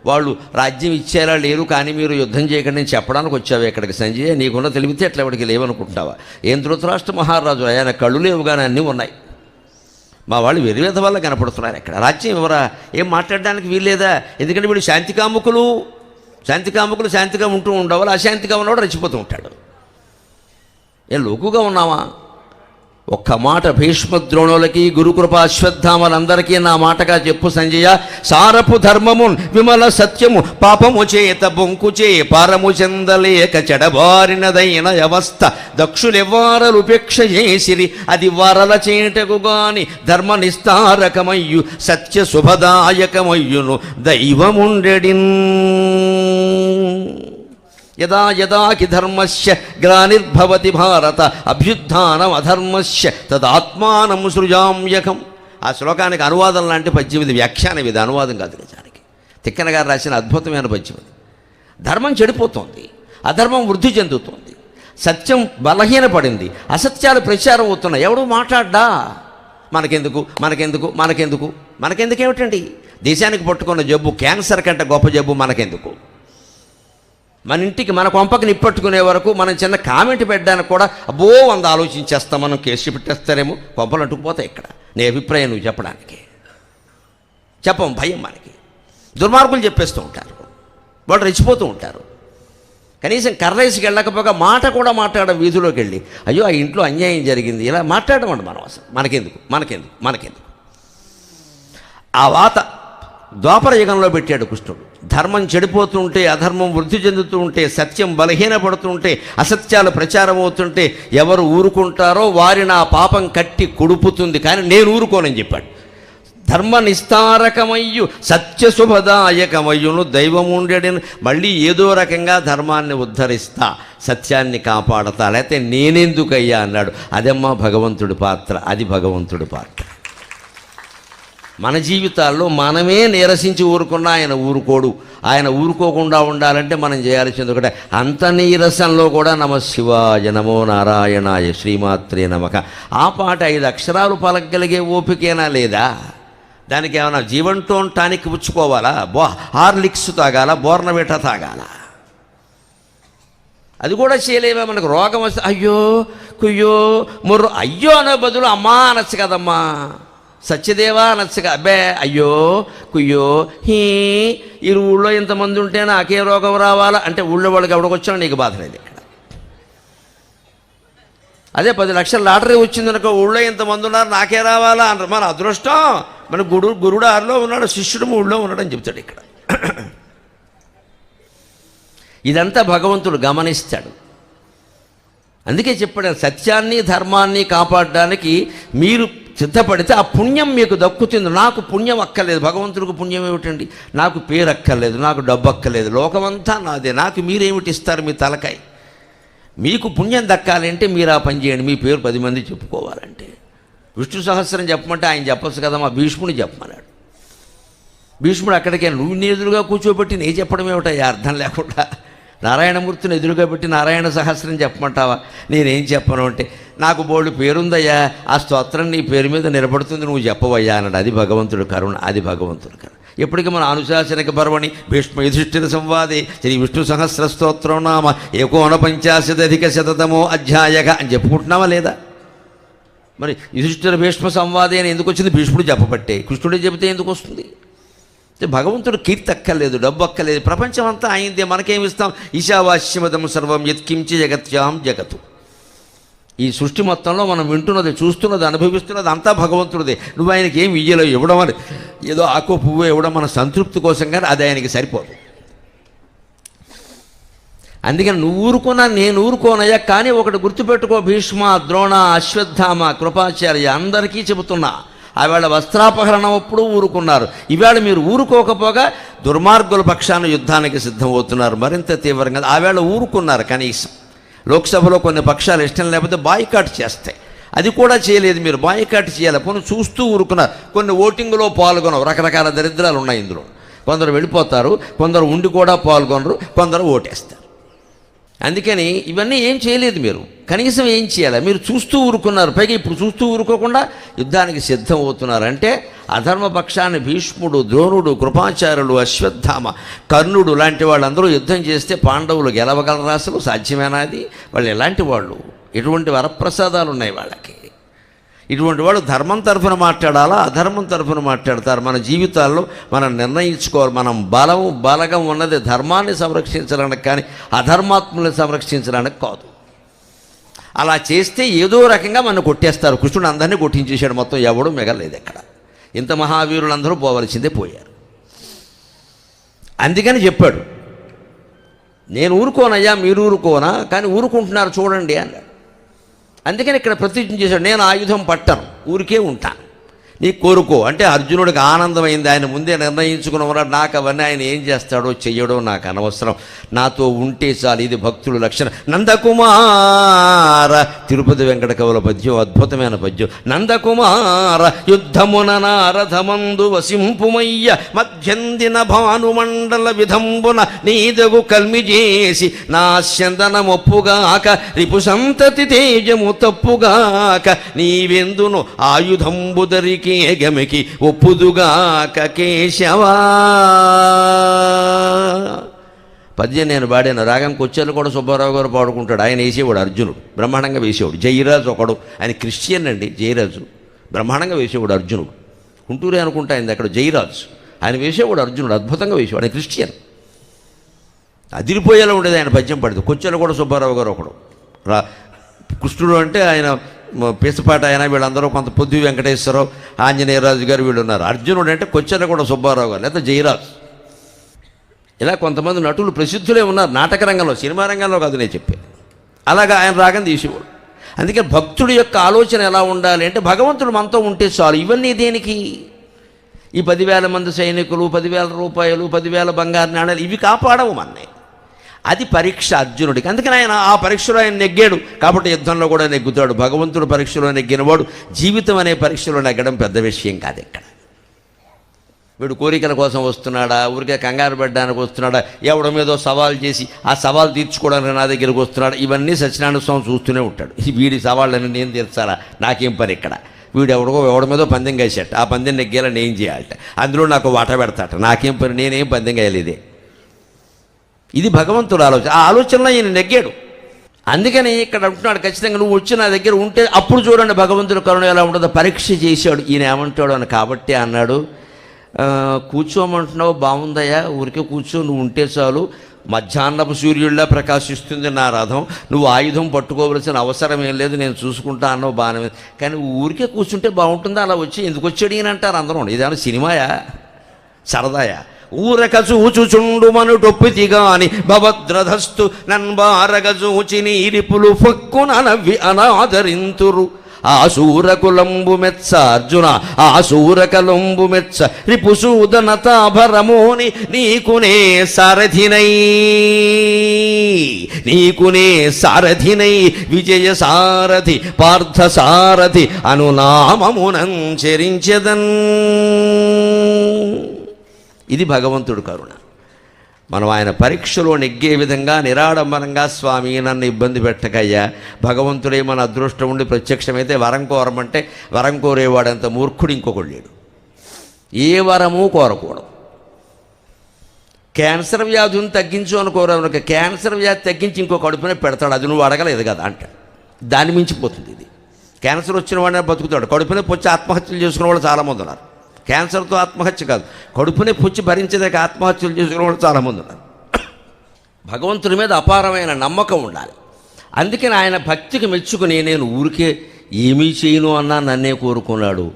వాళ్ళు రాజ్యం ఇచ్చేలా లేరు, కానీ మీరు యుద్ధం చేయకండి నేను చెప్పడానికి వచ్చావు ఇక్కడికి. సంజయ్, నీకున్న తెలివితే ఎట్లా ఎవరికి లేవనుకుంటున్నావా? ఏం ధృతరాష్ట్ర మహారాజు, ఆయన కళ్ళు లేవు కానీ అన్నీ ఉన్నాయి. మా వాళ్ళు వెరివేద వల్ల కనపడుతున్నారు. ఇక్కడ రాజ్యం ఎవరా? ఏం మాట్లాడడానికి వీల్లేదా? ఎందుకంటే వీడు శాంతికాముకులు శాంతిగా ఉంటూ ఉండవాలి, అశాంతిగా ఉన్నవాడు రెచ్చిపోతూ ఉంటాడు. ఏం లోకుగా ఉన్నావా? ఒక్క మాట భీష్మద్రోణులకి గురుకృపా అశ్వత్థామలందరికీ నా మాటగా చెప్పు సంజయ. సారపు ధర్మము విమల సత్యము పాపము చేత బొంకుచే పారము చెందలేక చెడబారినదైన వ్యవస్థ దక్షులెవ్వారలుపేక్ష చేసిరి అది వారల చేటకు గాని ధర్మ నిస్తారకమయ్యు సత్య శుభదాయకమయ్యును దైవముండెడిన్. యదా యదాకి ధర్మస్య గ్లానిర్భవతి భారత అభ్యుత్థానం అధర్మస్య తదాత్మానం సృజామ్యకం. ఆ శ్లోకానికి అనువాదం లాంటి పద్యం ఇది, వ్యాఖ్యానం ఇది, అనువాదం కాదు నిజానికి. తిక్కన గారు రాసిన అద్భుతమైన పద్యం ఇది. ధర్మం చెడిపోతుంది, అధర్మం వృద్ధి చెందుతుంది, సత్యం బలహీనపడింది, అసత్యాలు ప్రచారం అవుతున్నాయి. ఎవడు మాట్లాడ్డా? మనకెందుకేమిటండి? దేశానికి పట్టుకున్న జబ్బు క్యాన్సర్ కంటే గొప్ప జబ్బు మనకెందుకు? మన ఇంటికి మన కొంపకి నిప్పట్టుకునే వరకు మనం చిన్న కామెంట్ పెట్టడానికి కూడా అబ్బో 100 ఆలోచించేస్తాం. మనం కేసు పెట్టేస్తారేమో, కొంపలు అంటుకుపోతాయి. ఇక్కడ నీ అభిప్రాయం నువ్వు చెప్పడానికి చెప్పం, భయం మనకి. దుర్మార్గులు చెప్పేస్తూ ఉంటారు, వాళ్ళు రెచ్చిపోతూ ఉంటారు. కనీసం కర్రేసికి వెళ్ళకపోగా మాట కూడా మాట్లాడడం, వీధిలోకి వెళ్ళి అయ్యో ఆ ఇంట్లో అన్యాయం జరిగింది ఇలా మాట్లాడడం అండి. మనం అసలు మనకెందుకు ఆ వాత ద్వాపర యుగంలో పెట్టాడు కృష్ణుడు. ధర్మం చెడిపోతుంటే, అధర్మం వృద్ధి చెందుతూ ఉంటే, సత్యం బలహీనపడుతుంటే, అసత్యాలు ప్రచారం అవుతుంటే ఎవరు ఊరుకుంటారో వారిని ఆ పాపం కట్టి కొడుపుతుంది. కానీ నేను ఊరుకోనని చెప్పాడు. ధర్మ నిస్తారకమయ్యు సత్య శుభదాయకమయ్యును దైవముండెడిని. మళ్ళీ ఏదో రకంగా ధర్మాన్ని ఉద్ధరిస్తా, సత్యాన్ని కాపాడతా, లేకపోతే నేనెందుకయ్యా అన్నాడు. అదమ్మా భగవంతుడి పాత్ర, అది భగవంతుడి పాత్ర. మన జీవితాల్లో మనమే నీరసించి ఊరుకున్నా ఆయన ఊరుకోడు. ఆయన ఊరుకోకుండా ఉండాలంటే మనం చేయాల్సింది ఒకటే, అంత నీరసంలో కూడా నమ శివాయ నమో నారాయణాయ శ్రీమాత్రే నమః. ఆ పాట 5 అక్షరాలు పలకగలిగే ఓపికేనా లేదా? దానికి ఏమైనా జీవంటోన్ టానిక్ పుచ్చుకోవాలా? హార్లిక్స్ తాగాల, బోర్నవేట తాగాల? అది కూడా చేయలేవా? మనకు రోగం వస్తే అయ్యో కుయ్యో ముర్రు, అయ్యో అనే బదులు అమ్మా అనొచ్చు కదమ్మా, సత్యదేవా అనొచ్చుగా. అబ్బే అయ్యో కుయ్యో హీ, ఈ ఊళ్ళో ఇంతమంది ఉంటే నాకే రోగం రావాలా అంటే ఊళ్ళో వాళ్ళకి ఎవడికొచ్చినా నీకు బాధ లేదు ఇక్కడ. అదే 10 లక్షల లాటరీ వచ్చిందనుకో, ఊళ్ళో ఇంతమంది ఉన్నారు నాకే రావాలా అంటారు. మన అదృష్టం, మన గురుడు 6లో ఉన్నాడు, శిష్యుడు 3లో ఉన్నాడని చెప్తాడు ఇక్కడ. ఇదంతా భగవంతుడు గమనిస్తాడు. అందుకే చెప్పాడు, సత్యాన్ని ధర్మాన్ని కాపాడడానికి మీరు సిద్ధపడితే ఆ పుణ్యం మీకు దక్కుతుంది. నాకు పుణ్యం అక్కర్లేదు, భగవంతుడికి పుణ్యం ఏమిటండి? నాకు పేరు అక్కర్లేదు, నాకు డబ్బు అక్కర్లేదు, లోకమంతా నాదే, నాకు మీరేమిటి ఇస్తారు? మీ తలకాయ. మీకు పుణ్యం దక్కాలంటే మీరు ఆ పని చేయండి. మీ పేరు 10 మంది చెప్పుకోవాలంటే విష్ణు సహస్రం చెప్పమంటే ఆయన చెప్పచ్చు కదా, మా భీష్ముని చెప్పమన్నాడు. భీష్ముడు అక్కడికే, నువ్వు నీ ఎదురుగా కూర్చోబెట్టి నీ చెప్పడం ఏమిటయ్యా అర్థం లేకుండా? నారాయణమూర్తిని ఎదురుగా పెట్టి నారాయణ సహస్రం చెప్పమంటావా? నేనేం చెప్పను అంటే, నాకు బోళ్ళు పేరుందయ్యా, ఆ స్తోత్రం నీ పేరు మీద నిలబడుతుంది, నువ్వు చెప్పవయ్యా అన్నాడు. అది భగవంతుడు కరుణ, అది భగవంతుడు కరుణ. ఎప్పటికీ మన అనుశాసనిక పర్వణి భీష్మ యుధిష్ఠిర సంవాదే శ్రీ విష్ణు సహస్ర స్తోత్రం నామ 49,000 అధ్యాయక అని చెప్పుకుంటున్నావా లేదా? మరి యుధిష్ఠిర భీష్మ సంవాదే అని ఎందుకు వచ్చింది? భీష్ముడు చెప్పబట్టే. కృష్ణుడే చెబితే ఎందుకు వస్తుంది? భగవంతుడు కీర్తి అక్కర్లేదు, డబ్బు అక్కర్లేదు, ప్రపంచం అంతా అయిందే, మనకేమిస్తాం? ఈశావాస్యమదం సర్వం యత్కించి జగత్యాం జగతు. ఈ సృష్టి మొత్తంలో మనం వింటున్నది, చూస్తున్నది, అనుభవిస్తున్నది అంతా భగవంతుడిదే. నువ్వు ఆయనకి ఏం ఇయ్యలేవు. ఇవ్వడం అని ఏదో ఆకో పువ్వు ఇవ్వడం మన సంతృప్తి కోసం, కానీ అది ఆయనకి సరిపోదు. అందుకని నువ్వు ఊరుకున్నా నేను ఊరుకోనయ్యా. కానీ ఒకటి గుర్తుపెట్టుకో, భీష్మ, ద్రోణ, అశ్వత్థామ, కృపాచార్య అందరికీ చెబుతున్నా, ఆవేళ వస్త్రాపహరణం అప్పుడు ఊరుకున్నారు. ఈవేళ మీరు ఊరుకోకపోగా దుర్మార్గుల పక్షాన యుద్ధానికి సిద్ధమవుతున్నారు మరింత తీవ్రంగా. ఆవేళ ఊరుకున్నారు, కనీసం లోక్సభలో కొన్ని పక్షాలు ఇష్టం లేకపోతే బాయ్కాట్ చేస్తాయి. అది కూడా చేయలేదు మీరు, బాయ్కాట్ చేయాలి. పోనీ చూస్తూ ఊరుకున్నారు. కొన్ని ఓటింగ్లో పాల్గొనవు, రకరకాల దరిద్రాలు ఉన్నాయి ఇందులో. కొందరు వెళ్ళిపోతారు, కొందరు ఉండి కూడా పాల్గొనరు, కొందరు ఓటేస్తారు. అందుకని ఇవన్నీ ఏం చేయలేదు మీరు, కనీసం ఏం చేయాలి? మీరు చూస్తూ ఊరుకున్నారు. పైగా ఇప్పుడు చూస్తూ ఊరుకోకుండా యుద్ధానికి సిద్ధం అవుతున్నారంటే అధర్మపక్షాన్ని భీష్ముడు, ద్రోణుడు, కృపాచార్యులు, అశ్వత్థామ, కర్ణుడు లాంటి వాళ్ళందరూ యుద్ధం చేస్తే పాండవులు గెలవగలరా? అసలు సాధ్యమేనా అది? వాళ్ళు ఎలాంటి వాళ్ళు? ఎటువంటి వరప్రసాదాలు ఉన్నాయి వాళ్ళకి? ఇటువంటి వాడు ధర్మం తరఫున మాట్లాడాలా, అధర్మం తరఫున మాట్లాడతారు? మన జీవితాల్లో మనం నిర్ణయించుకోవాలి. మనం బలగం ఉన్నది ధర్మాన్ని సంరక్షించడానికి, కానీ అధర్మాత్ములను సంరక్షించడానికి కాదు. అలా చేస్తే ఏదో రకంగా మనం కొట్టేస్తారు. కృష్ణుడు అందరినీ కొట్టించేశాడు, మొత్తం ఎవడు మిగలేదు ఎక్కడ. ఇంత మహావీరులందరూ పోవలసిందే పోయారు. అందుకని చెప్పాడు, నేను ఊరుకోనయ్యా, మీరు ఊరుకోనా, కానీ ఊరుకుంటున్నారు చూడండి అన్నాడు. అందుకని ఇక్కడ ప్రతిజ్ఞ చేశాడు, నేను ఆయుధం పట్టను, ఊరికే ఉంటాను, నీ కోరుకో అంటే. అర్జునుడికి ఆనందమైంది, ఆయన ముందే నిర్ణయించుకుని ఉన్నాడు. నాకు అవన్నీ ఆయన ఏం చేస్తాడో చెయ్యడో నాకు అనవసరం, నాతో ఉంటే చాలు. ఇది భక్తుల లక్షణం. నందకుమార, తిరుపతి వెంకట కవుల పద్యం, అద్భుతమైన పద్యం. నందకుమార యుద్ధమున నారథమందు వసింపుమయ్య, మధ్యందిన భానుమండల విధంబున నీదగు కల్మి చేసి, నా చందనమొప్పుగాక రిపు సంతతి తేజము తప్పుగాక, నీవెందును ఆయుధంబుదరికి గమికి ఒప్పుదుగాక కేశవా. పద్యం నేను పాడాను, రాగం కొచ్చేలు కూడా సుబ్బారావు గారు పాడుకుంటాడు. ఆయన వేసేవాడు, అర్జునుడు బ్రహ్మాండంగా వేసేవాడు. జయరాజు ఒకడు, ఆయన క్రిస్టియన్ అండి. జయరాజు బ్రహ్మాండంగా వేసేవాడు. అర్జునుడు గుంటూరే అనుకుంటా ఆయన అక్కడ జయరాజు. ఆయన వేసేవాడు, అర్జునుడు అద్భుతంగా వేసేవాడు. ఆయన క్రిస్టియన్. అదిరిపోయేలా ఉండేది ఆయన పద్యం పడితే. కొచ్చేలు కూడా సుబ్బారావు గారు ఒకడు. కృష్ణుడు అంటే ఆయన పిసపాట, ఆయన వీళ్ళందరూ కొంత పొద్దు వెంకటేశ్వరరావు, ఆంజనేయరాజు గారు వీళ్ళు ఉన్నారు. అర్జునుడు అంటే కొచ్చెల కూడా సుబ్బారావు గారు, లేదా జయరాజు. ఇలా కొంతమంది నటులు ప్రసిద్ధులే ఉన్నారు నాటక రంగంలో, సినిమా రంగంలో కాదు నేను చెప్పే. అలాగా ఆయన రాగం తీసేవాడు. అందుకే భక్తుడి యొక్క ఆలోచన ఎలా ఉండాలి అంటే, భగవంతుడు మనతో ఉంటే చాలు. ఇవన్నీ దేనికి? ఈ 10,000 మంది సైనికులు, 10,000 రూపాయలు, 10,000 బంగారు నాణాలు, ఇవి కాపాడవు మన్నే. అది పరీక్ష అర్జునుడికి. అందుకని ఆయన ఆ పరీక్షలో ఆయన నెగ్గాడు, కాబట్టి యుద్ధంలో కూడా నెగ్గుతాడు. భగవంతుడు పరీక్షలో నెగ్గినవాడు జీవితం అనే పరీక్షలో నెగ్గడం పెద్ద విషయం కాదు. ఇక్కడ వీడు కోరికల కోసం వస్తున్నాడా, ఊరికే కంగారు పెట్టడానికి వస్తున్నాడా, ఎవడి మీదో సవాల్ చేసి ఆ సవాల్ తీర్చుకోవడానికి నా దగ్గరికి వస్తున్నాడా, ఇవన్నీ సత్యనారాయణ స్వామి చూస్తూనే ఉంటాడు. వీడి సవాళ్ళని నేను తీర్చాలా, నాకేం పని ఇక్కడ? వీడు ఎవడి మీదో పందెం వేసేట, ఆ పందెం నెగ్గేయాలని ఏం చేయాలట, అందులో నాకు వాటా పెడతాట, నాకేం పని, నేనేం పందెం వేయలేదే. ఇది భగవంతుడు ఆలోచన. ఆ ఆలోచనలో ఈయన నెగ్గాడు. అందుకని ఇక్కడ అంటున్నాడు, ఖచ్చితంగా నువ్వు వచ్చి నా దగ్గర ఉంటే అప్పుడు చూడండి భగవంతుడు కరుణ ఎలా ఉంటుందో పరీక్ష చేశాడు. ఈయన ఏమంటాడు అని కాబట్టి అన్నాడు, కూర్చోమంటున్నావు బాగుందయ్యా, ఊరికే కూర్చో, నువ్వు ఉంటే చాలు, మధ్యాహ్నపు సూర్యుడిలా ప్రకాశిస్తుంది నా రథం, నువ్వు ఆయుధం పట్టుకోవలసిన అవసరం ఏం లేదు, నేను చూసుకుంటా అన్నావు బాగానే, కానీ ఊరికే కూర్చుంటే బాగుంటుందా, అలా వచ్చి ఎందుకు వచ్చాడు ఈయన అంటారు అందరూ. ఇదేమన్నా సినిమాయా, సరదాయా? ఊరక చూచుచుండు మనుటొప్పితిగాని భవద్రధస్తు నన్బారగ చూచి నీరిపులు ఫక్కున నవ్వి అనాదరింతురు. ఆ శూరకులంబు మెచ్చ అర్జున, ఆ శూరకలంబు మెచ్చ రిపుసూదనతాభరమోని నీకునే సారథినై, నీకునే సారథినై విజయ సారథి పార్థ సారథి అనునామమునంచరించెదన్. ఇది భగవంతుడు కరుణ. మనం ఆయన పరీక్షలో నెగ్గే విధంగా నిరాడంబరంగా, స్వామి నన్ను ఇబ్బంది పెట్టకయ్యా, భగవంతుడే మన అదృష్టం ఉండి ప్రత్యక్షమైతే వరం కోరమంటే వరం కోరేవాడంత మూర్ఖుడు ఇంకొకడు లేడు. ఏ వరము కోరకూడదు. క్యాన్సర్ వ్యాధిని తగ్గించు అని కోరవనుక క్యాన్సర్ వ్యాధి తగ్గించి ఇంకో కడుపునే పెడతాడు, అది నువ్వు అడగలేదు కదా అంటాడు. దాన్ని మించిపోతుంది ఇది. క్యాన్సర్ వచ్చిన వాడిని బతుకుతాడు, కడుపునే పొచ్చి ఆత్మహత్యలు చేసుకునే వాళ్ళు చాలామంది ఉన్నారు. క్యాన్సర్తో ఆత్మహత్య కాదు, కడుపునే పుచ్చి భరించేదాక ఆత్మహత్యలు చేసుకునే వాళ్ళు చాలామంది ఉన్నారు. భగవంతుని మీద అపారమైన నమ్మకం ఉండాలి. అందుకని ఆయన భక్తికి మెచ్చుకుని నేను ఊరికే ఏమీ చేయను అన్నా నన్నే కోరుకున్నాడు.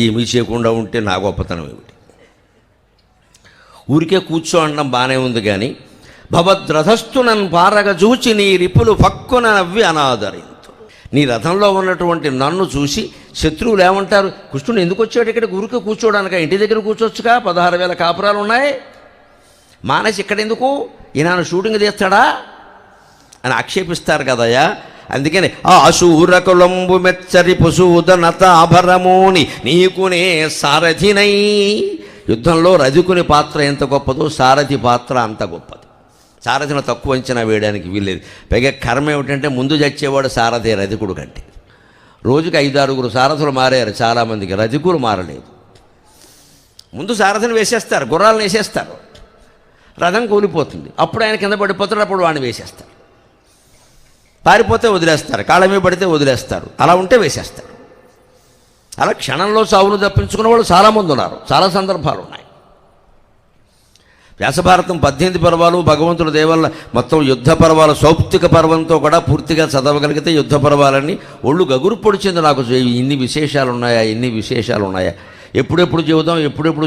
ఏమీ చేయకుండా ఉంటే నా గొప్పతనం ఏమిటి? ఊరికే కూర్చో అనడం బాగానే ఉంది, కానీ భవద్రథస్తు నన్ను పారగ చూచి నీ రిపులు ఫక్కున నవ్వి అనాదరింతు. నీ రథంలో ఉన్నటువంటి నన్ను చూసి శత్రువులు ఏమంటారు, కృష్ణుడు ఎందుకు వచ్చాడు ఇక్కడ, ఊరికే కూర్చోడానిక, ఇంటి దగ్గర కూర్చోవచ్చుగా, 16,000 కాపురాలు ఉన్నాయి, మానేసి ఇక్కడ ఎందుకు, ఈయన షూటింగ్ తీస్తాడా అని ఆక్షేపిస్తారు కదయ్యా. అందుకని ఆ శూరకులంబు మెచ్చరి పుసూదనతాభరమోని నీకునే సారథినై. యుద్ధంలో రధికుని పాత్ర ఎంత గొప్పదో సారథి పాత్ర అంత గొప్పది. సారథిని తక్కువ అంచనా వేయడానికి వీల్లేదు. పైగా కర్మ ఏమిటంటే ముందు చచ్చేవాడు సారథి రధికుడు కంటే. రోజుకి 5-6 సారథులు మారారు చాలామందికి, రధికులు మారలేదు. ముందు సారథిని వేసేస్తారు, గుర్రాలను వేసేస్తారు, రథం కూలిపోతుంది, అప్పుడు ఆయన కింద పడిపోతాడు, అప్పుడు వాడిని వేసేస్తారు. పారిపోతే వదిలేస్తారు, కాళ్ళ మీద పడితే వదిలేస్తారు, అలా ఉంటే వేసేస్తారు. అలా క్షణంలో సావును తప్పించుకున్న వాళ్ళు చాలామంది ఉన్నారు, చాలా సందర్భాలు ఉన్నాయి. వ్యాసభారతం 18 పర్వాలు భగవంతుడి దేవల్ల మొత్తం యుద్ధ పర్వాలు సౌప్తిక పర్వంతో కూడా పూర్తిగా చదవగలిగితే యుద్ధ పర్వాలని ఒళ్ళు గగురు పొడిచింది నాకు. ఇన్ని విశేషాలు ఉన్నాయా, ఇన్ని విశేషాలు ఉన్నాయా, ఎప్పుడెప్పుడు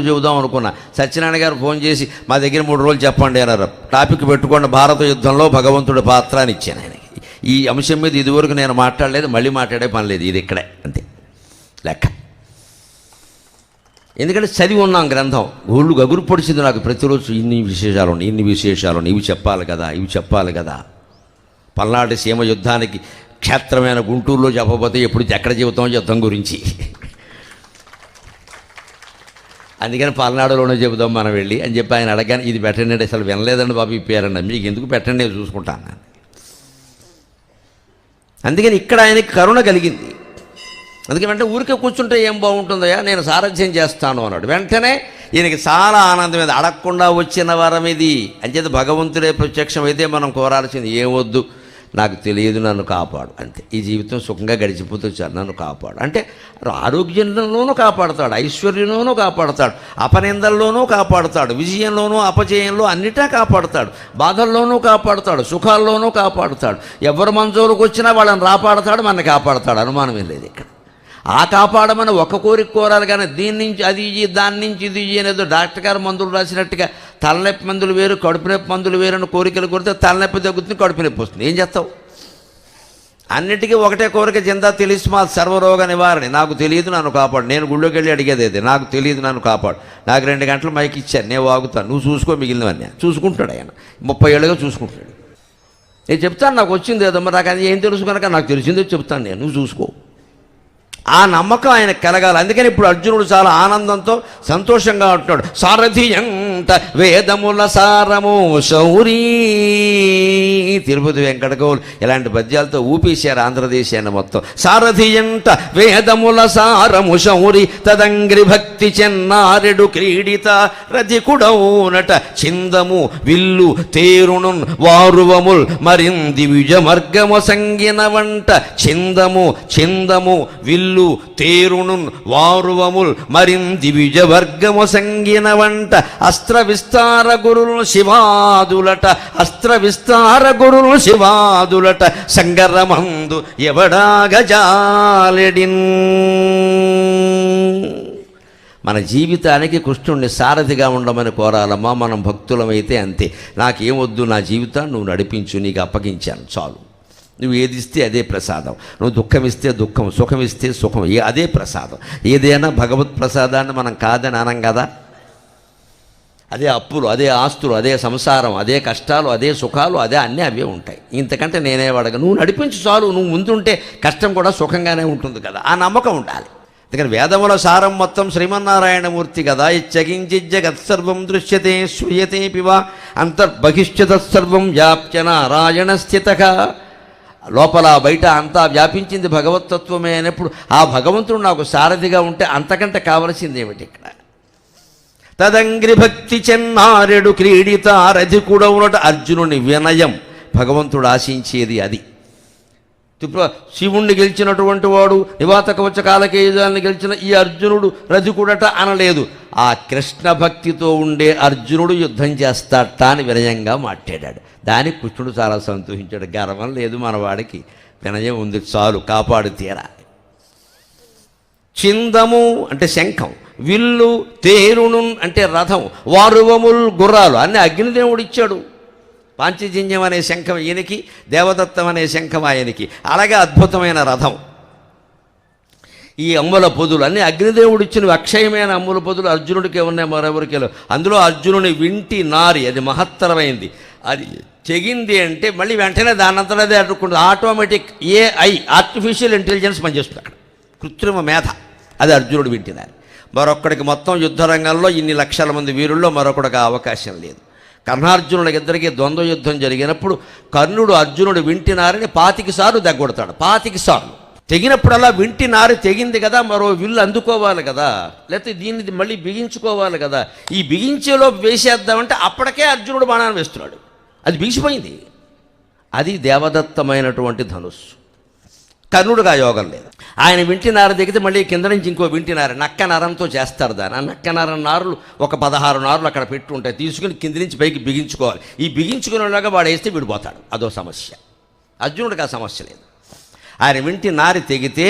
చెబుదాం అనుకున్నా. సత్యనారాయణ గారు ఫోన్ చేసి మా దగ్గర 3 రోజులు చెప్పండి అన్నారు. టాపిక్ పెట్టుకోండి, భారత యుద్ధంలో భగవంతుడి పాత్ర అని ఇచ్చాను ఆయనకి. ఈ అంశం మీద ఇదివరకు నేను మాట్లాడలేదు, మళ్ళీ మాట్లాడే పని లేదు, ఇది ఇక్కడే అంతే లెక్క. ఎందుకంటే చదివి ఉన్నాం గ్రంథం, గోళ్ళు గగురు పొడిచింది నాకు ప్రతిరోజు. ఇన్ని విశేషాలు ఉన్నాయి, ఇవి చెప్పాలి కదా. పల్నాటి సీమ యుద్ధానికి క్షేత్రమైన గుంటూరులో చెప్పబోతే ఎక్కడ చెబుతాం యుద్ధం గురించి. అందుకని పల్నాడులోనే చెబుదాం మనం వెళ్ళి అని చెప్పి ఆయన అడగాను. ఇది పెట్టండి, అసలు వినలేదండి బాబు ఈ పేరండి, మీకు ఎందుకు పెట్టండి, నేను చూసుకుంటాను. అందుకని ఇక్కడ ఆయనకి కరుణ కలిగింది. అందుకే వెంటనే ఊరికే కూర్చుంటే ఏం బాగుంటుందయ్యా, నేను సారథ్యం చేస్తాను అన్నాడు. వెంటనే ఈయనకి చాలా ఆనందం మీద, అడగకుండా వచ్చిన వరం ఇది. అంచేత భగవంతుడే ప్రత్యక్షమైతే మనం కోరాల్సింది ఏమొద్దు, నాకు తెలియదు, నన్ను కాపాడు అంతే. ఈ జీవితం సుఖంగా గడిచిపోతూ చాలు, నన్ను కాపాడు అంటే ఆరోగ్యంలోనూ కాపాడుతాడు, ఐశ్వర్యంలోనూ కాపాడుతాడు, అపనిందల్లోనూ కాపాడుతాడు, విజయంలోనూ అపజయంలో అన్నిటా కాపాడుతాడు, బాధల్లోనూ కాపాడుతాడు, సుఖాల్లోనూ కాపాడుతాడు. ఎవరు మంచోలకు వచ్చినా వాళ్ళని రాపాడతాడు, మనని కాపాడుతాడు, అనుమానమే లేదు ఇక్కడ. ఆ కాపాడమని ఒక కోరిక కోరాలి, కానీ దీని నుంచి అది ఇయ్యి, దాని నుంచి ఇది ఇయ్యి అనేదో డాక్టర్ గారు మందులు రాసినట్టుగా తలనొప్పి మందులు వేరు, కడుపు నొప్పి మందులు వేరు అని కోరికలు కోరితే తలనొప్పి తగ్గుతుంది, కడుపు నొప్పి వస్తుంది. ఏం చేస్తావు? అన్నిటికీ ఒకటే కోరిక, చింత తెలిసి మా సర్వరోగ నివారణ. నాకు తెలియదు, నన్ను కాపాడు. నేను గుళ్ళోకి వెళ్ళి అడిగేది అయితే, నాకు తెలియదు, నన్ను కాపాడు. నాకు 2 గంటలు మైకి ఇచ్చాను, నేను వాగుతాను, నువ్వు చూసుకో మిగిలినవన్నీ. చూసుకుంటాడు ఆయన, 30 ఏళ్ళుగా చూసుకుంటాడు. నేను చెప్తాను నాకు వచ్చింది ఏదో, మరి నాకు అది ఏం తెలుసు కనుక నాకు తెలిసిందో చెప్తాను నేను, నువ్వు చూసుకో. ఆ నమ్మకం ఆయన కలగాలి. అందుకని ఇప్పుడు అర్జునుడు చాలా ఆనందంతో సంతోషంగా ఉంటున్నాడు. సారథి ఎంట వేదముల సారము శౌరీ. తిరుపతి వెంకటకవులు ఇలాంటి పద్యాలతో ఊపేశారు ఆంధ్రదేశాన్ని మొత్తం. సారథి ఎంట వేదముల సారము శౌరి తదంగ్రి భక్తి చెన్నారెడు క్రీడిత రథికుడౌనట చిందము విల్లు తేరును వారువముల్ మరింది విజమర్గము సంగిన వంట. చిందము విల్లు తేరును వారువముల్ మరింది విజవర్గము సంగిన వంట. అస్త్ర విస్తార గురులు శివాదులట సంగరమందు ఎవడాగజాలెడిన్. మన జీవితానికి కృష్ణుడిని సారథిగా ఉండమని కోరాలమ్మా. మనం భక్తులమైతే అంతే. నాకేమొద్దు, నా జీవితాన్ని నువ్వు నడిపించు, నీకు అప్పగించాను చాలు. నువ్వు ఏది ఇస్తే అదే ప్రసాదం, నువ్వు దుఃఖం ఇస్తే దుఃఖం, సుఖం ఇస్తే సుఖం, అదే ప్రసాదం. ఏదైనా భగవత్ ప్రసాదాన్ని మనం కాదని అనం కదా. అదే అప్పులు, అదే ఆస్తులు, అదే సంసారం, అదే కష్టాలు, అదే సుఖాలు, అదే అన్నీ అవే ఉంటాయి. ఇంతకంటే నేనే వాడగా. నువ్వు నడిపించు చాలు. నువ్వు ముందుంటే కష్టం కూడా సుఖంగానే ఉంటుంది కదా. ఆ నమ్మకం ఉండాలి. అందుకని వేదముల సారం మొత్తం శ్రీమన్నారాయణమూర్తి కదా. ఇచ్చగించి జగత్సర్వం దృశ్యతే శ్రూయతే పివా అంతర్బహిష్యతత్సర్వం వ్యాప్య నారాయణ స్థితః. లోపల బయట అంతా వ్యాపించింది భగవతత్వమే అయినప్పుడు ఆ భగవంతుడు నాకు సారథిగా ఉంటే అంతకంటే కావలసింది ఏమిటి ఇక్కడ? తదంగ్రి భక్తి చెన్నారెడు క్రీడిత రథికుడవునట. అర్జునుని వినయం భగవంతుడు ఆశించేది అది. శివుణ్ణి గెలిచినటువంటి వాడు, నివాత కవచ కాలకేయుధాన్ని గెలిచిన ఈ అర్జునుడు రథికుడట అనలేదు. ఆ కృష్ణ భక్తితో ఉండే అర్జునుడు యుద్ధం చేస్తాట అని వినయంగా మాట్లాడాడు. దానికి కృష్ణుడు చాలా సంతోషించాడు. గర్వం లేదు మనవాడికి, వినయం ఉంది చాలు, కాపాడు తీరా. చిందము అంటే శంఖం, విల్లు తేరును అంటే రథం, వారువముల్ గుర్రాలు అన్నీ అగ్నిదేవుడు ఇచ్చాడు. పాంచజన్యం అనే శంఖం ఈయనకి, దేవదత్తం అనే శంఖం ఆయనకి. అలాగే అద్భుతమైన రథం. ఈ అమ్ముల పొదులు అన్నీ అగ్నిదేవుడు ఇచ్చినవి. అక్షయమైన అమ్ముల పొదులు అర్జునుడికే ఉన్నాయి, మరెవరికి లేవు. అందులో అర్జునుని వింటి నారి, అది మహత్తరమైంది. అది చెగింది అంటే మళ్ళీ వెంటనే దానంతటదే అడ్డుకుంటుంది. ఆటోమేటిక్ AI ఆర్టిఫిషియల్ ఇంటెలిజెన్స్ పనిచేస్తుంది అక్కడ, కృత్రిమ మేధ. అది అర్జునుడు వింటినారు. మరొక్కడికి మొత్తం యుద్ధ రంగంలో ఇన్ని లక్షల మంది వీరుల్లో మరొకడికి అవకాశం లేదు. కర్ణార్జునుడికి ఇద్దరికి ద్వంద్వ యుద్ధం జరిగినప్పుడు కర్ణుడు అర్జునుడు వింటినారని 25 సార్లు దగ్గొడతాడు. 25 సార్లు తెగినప్పుడల్లా వింటినారు తెగింది కదా, మరో విల్లు అందుకోవాలి కదా, లేకపోతే దీన్ని మళ్ళీ బిగించుకోవాలి కదా. ఈ బిగించేలో వేసేద్దామంటే అప్పటికే అర్జునుడు బాణాన్ని వేస్తున్నాడు. అది బిగిసిపోయింది. అది దేవదత్తమైనటువంటి ధనుస్సు. కర్ణుడుగా యోగం లేదు. ఆయన వింటినార దిగితే మళ్ళీ కింద నుంచి ఇంకో వింటినార, నక్క నరంతో చేస్తారు దాన్ని. ఆ నక్క నరం నారులు ఒక 16 నారులు అక్కడ పెట్టి ఉంటాయి. తీసుకుని కింది నుంచి పైకి బిగించుకోవాలి. ఈ బిగించుకునేలాగా వాడు వేస్తే విడిపోతాడు. అదో సమస్య. అర్జునుడికి ఆ సమస్య లేదు. ఆయన వింటి నారి తెగితే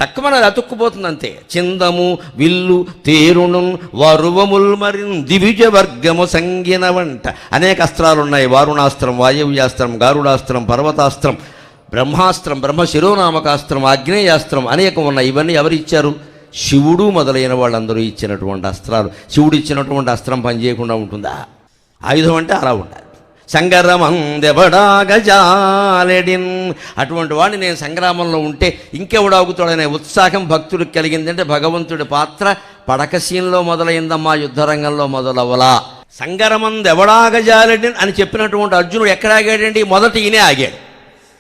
తక్కువన అతుక్కుపోతుంది అంతే. చిందము విల్లు తేరును వరువముల్ మరిన్ దివిజ వర్గము సంగిన వంట. అనేక అస్త్రాలు ఉన్నాయి. వారుణాస్త్రం, వాయవ్యాస్త్రం, గారుడాస్త్రం, పర్వతాస్త్రం, బ్రహ్మాస్త్రం, బ్రహ్మ శిరోనామకాస్త్రం, ఆగ్నేయాస్త్రం అనేకం ఉన్నాయి. ఇవన్నీ ఎవరు ఇచ్చారు? శివుడు మొదలైన వాళ్ళందరూ ఇచ్చినటువంటి అస్త్రాలు. శివుడు ఇచ్చినటువంటి అస్త్రం పనిచేయకుండా ఉంటుందా? ఆయుధం అంటే అలా ఉండాలి. సంగరమందెవడాగజాలెడిన్. అటువంటి వాడిని నేను సంగ్రామంలో ఉంటే ఇంకెవడాగుతాడనే ఉత్సాహం భక్తుడికి కలిగిందంటే భగవంతుడి పాత్ర పడకసీన్లో మొదలైందమ్మా, యుద్ధరంగంలో మొదలవలా. సంగరమందెవడాగజాలెడిన్ అని చెప్పినటువంటి అర్జునుడు ఎక్కడ ఆగాడండి? మొదట ఈయనే ఆగాడు.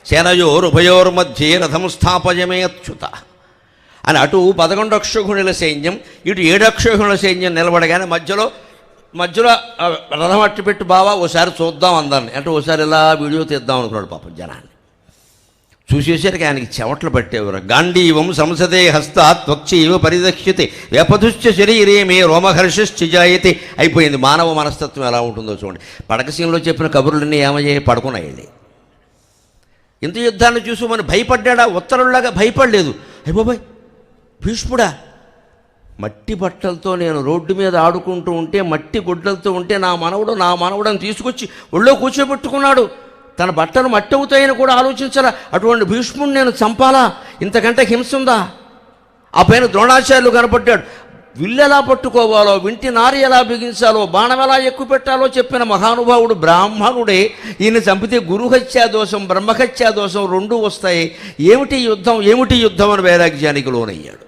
సేనయోరుభయోర్మధ్యే రథం స్థాపయమేచ్యుత అని అటు 11 అక్షోహిణుల సైన్యం, ఇటు 7 అక్షోహిణుల సైన్యం నిలబడగానే మధ్యలో రథం అట్టి పెట్టి బావా ఓసారి చూద్దాం అందరిని అంటే ఓసారి ఇలా వీడియో తీద్దాం అనుకున్నాడు పాపం. జనాన్ని చూసేసరికి ఆయనకి చెమట్లు పట్టేవారు. గాంధీవం సంసదే హస్తాత్ వక్షీవ పరిదక్ష్యతే వ్యపదుశ్చ శరీరే మే రోమహర్షశ్చిజాయతే. అయిపోయింది. మానవ మనస్తత్వం ఎలా ఉంటుందో చూడండి. పడకసీన్లో చెప్పిన కబుర్లన్నీ ఏమయ్యాయి? పడుకున్నాయండి. ఇంత యుద్ధాన్ని చూసి మన భయపడ్డా? ఉత్తరులాగా భయపడలేదు. అయ్యబాయ్ భీష్ముడా, మట్టి బట్టలతో నేను రోడ్డు మీద ఆడుకుంటూ ఉంటే, మట్టి గుడ్డలతో ఉంటే నా మనవడని తీసుకొచ్చి ఒళ్ళో కూర్చోబెట్టుకున్నాడు. తన బట్టలు మట్టి అవుతాయని కూడా ఆలోచించాలా? అటువంటి భీష్ముడిని నేను చంపాలా? ఇంతకంటే హింస ఉందా? ఆ పైన ద్రోణాచార్యులు కనపడ్డాడు. విల్లు ఎలా పట్టుకోవాలో, వింటి నారి ఎలా బిగించాలో, బాణం ఎలా ఎక్కువ పెట్టాలో చెప్పిన మహానుభావుడు బ్రాహ్మణుడే. ఈయన చంపితే గురుహత్యా దోషం, బ్రహ్మహత్యా దోషం రెండూ వస్తాయి. ఏమిటి యుద్ధం అని వైరాగ్యానికి లోనయ్యాడు.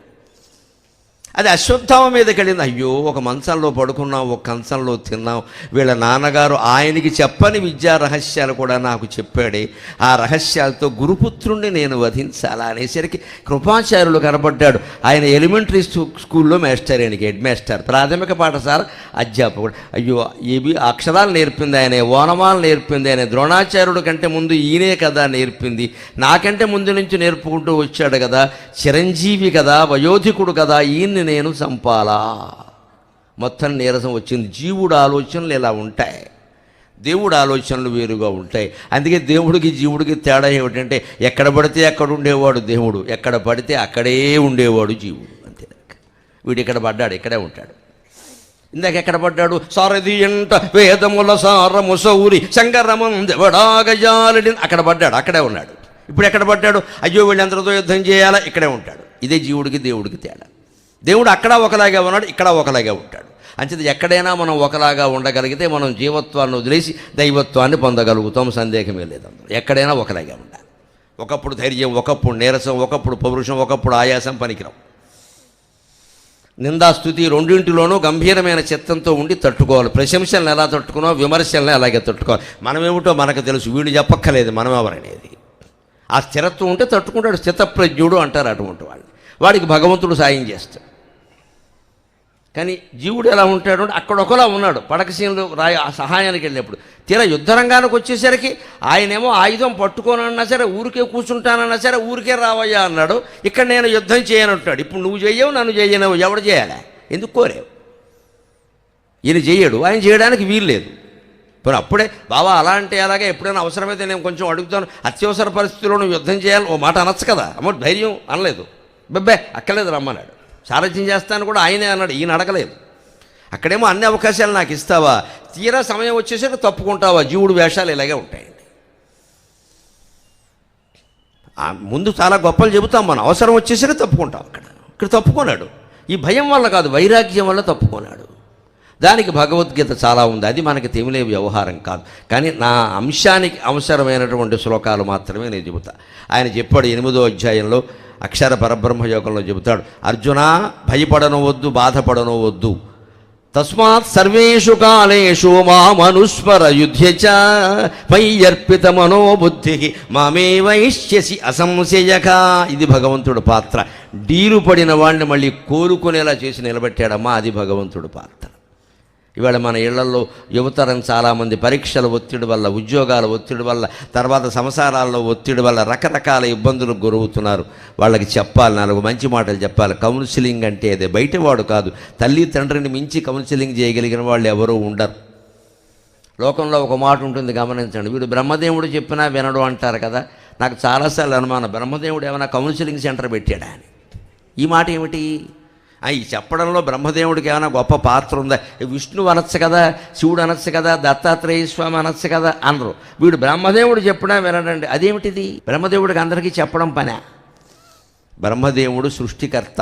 అది అశ్వత్థామ మీదకి వెళ్ళింది. అయ్యో, ఒక మంచంలో పడుకున్నాం, ఒక కంచంలో తిన్నాం, వీళ్ళ నాన్నగారు ఆయనకి చెప్పని విద్యా రహస్యాలు కూడా నాకు చెప్పాడే, ఆ రహస్యాలతో గురుపుత్రుణ్ణి నేను వధించాలా అనేసరికి కృపాచార్యులు కనబడ్డాడు. ఆయన ఎలిమెంటరీ స్కూల్లో మాస్టర్, ఆయనకి హెడ్ మాస్టర్, ప్రాథమిక పాఠశాల అధ్యాపకుడు. అయ్యో, ఏవి అక్షరాలు నేర్పింది ఆయనే, ఓనమాలు నేర్పింది ఆయనే. ద్రోణాచార్యుడు కంటే ముందు ఈయనే కదా నేర్పింది, నాకంటే ముందు నుంచి నేర్పుకుంటూ వచ్చాడు కదా, చిరంజీవి కదా, వయోధికుడు కదా, ఈయన్ని నేను చంపాలా? మొత్తం నీరసం వచ్చింది. జీవుడు ఆలోచనలు ఇలా ఉంటాయి, దేవుడు ఆలోచనలు వేరుగా ఉంటాయి. అందుకే దేవుడికి జీవుడికి తేడా ఏమిటంటే, ఎక్కడ పడితే అక్కడ ఉండేవాడు దేవుడు, ఎక్కడ పడితే అక్కడే ఉండేవాడు జీవుడు. అంతే. వీడు ఇక్కడ పడ్డాడు, ఇక్కడే ఉంటాడు. ఇందాక ఎక్కడ పడ్డాడు? సారథి ఎంట వేదముల సారము సౌరి శంకరమందెవడాగజాలడి, అక్కడ పడ్డాడు, అక్కడే ఉన్నాడు. ఇప్పుడు ఎక్కడ పడ్డాడు? అయ్యో, వీళ్ళందరితో యుద్ధం చేయాలా, ఇక్కడే ఉంటాడు. ఇదే జీవుడికి దేవుడికి తేడా. దేవుడు అక్కడ ఒకలాగా ఉన్నాడు, ఇక్కడ ఒకలాగా ఉంటాడు. అంచేది ఎక్కడైనా మనం ఒకలాగా ఉండగలిగితే మనం జీవత్వాన్ని వదిలేసి దైవత్వాన్ని పొందగలుగుతాం, సందేహమే లేదు. ఎక్కడైనా ఒకలాగా ఉండాలి. ఒకప్పుడు ధైర్యం, ఒకప్పుడు నీరసం, ఒకప్పుడు పౌరుషం, ఒకప్పుడు ఆయాసం పనికిరాం. నిందాస్తుతి రెండింటిలోనూ గంభీరమైన చిత్తంతో ఉండి తట్టుకోవాలి. ప్రశంసలను ఎలా తట్టుకున్నావు, విమర్శలను అలాగే తట్టుకోవాలి. మనమేమిటో మనకు తెలుసు, వీడు చెప్పక్కర్లేదు మనం ఎవరనేది. ఆ స్థిరత్వం ఉంటే తట్టుకుంటాడు. స్థితప్రజ్ఞుడు అంటారు అటువంటి వాడిని. వాడికి భగవంతుడు సాయం చేస్తాడు. కానీ జీవుడు ఎలా ఉంటాడు అంటే, అక్కడొకలా ఉన్నాడు పడకసీనలో సహాయానికి వెళ్ళినప్పుడు. తీరా యుద్ధరంగానికి వచ్చేసరికి ఆయనేమో ఆయుధం పట్టుకోనన్నా సరే, ఊరికే కూర్చుంటానన్నా సరే, ఊరికే రావయ్యా అన్నాడు. ఇక్కడ నేను యుద్ధం చేయనంటున్నాడు. ఇప్పుడు నువ్వు చెయ్యవు, నన్ను చెయ్యనవు, ఎవడు చేయాలి? ఎందుకు కోరేవు? ఈయన చెయ్యడు, ఆయన చేయడానికి వీలు లేదు. మరి అప్పుడే బావా అలా అంటే అలాగే, ఎప్పుడైనా అవసరమైతే నేను కొంచెం అడుగుతాను, అత్యవసర పరిస్థితుల్లో నువ్వు యుద్ధం చేయాలి, ఓ మాట అనొచ్చు కదా. అమ్మ ధైర్యం అనలేదు, బెబ్బే అక్కర్లేదు రమ్మన్నాడు. సారథ్యం చేస్తాను కూడా ఆయనే అన్నాడు, ఈయన అడగలేదు. అక్కడేమో అన్ని అవకాశాలు నాకు ఇస్తావా, తీరా సమయం వచ్చేసరికి తప్పుకుంటావా? జీవుడు వేషాలు ఇలాగే ఉంటాయండి. ముందు చాలా గొప్పలు చెబుతాం, మనం అవసరం వచ్చేసరికి తప్పుకుంటాం. ఇక్కడ తప్పుకున్నాడు. ఈ భయం వల్ల కాదు, వైరాగ్యం వల్ల తప్పుకున్నాడు. దానికి భగవద్గీత చాలా ఉంది, అది మనకి తెలియలే వ్యవహారం కాదు. కానీ నా అంశానికి అవసరమైనటువంటి శ్లోకాలు మాత్రమే నేను చెబుతా. ఆయన చెప్పాడు 8వ అధ్యాయంలో అక్షర పరబ్రహ్మ యోగంలో చెబుతాడు, అర్జున భయపడను వద్దు, బాధపడను వద్దు, తస్మాత్ సర్వేషు కాలేషు మామనుస్మర యుధ్యచ మయ్యర్పిత మనోబుద్ధి మామే వైష్యసి అసంశయక. ఇది భగవంతుడు పాత్ర. డీలు పడిన వాడిని మళ్ళీ కోలుకునేలా చేసి నిలబెట్టాడమ్మా, అది భగవంతుడు పాత్ర. ఇవాళ మన ఇళ్లలో యువతరం చాలామంది పరీక్షల ఒత్తిడి వల్ల, ఉద్యోగాల ఒత్తిడి వల్ల, తర్వాత సంసారాల్లో ఒత్తిడి వల్ల రకరకాల ఇబ్బందులకు గురవుతున్నారు. వాళ్ళకి చెప్పాలి, 4 మంచి మాటలు చెప్పాలి. కౌన్సిలింగ్ అంటే అదే, బయటవాడు కాదు. తల్లి తండ్రిని మించి కౌన్సిలింగ్ చేయగలిగిన వాళ్ళు ఎవరూ ఉండరు. లోకంలో ఒక మాట ఉంటుంది, గమనించండి. వీడు బ్రహ్మదేవుడు చెప్పినా వినడు అంటారు కదా. నాకు చాలాసార్లు అనుమానం, బ్రహ్మదేవుడు ఏమైనా కౌన్సిలింగ్ సెంటర్ పెట్టాడా అని. ఈ మాట ఏమిటి? ఈ చెప్పడంలో బ్రహ్మదేవుడికి ఏమైనా గొప్ప పాత్ర ఉందా? విష్ణువు అనొచ్చు కదా, శివుడు అనొచ్చు కదా, దత్తాత్రేయ స్వామి అనొచ్చు కదా అనరు. వీడు బ్రహ్మదేవుడు చెప్పినా వినడండి. అదేమిటిది? బ్రహ్మదేవుడికి అందరికీ చెప్పడం పనే? బ్రహ్మదేవుడు సృష్టికర్త,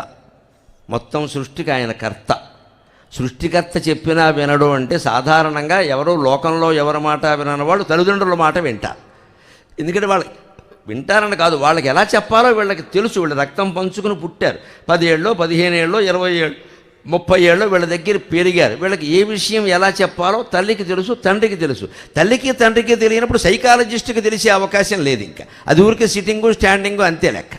మొత్తం సృష్టికి ఆయన కర్త. సృష్టికర్త చెప్పినా వినడు అంటే సాధారణంగా ఎవరో లోకంలో ఎవరి మాట వినని వాళ్ళు తల్లిదండ్రుల మాట వింటారు. ఎందుకంటే వాళ్ళు వింటారని కాదు, వాళ్ళకి ఎలా చెప్పాలో వీళ్ళకి తెలుసు. వీళ్ళు రక్తం పంచుకుని పుట్టారు. 10 ఏళ్ళో 15 ఏళ్ళో 20 ఏళ్ళు 30 ఏళ్ళో వీళ్ళ దగ్గర పెరిగారు. వీళ్ళకి ఏ విషయం ఎలా చెప్పాలో తల్లికి తెలుసు, తండ్రికి తెలుసు. తల్లికి తండ్రికి తెలియనప్పుడు సైకాలజిస్ట్కి తెలిసే అవకాశం లేదు. ఇంకా అది ఊరికి సిట్టింగు స్టాండింగు అంతే లెక్క.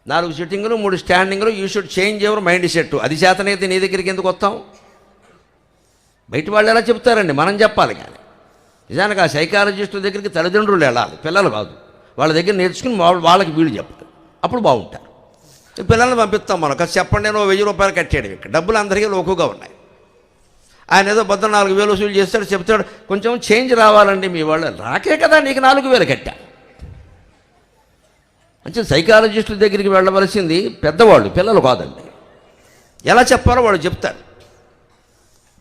4 సిట్టింగులు 3 స్టాండింగులు. You should change your mindset. అది చేతనైతే నీ దగ్గరికి ఎందుకు వస్తాం? బయట వాళ్ళు ఎలా చెప్తారండి, మనం చెప్పాలి. కానీ నిజానికి ఆ సైకాలజిస్టుల దగ్గరికి తల్లిదండ్రులు వెళ్ళాలి, పిల్లలు కాదు. వాళ్ళ దగ్గర నేర్చుకుని వాళ్ళకి వీళ్ళు చెప్తారు, అప్పుడు బాగుంటారు. పిల్లల్ని పంపిస్తాం మనం, కాదు చెప్పండి, నేను 1000 రూపాయలు కట్టాడు. ఇక్కడ డబ్బులు అందరికీ లోకుగా ఉన్నాయి. ఆయన ఏదో 14,000 వసూలు చేస్తాడు, చెప్తాడు కొంచెం చేంజ్ రావాలండి మీ వాళ్ళు. రాకే కదా నీకు 4,000 కట్టా. అంటే సైకాలజిస్టుల దగ్గరికి వెళ్ళవలసింది పెద్దవాళ్ళు, పిల్లలు కాదండి. ఎలా చెప్పాలో వాళ్ళు చెప్తారు.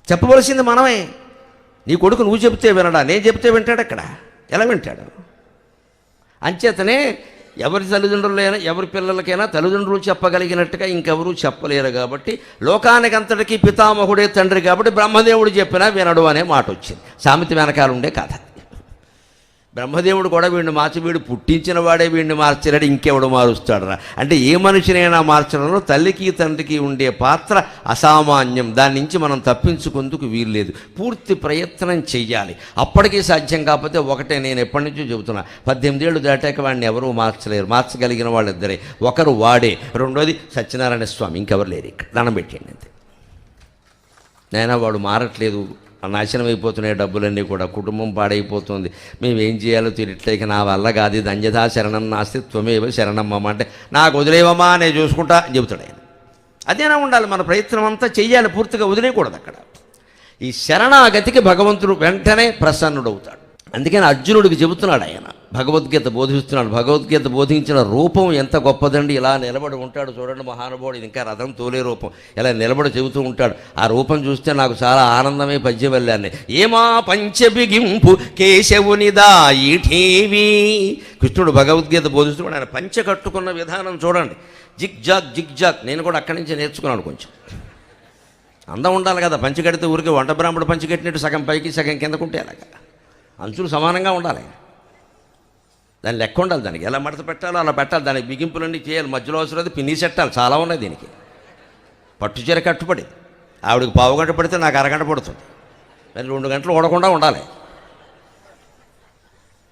చెప్పవలసింది మనమే. నీ కొడుకు నువ్వు చెప్తే వినడా, నేను చెప్తే వింటాడు. అక్కడ ఎలా వింటాడు? అంచేతనే ఎవరి తల్లిదండ్రులైనా ఎవరి పిల్లలకైనా తల్లిదండ్రులు చెప్పగలిగినట్టుగా ఇంకెవరూ చెప్పలేరు. కాబట్టి లోకానికంతటికీ పితామహుడే తండ్రి కాబట్టి బ్రహ్మదేవుడు చెప్పినా వినడు అనే మాట వచ్చింది. సామెత వెనకాల ఉండే కథ. బ్రహ్మదేవుడు కూడా వీడిని మార్చి, వీడు పుట్టించిన వాడే వీడిని మార్చలేడు, ఇంకెవడు మారుస్తాడురా అంటే ఏ మనిషినైనా మార్చడంలో తల్లికి తండ్రికి ఉండే పాత్ర అసామాన్యం. దాని నుంచి మనం తప్పించుకుందుకు వీల్లేదు. పూర్తి ప్రయత్నం చెయ్యాలి. అప్పటికీ సాధ్యం కాకపోతే ఒకటే, నేను ఎప్పటి నుంచో చెబుతున్నా, 18 ఏళ్ళు దాటాక వాడిని ఎవరూ మార్చలేరు. మార్చగలిగిన వాళ్ళిద్దరే, ఒకరు వాడే, రెండోది సత్యనారాయణ స్వామి, ఇంకెవరు లేరు. ఇక్కడ దండం పెట్టండి అంతే. నైనా వాడు మారట్లేదు, నాశనం అయిపోతున్నాయి డబ్బులన్నీ కూడా, కుటుంబం పాడైపోతుంది, మేమేం చేయాలో తెలియట్లేక నా వల్ల కాదు, ఇది అంజదా శరణం నాస్తి త్వమేవ శరణమ్మమ్మ అంటే నాకు వదిలేవమ్మా నేను చూసుకుంటా అని చెబుతాడు ఆయన. అదేనా ఉండాలి, మన ప్రయత్నం అంతా చెయ్యాలి, పూర్తిగా వదిలేయకూడదు. అక్కడ ఈ శరణాగతికి భగవంతుడు వెంటనే ప్రసన్నుడవుతాడు. అందుకని అర్జునుడికి చెబుతున్నాడు ఆయన, భగవద్గీత బోధిస్తున్నాడు. భగవద్గీత బోధించిన రూపం ఎంత గొప్పదండి. ఇలా నిలబడి ఉంటాడు చూడండి మహానుభావుడు, ఇది ఇంకా రథం తోలే రూపం, ఇలా నిలబడి చెబుతూ ఉంటాడు. ఆ రూపం చూస్తే నాకు చాలా ఆనందమే పద్యం వెళ్ళాను. ఏమా పంచబిగింపు కేశవునిదా ఈఠీవి. కృష్ణుడు భగవద్గీత బోధిస్తున్నాడు, ఆయన పంచ కట్టుకున్న విధానం చూడండి, జిగ్ జాగ్ జిగ్ జాగ్. నేను కూడా అక్కడి నుంచి నేర్చుకున్నాను. కొంచెం అందం ఉండాలి కదా, పంచి కడితే ఊరికి వంట బ్రాహ్మడు పంచి కట్టినట్టు సగం పైకి సగం కిందకుంటే అలాగా, అంచులు సమానంగా ఉండాలి. దాని లెక్క ఉండాలి, దానికి ఎలా మడత పెట్టాలో అలా పెట్టాలి, దానికి బిగింపులన్నీ చేయాలి, మధ్యలో అవసరం పిన్ని సెట్టాలి, చాలా ఉన్నాయి దీనికి. పట్టుచీర కట్టుబడి ఆవిడకి పావు గంట పడితే నాకు అరగంట పడుతుంది, మరి 2 గంటలు ఓడకుండా ఉండాలి.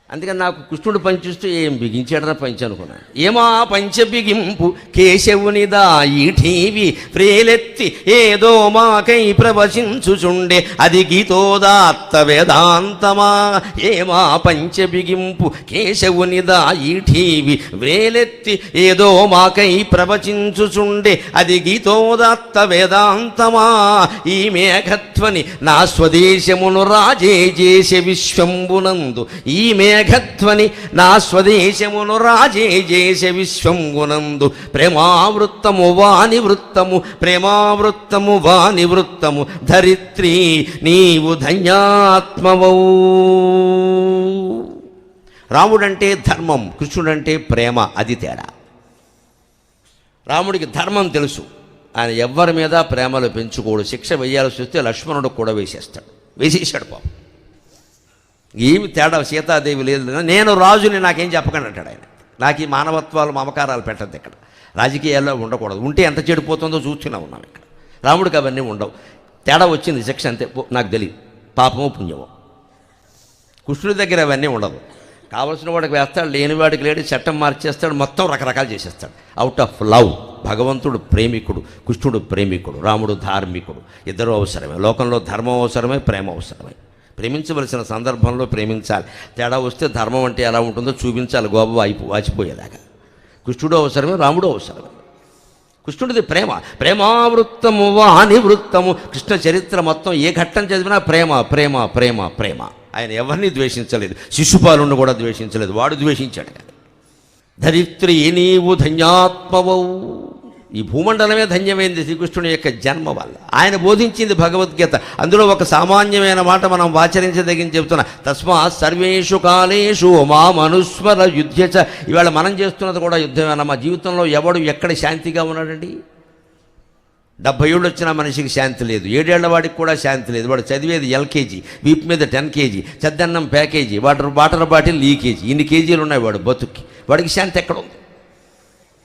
అందుకని నాకు కృష్ణుడు పంచి చూస్తూ ఏం బిగించాడరా పంచి అనుకున్నాను. ఏమా పంచ బిగింపు కేశవునిదా ఈఠీవి ప్రేలెత్తి ఏదో మాకై ప్రవశించుచుండే అది గీతోదాత్త వేదాంతమా. ఏమా పంచ బిగింపు కేశవునిదా ఈఠీవి వ్రేలెత్తి ఏదో మాకై ప్రవచించుచుండే అది గీతోదాత్త వేదాంతమా. ఈ మేఘధ్వని నా స్వదేశమును రాజేజేశ విశ్వంబునందు, ఈ మేఘధ్వని నా స్వదేశమును రాజేజేశ విశ్వంబునందు. ప్రేమావృత్తము వాని వృత్తము, ప్రేమావృత్తము వాని వృత్తము, ధరిత్రి నీవు ధన్యాత్మవౌ. రాముడంటే ధర్మం, కృష్ణుడంటే ప్రేమ, అది తేడా. రాముడికి ధర్మం తెలుసు, ఆయన ఎవ్వరి మీద ప్రేమలు పెంచుకోడు. శిక్ష వేయాల్సి వస్తే లక్ష్మణుడు కూడా వేసేసాడు పాపం. ఏమి తేడా సీతాదేవి లేదు, నేను రాజుని నాకేం చెప్పకండి అంటాడు ఆయన. నాకు ఈ మానవత్వాలు మమకారాలు పెట్టద్దు, ఇక్కడ రాజకీయాల్లో ఉండకూడదు, ఉంటే ఎంత చెడిపోతుందో చూస్తూనే ఉన్నాను. ఇక్కడ రాముడికి అవన్నీ ఉండవు. తేడా వచ్చింది శిక్ష అంతే, నాకు తెలియదు పాపమో పుణ్యమో. కృష్ణుడి దగ్గర అవన్నీ ఉండదు. కావలసిన వాడికి వేస్తాడు, లేనివాడికి లేడు, చట్టం మార్చేస్తాడు, మొత్తం రకరకాలు చేసేస్తాడు. Out of love. భగవంతుడు ప్రేమికుడు, కృష్ణుడు ప్రేమికుడు, రాముడు ధార్మికుడు. ఇద్దరు అవసరమే. లోకంలో ధర్మం అవసరమే, ప్రేమ అవసరమే. ప్రేమించవలసిన సందర్భంలో ప్రేమించాలి. తేడా వస్తే ధర్మం అంటే ఎలా ఉంటుందో చూపించాలి, గోబ వాచిపోయేలాగా. కృష్ణుడు అవసరమే, రాముడు అవసరమే. కృష్ణుడిది ప్రేమ, ప్రేమావృత్తము వాని వృత్తము. కృష్ణ చరిత్ర మొత్తం ఏ ఘట్టం చదివినా ప్రేమ ప్రేమ ప్రేమ ప్రేమ. ఆయన ఎవరిని ద్వేషించలేదు, శిశుపాలుని కూడా ద్వేషించలేదు, వాడు ద్వేషించాడు. ధరిత్రి నీవు ధన్యాత్మవౌ. ఈ భూమండలమే ధన్యమైంది శ్రీకృష్ణుని యొక్క జన్మ వల్ల. ఆయన బోధించింది భగవద్గీత. అందులో ఒక సామాన్యమైన మాట మనం ఆచరించదగిన చెబుతున్నా, తస్మాత్ సర్వేషు కాలేషు మామనుస్మర యుధ్యచ. ఇవాళ మనం చేస్తున్నది కూడా యుద్ధమేనా? మా జీవితంలో ఎవడు ఎక్కడ శాంతిగా ఉన్నాడండి? 70 ఏళ్ళు వచ్చినా మనిషికి శాంతి లేదు, 7 ఏళ్ల వాడికి కూడా శాంతి లేదు. వాడు చదివేది LKG, వీపు మీద 10 kg, చద్దన్నం ప్యాకేజీ, వాటర్ బాటిల్ లీకేజీ, ఇన్ని కేజీలు ఉన్నాయి వాడు బతుక్కి. వాడికి శాంతి ఎక్కడ ఉంది?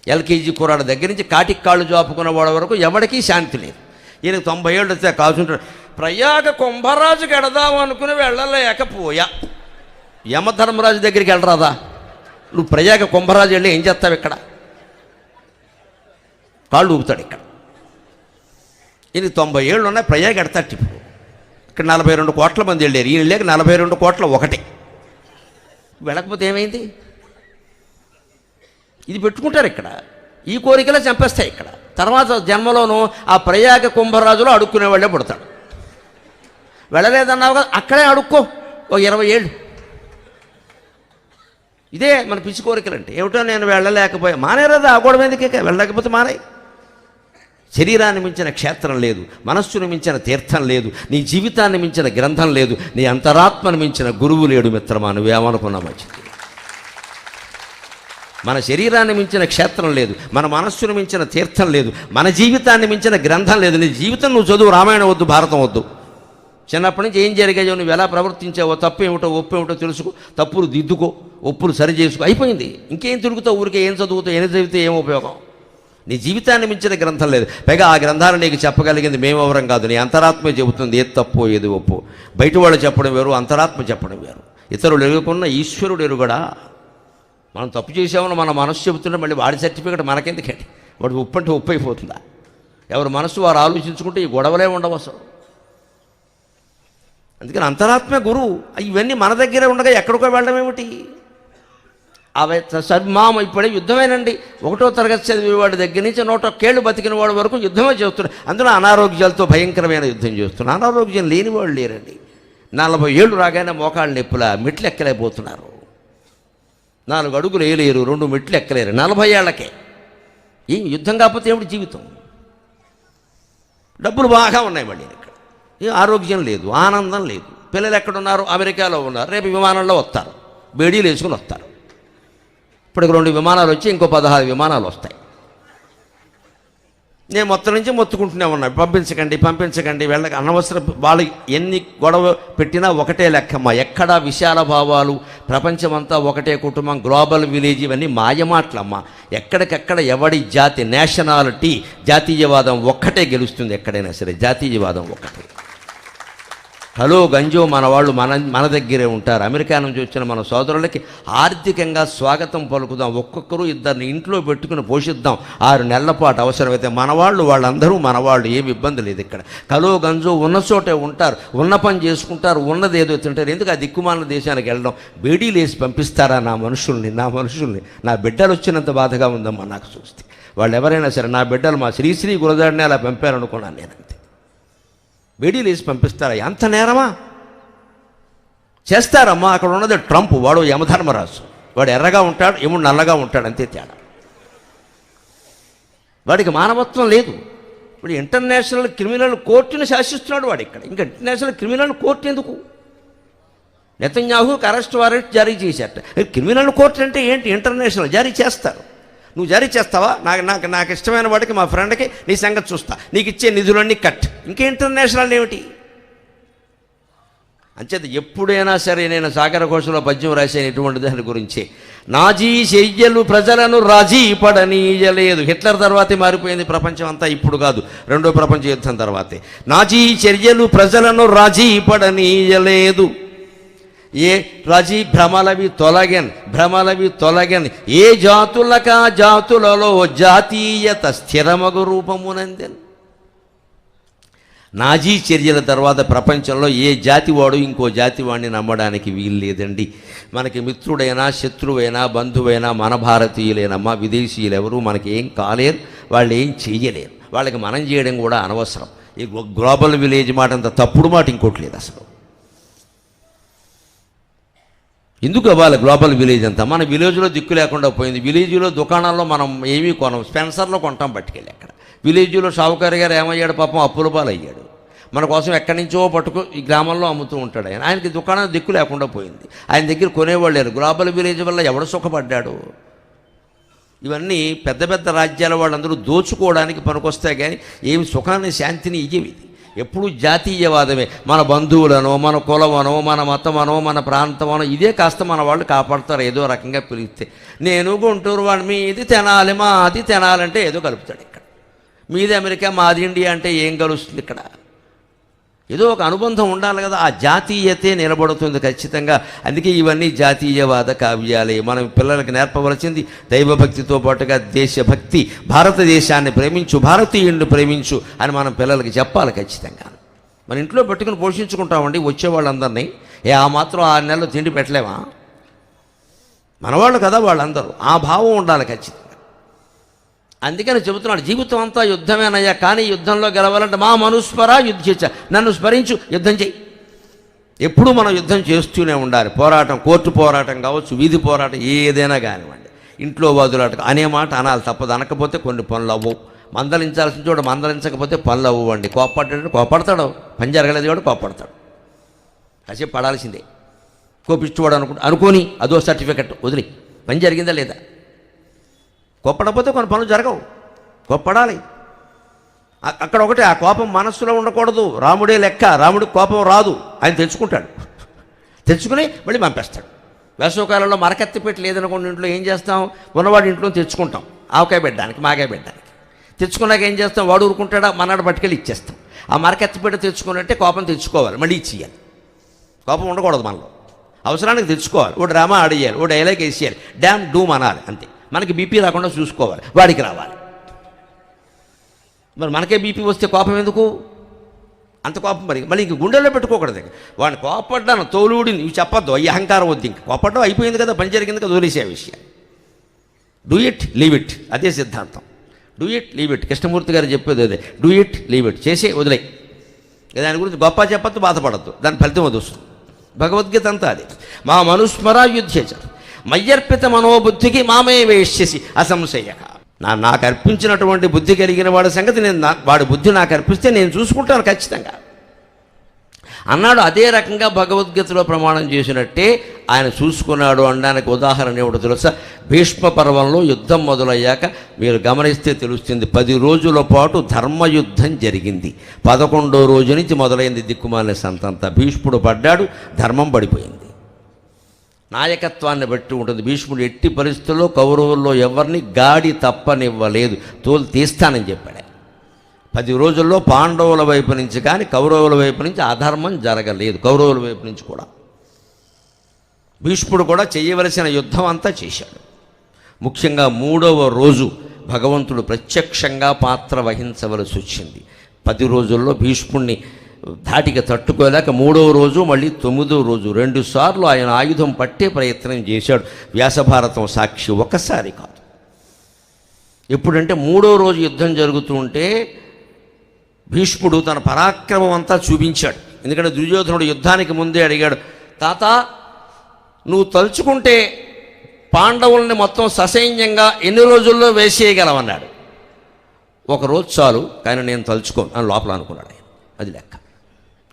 LKG కుర్రాడు దగ్గర నుంచి కాటికి కాళ్ళు జాపుకున్న వాడి వరకు ఎవడికి శాంతి లేదు. ఈయనకు 90 ఏళ్ళు వస్తే కాల్చుంటాడు. ప్రయాగ కుంభరాజుకి ఎడదాం అనుకుని వెళ్ళలేకపోయా. యమధర్మరాజు దగ్గరికి వెళ్ళరాదా? నువ్వు ప్రయాగ కుంభరాజు వెళ్ళి ఏం చేస్తావు? ఇక్కడ కాళ్ళు ఊపుతాడు. ఇక్కడ ఈయన 90 ఏళ్ళు ఉన్నాయి, ప్రయాగ ఎడతాడు. ఇప్పుడు ఇక్కడ 42 కోట్ల మంది వెళ్ళారు, ఈయన లేక 42 కోట్ల ఒకటే. వెళ్ళకపోతే ఏమైంది? ఇది పెట్టుకుంటారు ఇక్కడ, ఈ కోరికలే చంపేస్తాయి. ఇక్కడ తర్వాత జన్మలోనూ ఆ ప్రయాగ కుంభరాజులో అడుక్కునేవాళ్ళే పుడతాడు. వెళ్ళలేదన్నావు కదా, అక్కడే అడుక్కో ఓ 20 ఏళ్ళు. ఇదే మన పిచ్చి కోరికలు అంటే. ఏమిటో నేను వెళ్ళలేకపోయా, మానేరాదా? ఆ గొడవ ఎందుకే? వెళ్ళలేకపోతే మానే. శరీరాన్ని మించిన క్షేత్రం లేదు, మనస్సును మించిన తీర్థం లేదు, నీ జీవితాన్ని మించిన గ్రంథం లేదు, నీ అంతరాత్మను మించిన గురువు లేడు మిత్రమా. నువ్వేమనుకున్నా మంచిది. మన శరీరాన్ని మించిన క్షేత్రం లేదు, మన మనస్సును మించిన తీర్థం లేదు, మన జీవితాన్ని మించిన గ్రంథం లేదు. నీ జీవితం నువ్వు చదువు, రామాయణం వద్దు, భారతం వద్దు. చిన్నప్పటి నుంచి ఏం జరిగాయో, నువ్వు ఎలా ప్రవర్తించావో, తప్పు ఏమిటో ఒప్పు ఏమిటో తెలుసుకో, తప్పులు దిద్దుకో, ఒప్పులు సరి చేసుకో, అయిపోయింది. ఇంకేం తిరుగుతావు ఊరికే, ఏం చదువుతావు, ఏం చదివితే ఏం ఉపయోగం? నీ జీవితాన్ని మించిన గ్రంథం లేదు. పైగా ఆ గ్రంథాలు నీకు చెప్పగలిగింది మేమెవరం కాదు, నీ అంతరాత్మే చెబుతుంది ఏది తప్పో ఏది ఒప్పు. బయట వాళ్ళు చెప్పడం వేరు, అంతరాత్మ చెప్పడం వేరు. ఇతరులు ఎరుగుకున్న ఈశ్వరుడు ఎరుగడా. మనం తప్పు చేసామని మన మనస్సు చెబుతుంటే మళ్ళీ వాడి సర్టిఫికేట్ మనకెందుకండి? వాడు ఉప్పు అంటే ఉప్పు అయిపోతుందా? ఎవరి మనస్సు వారు ఆలోచించుకుంటే ఈ గొడవలే ఉండవు అసలు. అందుకని అంతరాత్మ గురువు. ఇవన్నీ మన దగ్గరే ఉండగా ఎక్కడికో వెళ్ళడం ఏమిటి? అవి సద్మామ ఇప్పుడే యుద్ధమేనండి. 1వ తరగతి చదివేవాడి దగ్గర నుంచి 101 ఏళ్ళు బతికిన వాడి వరకు యుద్ధమే చేస్తున్నారు. అందులో అనారోగ్యాలతో భయంకరమైన యుద్ధం చేస్తున్నారు. అనారోగ్యం లేని వాళ్ళు లేరండి. 40 ఏళ్ళు రాగానే మోకాళ్ళ నొప్పుల మెట్లు ఎక్కలేకపోతున్నారు. 4 అడుగులు వేయలేరు, 2 మెట్లు ఎక్కలేరు 40 ఏళ్లకే. ఏం యుద్ధం కాకపోతే ఏమిటి జీవితం? డబ్బులు బాగా ఉన్నాయి మళ్ళీ ఇక్కడ. ఏం ఆరోగ్యం లేదు, ఆనందం లేదు. పిల్లలు ఎక్కడున్నారు? అమెరికాలో ఉన్నారు. రేపు విమానంలో వస్తారు, బేడీలు వేసుకుని వస్తారు. ఇప్పటికి 2 విమానాలు వచ్చి ఇంకో 16 విమానాలు వస్తాయి. నేను మొత్తం నుంచి మొత్తుకుంటూనే ఉన్నాను, పంపించకండి వెళ్ళక, అనవసరం. వాళ్ళు ఎన్ని గొడవ పెట్టినా ఒకటే లెక్కమ్మా. ఎక్కడా విశాల భావాలు, ప్రపంచమంతా ఒకటే కుటుంబం, గ్లోబల్ విలేజ్, ఇవన్నీ మాయమాటలమ్మా. ఎక్కడికెక్కడ ఎవడి జాతి, నేషనాలిటీ, జాతీయవాదం ఒక్కటే గెలుస్తుంది ఎక్కడైనా సరే. జాతీయవాదం ఒక్కటే. హలో గంజో మన వాళ్ళు మన దగ్గరే ఉంటారు. అమెరికా నుంచి వచ్చిన మన సోదరులకి ఆర్థికంగా స్వాగతం పలుకుదాం. ఒక్కొక్కరు 2 ఇంట్లో పెట్టుకుని పోషిద్దాం 6 నెలల పాటు. అవసరమైతే వాళ్ళందరూ మనవాళ్ళు, ఏమి ఇబ్బంది లేదు ఇక్కడ. హలో గంజో ఉన్న చోటే ఉంటారు, ఉన్న పని చేసుకుంటారు, ఉన్నది ఏదో తింటారు. ఎందుకు ఆ దిక్కుమాలిన దేశానికి వెళ్ళడం? బేడీలు వేసి పంపిస్తారా నా మనుషుల్ని? నా బిడ్డలు వచ్చినంత బాధగా ఉందమ్మా నాకు చూస్తే. వాళ్ళు ఎవరైనా సరే, నా బిడ్డలు మా శ్రీశ్రీ గురజాడిని అలా పంపారనుకున్నాను నేనంతే. బేడీలు వేసి పంపిస్తారా? అంత నేరమా? చేస్తారమ్మా. అక్కడ ఉన్నది ట్రంప్, వాడు యమధర్మరాజు. వాడు ఎర్రగా ఉంటాడు, ఎముడు నల్లగా ఉంటాడు, అంతే తేడా. వాడికి మానవత్వం లేదు. ఇప్పుడు ఇంటర్నేషనల్ క్రిమినల్ కోర్టుని శాసిస్తున్నాడు వాడు ఇక్కడ. ఇంకా ఇంటర్నేషనల్ క్రిమినల్ కోర్టు ఎందుకు? నెతన్యాహుకి అరెస్ట్ వారెంట్ జారీ చేశారట. క్రిమినల్ కోర్టు అంటే ఏంటి? ఇంటర్నేషనల్ జారీ చేస్తారు. నువ్వు జారీ చేస్తావా? నాకు ఇష్టమైన వాడికి, మా ఫ్రెండ్కి నీ సంగతి చూస్తా, నీకు ఇచ్చే నిధులన్నీ కట్. ఇంకా ఇంటర్నేషనల్ ఏమిటి? అంచేత ఎప్పుడైనా సరే నేను సాగర ఘోషలో పద్యం రాశాను ఇటువంటి దాని గురించి. నాజీ చర్యలు ప్రజలను రాజీ పడనీయలేదు. హిట్లర్ తర్వాతే మారిపోయింది ప్రపంచం అంతా, ఇప్పుడు కాదు, 2వ ప్రపంచ యుద్ధం తర్వాతే. నాజీ చర్యలు ప్రజలను రాజీ పడనీయలేదు. ఏ రాజీ భ్రమలవి తొలగన్ ఏ జాతులకా జాతులలో జాతీయత స్థిరమగు రూపమునందెన్. నాజీ చర్యల తర్వాత ప్రపంచంలో ఏ జాతి వాడు ఇంకో జాతి వాడిని నమ్మడానికి వీలు లేదండి. మనకి మిత్రుడైనా శత్రువైనా బంధువైనా మన భారతీయులేనమ్మా. విదేశీయులు ఎవరు మనకి ఏం కాలేరు, వాళ్ళు ఏం చెయ్యలేరు. వాళ్ళకి మనం చేయడం కూడా అనవసరం. ఈ గ్లోబల్ విలేజ్ మాట అంత తప్పుడు మాట ఇంకోటి లేదు అసలు. ఎందుకు అవ్వాలి గ్లోబల్ విలేజ్ అంతా? మన విలేజ్లో దిక్కు లేకుండా పోయింది. విలేజ్లో దుకాణాల్లో మనం ఏమీ కొనం, స్పెన్సర్లో కొంటాం పట్టుకెళ్ళి. అక్కడ విలేజ్లో షావుకారి గారు ఏమయ్యాడు పాపం, అప్పుల పాలు అయ్యాడు. మన కోసం ఎక్కడి నుంచో ఈ గ్రామంలో అమ్ముతూ ఉంటాడు ఆయన. ఆయనకి దుకాణం దిక్కు లేకుండా పోయింది. ఆయన దగ్గర కొనేవాళ్ళు లేరు. గ్లోబల్ విలేజ్ వల్ల ఎవడు సుఖపడ్డాడు? ఇవన్నీ పెద్ద పెద్ద రాజ్యాల వాళ్ళందరూ దోచుకోవడానికి పనికొస్తాయి, కానీ ఏమి సుఖాన్ని శాంతిని ఇయ్యవి. ఎప్పుడు జాతీయవాదమే. మన బంధువులనో, మన కులమనో, మన మతమనో, మన ప్రాంతమనో ఇదే కాస్త మన వాళ్ళు కాపాడుతారు ఏదో రకంగా పిలిస్తే. నేను గుంటూరు వాడు, మీది తెనాలి మాది తెనాలంటే ఏదో కలుపుతాడు ఇక్కడ. మీది అమెరికా మాది ఇండియా అంటే ఏం కలుస్తుంది ఇక్కడ? ఏదో ఒక అనుబంధం ఉండాలి కదా. ఆ జాతీయతే నిలబడుతుంది ఖచ్చితంగా. అందుకే ఇవన్నీ జాతీయవాద కావ్యాలే. మనం పిల్లలకి నేర్పవలసింది దైవభక్తితో పాటుగా దేశభక్తి. భారతదేశాన్ని ప్రేమించు, భారతీయుడిని ప్రేమించు అని మనం పిల్లలకి చెప్పాలి ఖచ్చితంగా. మన ఇంట్లో పెట్టుకుని పోషించుకుంటామండి వచ్చేవాళ్ళందరినీ. ఆ మాత్రం 6 నెలలు తిండి పెట్టలేమా? మనవాళ్ళు కదా వాళ్ళందరూ. ఆ భావం ఉండాలి ఖచ్చితంగా. అందుకని చెబుతున్నాడు, జీవితం అంతా యుద్ధమేనయ్యా, కానీ యుద్ధంలో గెలవాలంటే మా మనుస్మరా యుద్ధ, నన్ను స్మరించు, యుద్ధం చెయ్యి. ఎప్పుడూ మనం యుద్ధం చేస్తూనే ఉండాలి. పోరాటం, కోర్టు పోరాటం కావచ్చు, వీధి పోరాటం, ఏదైనా కానివ్వండి. ఇంట్లో వదులాట అనే మాట అనాలి తప్పదు. అనకపోతే కొన్ని పనులు అవ్వవు. మందలించాల్సిన చోట మందలించకపోతే పనులు అవ్వండి. కోపడతాడు, పని జరగలేదు వాడు కోపడతాడు. కాసేపు పడాల్సిందే. కోపిచ్చువాడు అనుకోని అదో సర్టిఫికెట్ వదిలి, పని జరిగిందా లేదా? కోప్పడకపోతే కొన్ని పనులు జరగవు. కోప్పడాలి. అక్కడ ఒకటి, ఆ కోపం మనస్సులో ఉండకూడదు. రాముడే లెక్క, రాముడికి కోపం రాదు, ఆయన తెచ్చుకుంటాడు. తెచ్చుకుని మళ్ళీ పంపేస్తాడు. వేసవకాలంలో మరకత్తి పెట్టి లేదనుకోండి, ఇంట్లో ఏం చేస్తాం, ఉన్నవాడి ఇంట్లో తెచ్చుకుంటాం ఆవకాయ పెట్టడానికి, మాకాయ పెట్టడానికి. తెచ్చుకున్నాక ఏం చేస్తాం, వాడు ఊరుకుంటాడా, మన్నాడు పట్టుకెళ్ళి ఇచ్చేస్తాం. ఆ మరకత్తి పెట్టి తెచ్చుకున్నట్టే కోపం తెచ్చుకోవాలి, మళ్ళీ ఇచ్చేయాలి. కోపం ఉండకూడదు మనలో, అవసరానికి తెచ్చుకోవాలి. ఓ డ్రామా ఆడేయాలి, ఓ డైలాగ్ వేసేయాలి, డ్యామ్ డూమ్ అనాలి, అంతే. మనకి బీపీ రాకుండా చూసుకోవాలి, వాడికి రావాలి. మరి మనకే బీపీ వస్తే కోపం ఎందుకు, అంత కోపం మరి మళ్ళీ ఇంక గుండెల్లో పెట్టుకోకూడదు. వాడిని కోపడ్డాను, తోలుడిని ఇవి చెప్పొద్దు, ఈ అహంకారం వద్దు. ఇంక కోపడ్డం అయిపోయింది కదా, పని జరిగింది కదా, వదిలేసే విషయం. డూ ఇట్ లీవ్ ఇట్, అదే సిద్ధాంతం. Do it leave it, Krishnamurthy గారు చెప్పేది అదే. డూ ఇట్ లీవ్ ఇట్, చేసే వదిలే. దాని గురించి గొప్ప చెప్పొద్దు, బాధపడద్దు, దాని ఫలితం అది వస్తుంది. భగవద్గీత అంతా అది. మా మనుస్మర యుద్ధేచ మయ్యర్పిత మనోబుద్ధికి మామే వేష్యసి అసంశయ. నాకు అర్పించినటువంటి బుద్ధి కలిగిన వాడి సంగతి వాడి బుద్ధి నాకు అర్పిస్తే నేను చూసుకుంటాను ఖచ్చితంగా అన్నాడు. అదే రకంగా భగవద్గీతలో ప్రమాణం చేసినట్టే ఆయన చూసుకున్నాడు అనడానికి ఉదాహరణ ఏమిటో తెలుసా? భీష్మ పర్వంలో యుద్ధం మొదలయ్యాక మీరు గమనిస్తే తెలుస్తుంది, 10 రోజుల పాటు ధర్మయుద్ధం జరిగింది. 11వ రోజు నుంచి మొదలైంది దిక్కుమాలిన సంతంతా. భీష్ముడు పడ్డాడు, ధర్మం పడిపోయింది. నాయకత్వాన్ని బట్టి ఉంటుంది. భీష్ముడు ఎట్టి పరిస్థితుల్లో కౌరవుల్లో ఎవరిని గాడి తప్పనివ్వలేదు, తోలు తీస్తానని చెప్పాడు. 10 రోజుల్లో పాండవుల వైపు నుంచి కానీ కౌరవుల వైపు నుంచి అధర్మం జరగలేదు, కౌరవుల వైపు నుంచి కూడా. భీష్ముడు కూడా చేయవలసిన యుద్ధం అంతా చేశాడు. ముఖ్యంగా 3వ రోజు భగవంతుడు ప్రత్యక్షంగా పాత్ర వహించవలసి వచ్చింది. 10 రోజుల్లో భీష్ముడిని ధాటికి తట్టుకోలేక 3వ రోజు మళ్ళీ 9వ రోజు 2 సార్లు ఆయన ఆయుధం పట్టే ప్రయత్నం చేశాడు. వ్యాసభారతం సాక్షి, ఒకసారి కాదు. ఎప్పుడంటే 3వ రోజు యుద్ధం జరుగుతూ ఉంటే భీష్ముడు తన పరాక్రమం అంతా చూపించాడు. ఎందుకంటే దుర్యోధనుడు యుద్ధానికి ముందే అడిగాడు, తాత నువ్వు తలుచుకుంటే పాండవుల్ని మొత్తం ససైన్యంగా ఎన్ని రోజుల్లో వేసేయగలవన్నాడు. 1 రోజు చాలు, కానీ నేను తలుచుకోను అని లోపల అనుకున్నాడు ఆయన. అది లెక్క.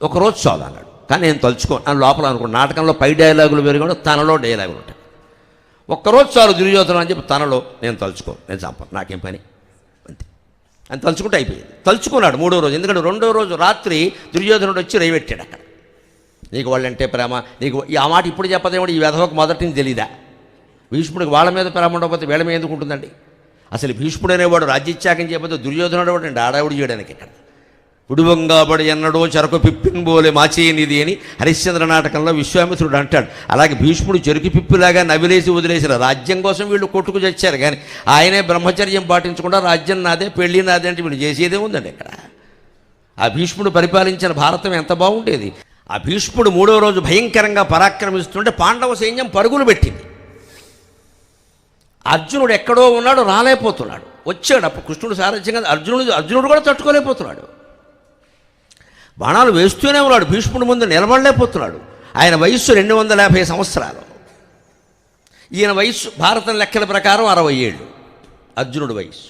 1 రోజు చాలు అన్నాడు, కానీ నేను తలుచుకోను అని లోపల అనుకున్నాడు. నాటకంలో పై డైలాగులు వేరు కూడా తనలో డైలాగులు ఉంటాయి. 1 రోజు చాలు దుర్యోధను అని చెప్పి తనలో, నేను తలుచుకోను, నేను చంపను, నాకేం పని, అంతే అని తలుచుకుంటే అయిపోయింది. తలుచుకున్నాడు 3వ రోజు. ఎందుకంటే 2వ రోజు రాత్రి దుర్యోధనుడు వచ్చి రైవెట్టాడు అక్కడ. నీకు వాళ్ళంటే ప్రేమ, నీకు ఆ మాట ఇప్పుడు చెప్పదేమో, ఈ వెధవకు మొదటిని తెలీదా? భీష్ముడికి వాళ్ళ మీద ప్రేమ ఉండకపోతే వీళ్ళ మీద ఎందుకు ఉంటుందండి? అసలు భీష్ముడు అనేవాడు రాజ్యత్యాగం చేయకపోతే దుర్యోధనుడు వాడు ఆడావుడు చేయడానికి ఇక్కడ. ఉడువంగాబడి ఎన్నడో చెరకు పిప్పిన్ బోలే మాచేయనిది అని హరిశ్చంద్ర నాటకంలో విశ్వామిత్రుడు అంటాడు. అలాగే భీష్ముడు చెరుకు పిప్పిలాగా నవిలేసి వదిలేసిన రాజ్యం కోసం వీళ్ళు కొట్టుకు చచ్చారు, కానీ ఆయనే బ్రహ్మచర్యం పాటించకుండా రాజ్యం నాదే, పెళ్ళి నాదే అంటే వీళ్ళు చేసేదే ఉందండి ఇక్కడ. ఆ భీష్ముడు పరిపాలించిన భారతం ఎంత బాగుండేది. ఆ భీష్ముడు 3వ రోజు భయంకరంగా పరాక్రమిస్తుంటే పాండవ సైన్యం పరుగులు పెట్టింది. అర్జునుడు ఎక్కడో ఉన్నాడు, రాలేకపోతున్నాడు. వచ్చాడు అప్పుడు కృష్ణుడు సారథ్యంగా. అర్జునుడు కూడా తట్టుకోలేకపోతున్నాడు. బాణాలు వేస్తూనే ఉన్నాడు, భీష్ముడి ముందు నిలబడలేకపోతున్నాడు. ఆయన వయస్సు 250 సంవత్సరాలు. ఈయన వయస్సు భారతం లెక్కల ప్రకారం 60 ఏళ్ళు. అర్జునుడి వయస్సు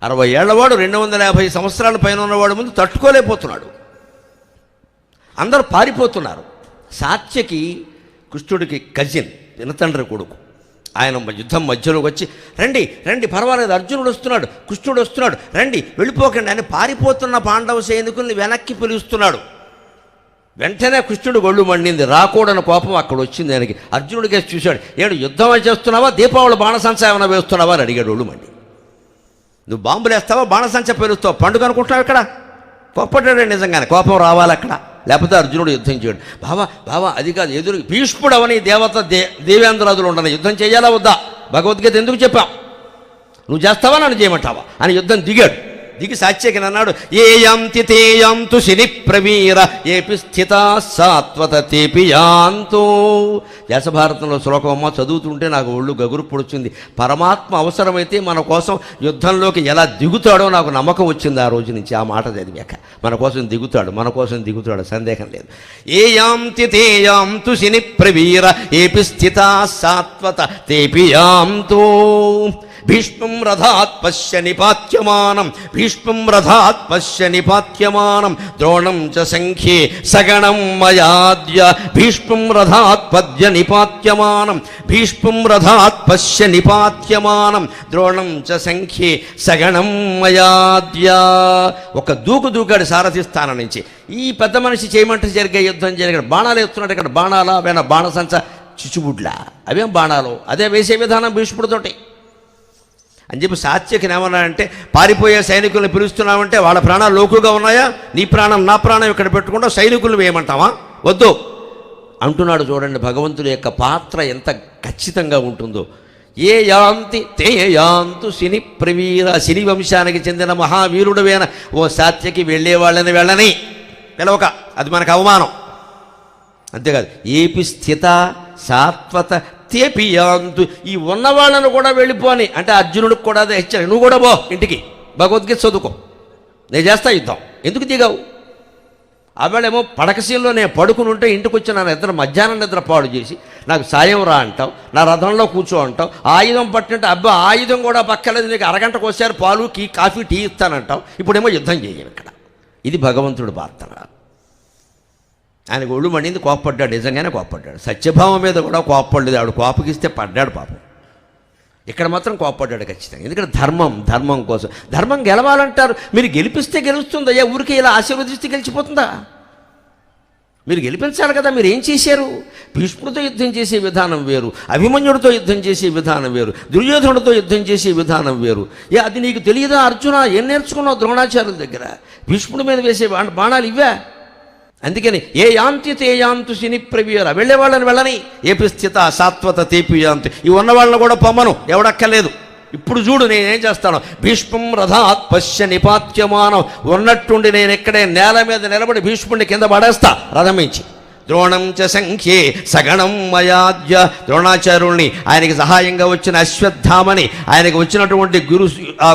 60 ఏళ్లవాడు 250 సంవత్సరాల పైన ఉన్నవాడు ముందు తట్టుకోలేకపోతున్నాడు. అందరూ పారిపోతున్నారు. సాత్యకి కృష్ణుడికి కజిన్, పినతండ్రి కొడుకు. ఆయన యుద్ధం మధ్యలోకి వచ్చి, రండి రండి పర్వాలేదు, అర్జునుడు వస్తున్నాడు, కృష్ణుడు వస్తున్నాడు, రండి వెళ్ళిపోకండి అని పారిపోతున్న పాండవ సైనికుల్ని వెనక్కి పిలుస్తున్నాడు. వెంటనే కృష్ణుడు గొళ్ళు మండింది, రాకూడని కోపం అక్కడ వచ్చింది ఆయనకి. అర్జునుడి కేసు చూశాడు, ఏడు యుద్ధం చేస్తున్నావా, దీపావళి బాణసంచ ఏమైనా వేస్తున్నావా అని అడిగాడు ఒళ్ళు మండి. నువ్వు బాంబులు వేస్తావా, బాణసంచ పేలుస్తావా, పండుగ అనుకుంటున్నావు ఇక్కడ? కోప్పడ్డాడు నిజంగానే, కోపం రావాలి అక్కడ, లేకపోతే అర్జునుడు యుద్ధం చేయడు. బావా అది కాదు, ఎదురు భీష్ముడు అవని దేవత దేవేంద్రాదులు ఉండని యుద్ధం చేయాలా వద్దా, భగవద్గీత ఎందుకు చెప్పావు, నువ్వు చేస్తావా నన్ను చేయమంటావా అని యుద్ధం దిగాడు. దిగి సాత్యకి అన్నాడు, ఏ యాంతి తే యాంతు శని ప్రవీర ఏపి స్థితా సాత్వత తేపి యాంతో. వ్యాసభారతంలో శ్లోకమ్మ చదువుతుంటే నాకు ఒళ్ళు గగురు పొడుచుంది. పరమాత్మ అవసరమైతే మన కోసం యుద్ధంలోకి ఎలా దిగుతాడో నాకు నమ్మకం వచ్చింది ఆ రోజు నుంచి. ఆ మాట చదివాక మన కోసం దిగుతాడు, సందేహం లేదు. ఏ యాంతి తే యాంతు శని ప్రవీర ఏపి స్థితా సాత్వత తేపి యాంతో. భీష్మం రథాత్ పశ్య నిపాత్యమానం భీష్మం రథాత్ పశ్య నిపాత్యమానం ద్రోణం చ సంఖ్యే సగణం మయాద్య భీష్మం రథాత్ పద్య నిపాత్యమానం భీష్మం రథాత్ పశ్య నిపాత్యమానం ద్రోణం చ సంఖ్యే సగణం మయాద్య. ఒక దూకాడు సారథి స్థానం నుంచి. ఈ పెద్ద మనిషి చేయమంటే జరిగే యుద్ధం జరిగాడు. బాణాలు వేస్తున్నాడు. ఇక్కడ బాణాల వేణ బాణసంచ చిచ్చుబుడ్లా అవేం బాణాలు, అదే వేసే విధానం భీష్ముడితోటి అని చెప్పి సాత్యకి ఏమన్నాడంటే, పారిపోయే సైనికులను పిలుస్తున్నామంటే వాళ్ళ ప్రాణాలు లోకుగా ఉన్నాయా, నీ ప్రాణం నా ప్రాణం ఇక్కడ పెట్టుకుంటా సైనికులు వేయమంటావా, వద్దు అంటున్నాడు. చూడండి భగవంతుడి యొక్క పాత్ర ఎంత ఖచ్చితంగా ఉంటుందో. ఏ యాంతి తే యాంతు శని ప్రవీర, శని వంశానికి చెందిన మహావీరుడువేన ఓ సాత్యకి వెళ్ళేవాళ్ళని వెళ్ళని పిలవక, అది మనకు అవమానం. అంతేకాదు ఏపి స్థిత సాత్వత తేపి యాంతు, ఈ ఉన్నవాళ్ళను కూడా వెళ్ళిపోని అంటే అర్జునుడికి కూడా అదే హెచ్చరిక, నువ్వు కూడా పో ఇంటికి, భగవద్గీత చదువుకో, నేను చేస్తా యుద్ధం, ఎందుకు దిగావు. ఆవేళేమో పడకసీల్లో నేను పడుకుని ఉంటే ఇంటికి వచ్చి నా నిద్ర మధ్యాహ్నం నిద్ర పాడు చేసి నాకు సాయం రా అంటావు, నా రథంలో కూర్చో అంటావు, ఆయుధం పట్టినట్టు అబ్బా ఆయుధం కూడా పక్కలేదు, నీకు అరగంటకు వచ్చారు పాలు కాఫీ టీ ఇస్తానంటావు, ఇప్పుడేమో యుద్ధం చేయవు ఇక్కడ. ఇది భగవంతుడు పాత్ర. ఆయనకు ఒళ్ళు మండింది, కోప్పడ్డాడు, నిజంగానే కోప్పడ్డాడు. సత్యభామ మీద కూడా కోప్పడలేదు, ఆవిడ కోపగిస్తే పడ్డాడు పాపం. ఇక్కడ మాత్రం కోప్పడ్డాడు ఖచ్చితంగా. ఎందుకంటే ధర్మం కోసం. ధర్మం గెలవాలంటారు, మీరు గెలిపిస్తే గెలుస్తుంది అయ్యా, ఊరికి ఇలా ఆశీర్వదిస్తే గెలిచిపోతుందా. మీరు గెలిపించాలి కదా. మీరు ఏం చేశారు? భీష్ముడితో యుద్ధం చేసే విధానం వేరు, అభిమన్యుడితో యుద్ధం చేసే విధానం వేరు, దుర్యోధనుడితో యుద్ధం చేసే విధానం వేరు. అది నీకు తెలియదా అర్జున? ఏం నేర్చుకున్నావు ద్రోణాచార్యుల దగ్గర? భీష్ముడి మీద వేసే బాణాలు ఇవే. అందుకని ఏ యాంతి తే యాంతు శని ప్రవీర, వెళ్ళే వాళ్ళని వెళ్ళని, ఏపి స్థిత సాత్వత తేపి యాంతి, ఈ ఉన్న వాళ్ళని కూడా పొమ్మను, ఎవడక్కర్లేదు. ఇప్పుడు చూడు నేనేం చేస్తాను. భీష్మం రథాత్ పశ్య నిపాత్యమానం, ఉన్నట్టుండి నేను ఇక్కడే నేల మీద నిలబడి భీష్ముడిని కింద పడేస్తా రథం మించి. ద్రోణం చ సంఖ్యే సగణం మయాద్య, ద్రోణాచార్యుల్ని, ఆయనకి సహాయంగా వచ్చిన అశ్వత్థామని, ఆయనకు వచ్చినటువంటి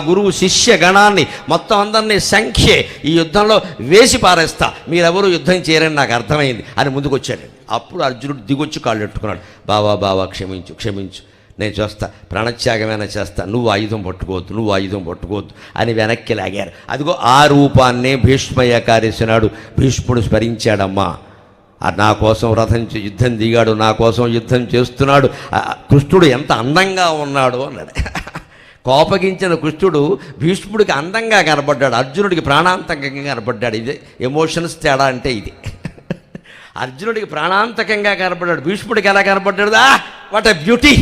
గురువు శిష్య గణాన్ని మొత్తం అందరినీ సంఖ్యే ఈ యుద్ధంలో వేసి పారేస్తా, మీరెవరూ యుద్ధం చేయరని నాకు అర్థమైంది అని ముందుకు వచ్చాడండి. అప్పుడు అర్జునుడు దిగొచ్చి కాళ్ళు పెట్టుకున్నాడు. బావా క్షమించు, నేను చేస్తా, ప్రాణత్యాగమైనా చేస్తా, నువ్వు ఆయుధం పట్టుకోవద్దు అని వెనక్కి లాగారు. అదిగో ఆ రూపాన్నే భీష్మయ్య కారేసినాడు. భీష్ముడు స్మరించాడమ్మా, నా కోసం యుద్ధం దిగాడు, నా కోసం యుద్ధం చేస్తున్నాడు, కృష్ణుడు ఎంత అందంగా ఉన్నాడు అన్నాడు. కోపగించిన కృష్ణుడు భీష్ముడికి అందంగా కనబడ్డాడు, అర్జునుడికి ప్రాణాంతకంగా కనబడ్డాడు. ఇదే ఎమోషన్స్ తేడా అంటే ఇది. అర్జునుడికి ప్రాణాంతకంగా కనబడ్డాడు, భీష్ముడికి ఎలా కనబడ్డాడు? What a beauty.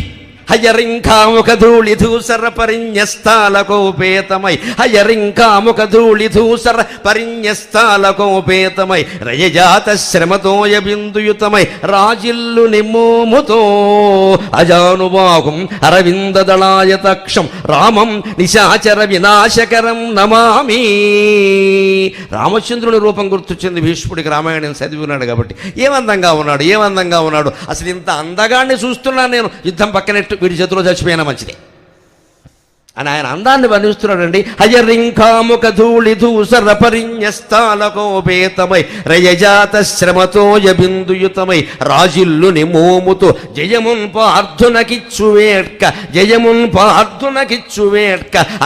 హయరింకాముఖ ధూళిధూసర పరిన్యస్తాలకోపేతమై, హయరింకాముఖ ధూళిధూసర పరిన్యస్తాలకోపేతమై, రయజాత శ్రమతోయ బిందుయుతమై, రాజిల్లు నిమ్మోముతో అజానుబాహుం అరవిందదళాయతక్షం రామం నిశాచర వినాశకరం నమామి. రామచంద్రుని రూపం గుర్తొచ్చింది భీష్ముడికి, రామాయణం చదివినాడు కాబట్టి. ఏమందంగా ఉన్నాడు, అసలు ఇంత అందగాన్ని చూస్తున్నాను నేను, యుద్ధం పక్కనెట్టు వీడి చేతిలో చచ్చిపోయినా మంచిదే అని ఆయన అందాన్ని వర్ణిస్తున్నాడండి. హయరింకాముఖ ధూళిధూసర పరిన్యస్తాలకోపేతమై, రయజాత శ్రమతోయ బిందుయుతమై, రాజిల్లు నిమోముతో జయమున్ పార్థునకిచ్చువేట్క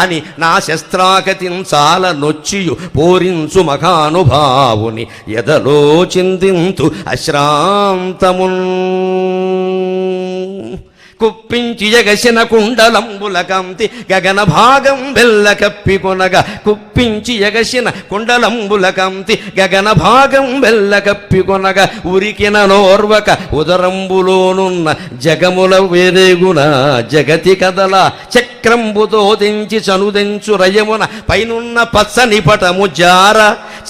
అని నా శస్త్రాకతిం చాలా నొచ్చియు పోరించు మహానుభావుని ఎదలో చిందింతు అశ్రాంతమున్. కుప్పించి ఎగసిన కుండలంబుల కాంతి గగన భాగం వెల్ల కప్పికొనగా, కుప్పించి ఎగసిన కుండలంబుల కాంతి గగన భాగం వెల్ల కప్పికొనగా, ఉరికిన నోర్వక ఉదరంబులోనున్న జగముల వేరేగున జగతి కదల, చక్రంబుతో తెంచి చనుదెంచు రయమున పైనున్న పచ్చని పటము జార,